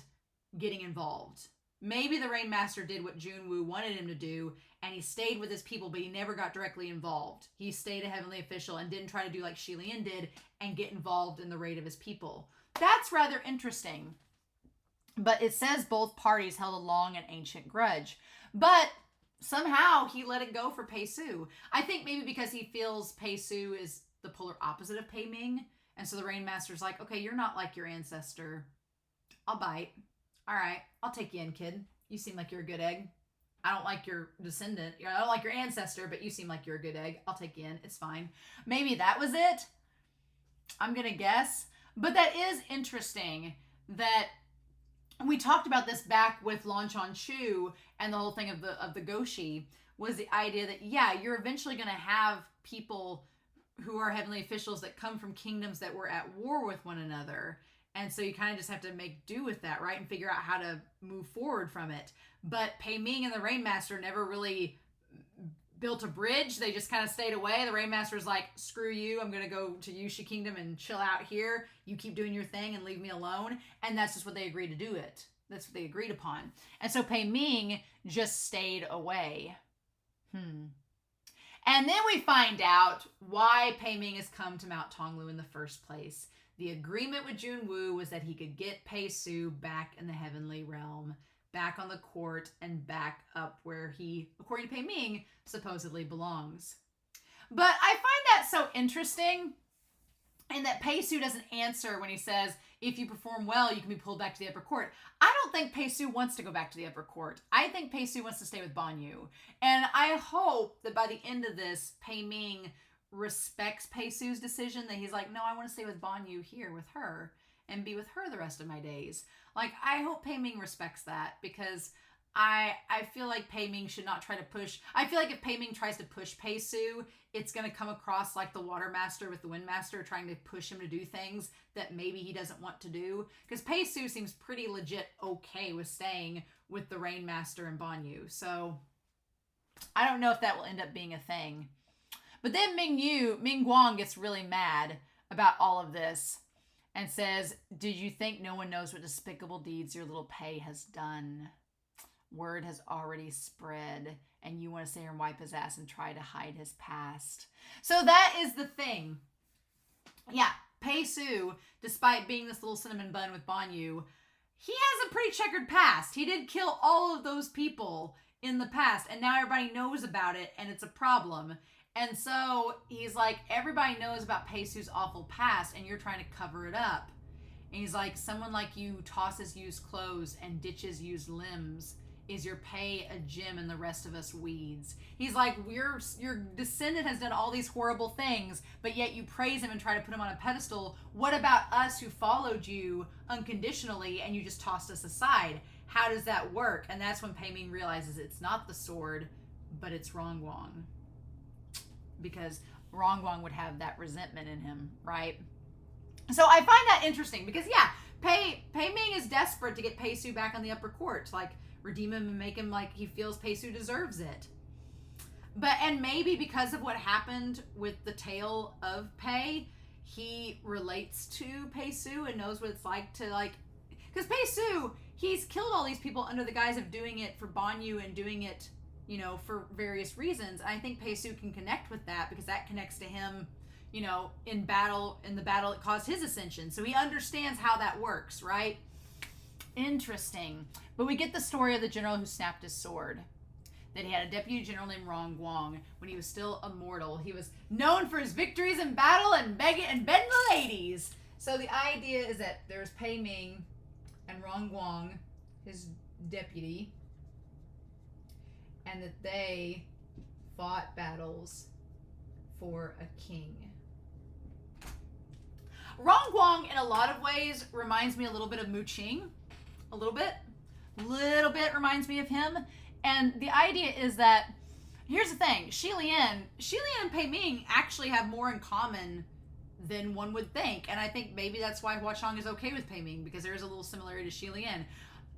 getting involved. Maybe the Rain Master did what Junwoo wanted him to do, and he stayed with his people, but he never got directly involved. He stayed a heavenly official and didn't try to do like Shi Lian did and get involved in the raid of his people. That's rather interesting. But it says both parties held a long and ancient grudge. But somehow he let it go for Pei Su. I think maybe because he feels Pei Su is the polar opposite of Pei Ming. And so the Rain Master's like, okay, you're not like your ancestor. I'll bite. All right, I'll take you in, kid. You seem like you're a good egg. I don't like your descendant. I don't like your ancestor, but you seem like you're a good egg. I'll take you in. It's fine. Maybe that was it. I'm going to guess. But that is interesting that we talked about this back with Lan Chu and the whole thing of the Goshi, was the idea that, yeah, you're eventually going to have people who are heavenly officials that come from kingdoms that were at war with one another. And so you kind of just have to make do with that, right? And figure out how to move forward from it. But Pei Ming and the Rainmaster never really built a bridge. They just kind of stayed away. The Rainmaster's like, screw you. I'm going to go to Yushi Kingdom and chill out here. You keep doing your thing and leave me alone. And that's just what they agreed to do it. That's what they agreed upon. And so Pei Ming just stayed away. And then we find out why Pei Ming has come to Mount Tonglu in the first place. The agreement with Junwu was that he could get Pei Su back in the heavenly realm, back on the court, and back up where he, according to Pei Ming, supposedly belongs. But I find that so interesting in that Pei Su doesn't answer when he says, if you perform well, you can be pulled back to the upper court. I don't think Pei Su wants to go back to the upper court. I think Pei Su wants to stay with Banyu. And I hope that by the end of this, Pei Ming respects Pei Su's decision, that he's like, no, I want to stay with Banyu here with her and be with her the rest of my days. Like, I hope Pei Ming respects that, because I feel like Pei Ming should not try to push. I feel like if Pei Ming tries to push Pei Su, it's going to come across like the Water Master with the Wind Master trying to push him to do things that maybe he doesn't want to do. Because Pei Su seems pretty legit okay with staying with the Rain Master and Banyu. So I don't know if that will end up being a thing. But then Ming Guang gets really mad about all of this and says, did you think no one knows what despicable deeds your little Pei has done? Word has already spread, and you want to sit here and wipe his ass and try to hide his past. So that is the thing. Yeah, Pei Su, despite being this little cinnamon bun with Banyu, he has a pretty checkered past. He did kill all of those people in the past, and now everybody knows about it, and it's a problem. And so he's like, everybody knows about Pei Su's awful past, and you're trying to cover it up. And he's like, someone like you tosses used clothes and ditches used limbs. Is your Pei a gem and the rest of us weeds? He's like, your descendant has done all these horrible things, but yet you praise him and try to put him on a pedestal. What about us who followed you unconditionally and you just tossed us aside? How does that work? And that's when Pei Ming realizes it's not the sword, but it's Rongguang. Because Rongguang would have that resentment in him, right? So I find that interesting because, yeah, Pei Ming is desperate to get Pei Su back on the upper court. Like, redeem him and make him like he feels Pei Su deserves it. And maybe because of what happened with the tale of Pei, he relates to Pei Su and knows what it's like to, like, because Pei Su, he's killed all these people under the guise of doing it for Banyu and doing it, you know, for various reasons. I think Pei Su can connect with that because that connects to him, you know, in the battle that caused his ascension. So he understands how that works, right? Interesting. But we get the story of the general who snapped his sword. That he had a deputy general named Rongguang when he was still immortal. He was known for his victories in battle and begging the ladies. So the idea is that there's Pei Ming and Rongguang, his deputy, and that they fought battles for a king. Rongguang, in a lot of ways, reminds me a little bit of Mu Qing. A little bit reminds me of him. And the idea is that, here's the thing, Lian and Pei Ming actually have more in common than one would think. And I think maybe that's why Huashang is okay with Pei Ming, because there is a little similarity to Lian.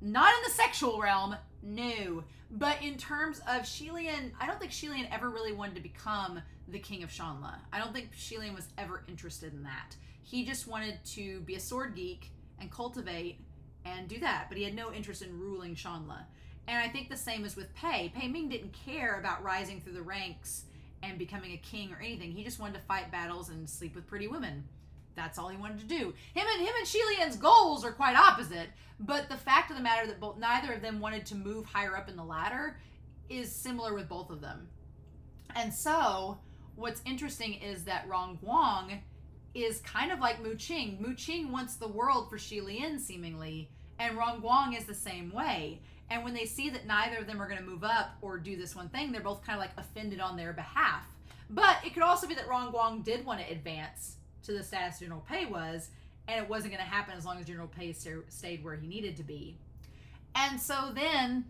Not in the sexual realm, no. But in terms of Lian, I don't think Lian ever really wanted to become the king of Shanla. I don't think Lian was ever interested in that. He just wanted to be a sword geek and cultivate and do that, but he had no interest in ruling Shanla. And I think the same is with Pei. Pei Ming didn't care about rising through the ranks and becoming a king or anything. He just wanted to fight battles and sleep with pretty women. That's all he wanted to do. Him and Lian's goals are quite opposite, but the fact of the matter that neither of them wanted to move higher up in the ladder is similar with both of them. And so what's interesting is that Rongguang is kind of like Mu Qing. Mu Qing wants the world for Lian, seemingly, and Rongguang is the same way. And when they see that neither of them are going to move up or do this one thing, they're both kind of like offended on their behalf. But it could also be that Rongguang did want to advance to the status General Pei was, and it wasn't going to happen as long as General Pei stayed where he needed to be. And so then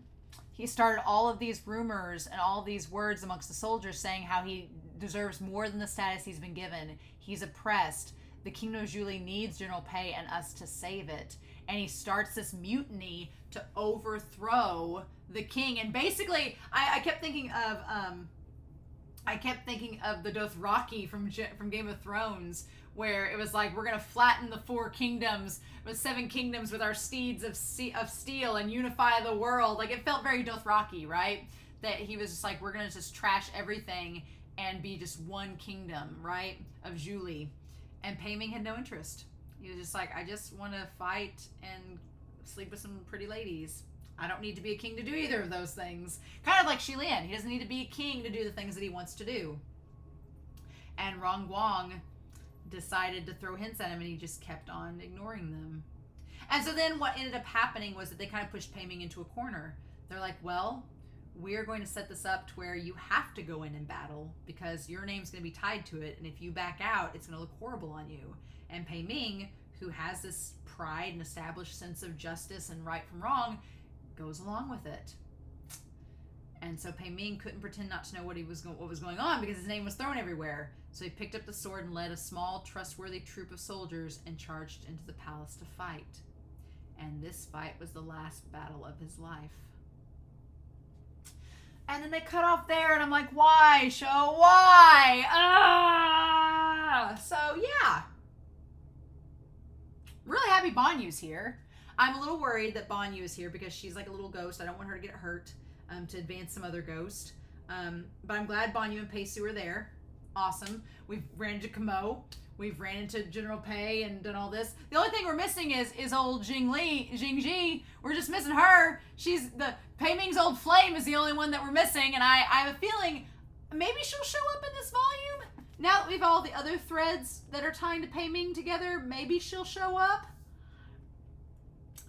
he started all of these rumors and all these words amongst the soldiers saying how he deserves more than the status he's been given. He's oppressed. The kingdom of Julie needs General Pei and us to save it. And he starts this mutiny to overthrow the king. And basically, I kept thinking of the Dothraki from Game of Thrones, where it was like, we're gonna flatten the 4 kingdoms with 7 kingdoms with our steeds of steel and unify the world. Like, it felt very Dothraki, right? That he was just like, we're gonna just trash everything and be just one kingdom, right, of Julie. And Pei Ming had no interest. He was just like, I just want to fight and sleep with some pretty ladies. I don't need to be a king to do either of those things. Kind of like Lian. He doesn't need to be a king to do the things that he wants to do. And Rong Guang decided to throw hints at him, and he just kept on ignoring them. And so then what ended up happening was that they kind of pushed Pei Ming into a corner. They're like, well, we're going to set this up to where you have to go in and battle because your name's going to be tied to it, and if you back out, it's going to look horrible on you. And Pei Ming, who has this pride and established sense of justice and right from wrong, goes along with it. And so Pei Ming couldn't pretend not to know what was going on because his name was thrown everywhere. So he picked up the sword and led a small, trustworthy troop of soldiers and charged into the palace to fight. And this fight was the last battle of his life. And then they cut off there, and I'm like, why, show? Why? So, yeah. Really happy Banyu's here. I'm a little worried that Banyu is here because she's like a little ghost. I don't want her to get hurt to advance some other ghost. But I'm glad Banyu and Pei Su are there. Awesome. We've ran into Kamo. We've ran into General Pei and done all this. The only thing we're missing is old Jingji. We're just missing her. She's the Pei Ming's old flame is the only one that we're missing, and I have a feeling maybe she'll show up in this volume. Now that we've all the other threads that are tying to Pei Ming together, maybe she'll show up.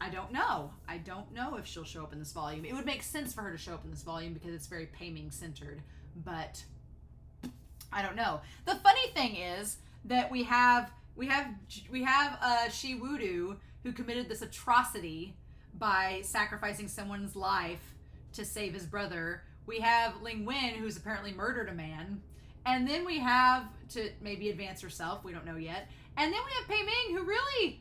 I don't know. I don't know if she'll show up in this volume. It would make sense for her to show up in this volume because it's very Pei Ming centered, but I don't know. The funny thing is that we have Shi Wudu, who committed this atrocity by sacrificing someone's life to save his brother. We have Ling Wen, who's apparently murdered a man. And then we have, to maybe advance herself, we don't know yet. And then we have Pei Ming, who really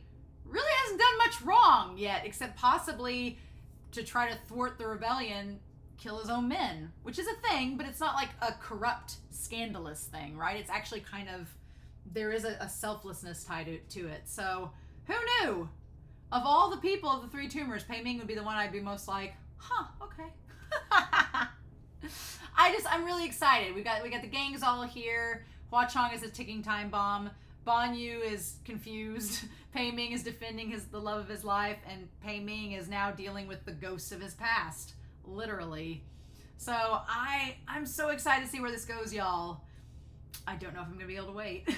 hasn't done much wrong yet, except possibly to try to thwart the rebellion, kill his own men, which is a thing, but it's not like a corrupt, scandalous thing, right? It's actually kind of, there is a selflessness tied to it. So, who knew? Of all the people of the 3 tumors, Pei Ming would be the one I'd be most like, huh, okay. I'm really excited. We got the gangs all here. Hua Chong is a ticking time bomb. Banyu is confused. Pei Ming is defending the love of his life, and Pei Ming is now dealing with the ghosts of his past, literally. So I'm so excited to see where this goes, y'all. I don't know if I'm gonna be able to wait.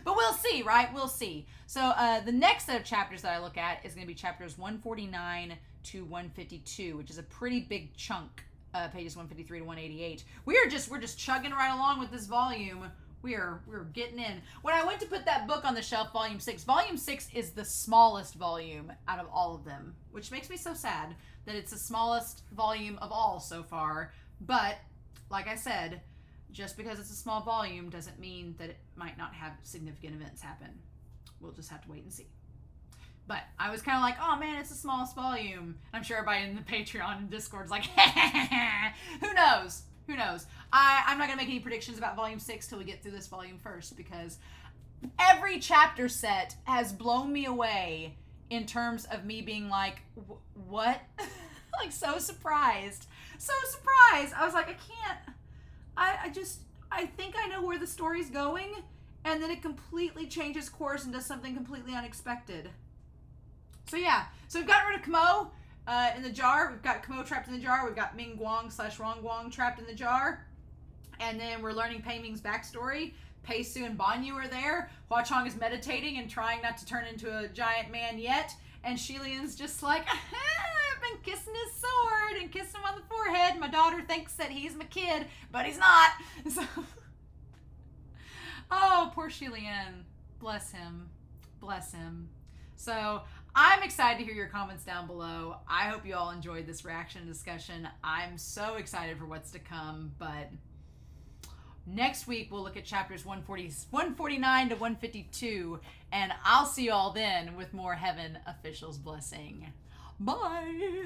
But we'll see, right? We'll see. So the next set of chapters that I look at is gonna be chapters 149 to 152, which is a pretty big chunk, pages 153 to 188. We're just chugging right along with this volume. We're getting in. When I went to put that book on the shelf, volume 6 is the smallest volume out of all of them, which makes me so sad that it's the smallest volume of all so far. But like I said, just because it's a small volume doesn't mean that it might not have significant events happen. We'll just have to wait and see. But I was kind of like, oh man, it's the smallest volume. I'm sure everybody in the Patreon and Discord is like, who knows? Who knows? I'm not going to make any predictions about volume 6 till we get through this volume first, because every chapter set has blown me away in terms of me being like, what? Like, so surprised. So surprised. I was like, I can't. I think I know where the story's going, and then it completely changes course and does something completely unexpected. So yeah, so we've gotten rid of Kamo in the jar. We've got Kamo trapped in the jar. We've got Ming Guang / Rong Guang trapped in the jar. And then we're learning Pei Ming's backstory. Pei Su and Banyu are there. Hua Chong is meditating and trying not to turn into a giant man yet. And Lian's just like, I've been kissing his sword and kissing him on the forehead. My daughter thinks that he's my kid, but he's not. So, oh, poor Lian. Bless him. Bless him. So I'm excited to hear your comments down below. I hope you all enjoyed this reaction discussion. I'm so excited for what's to come, but Next week, we'll look at chapters 149 to 152, and I'll see you all then with more Heaven Officials Blessing. Bye!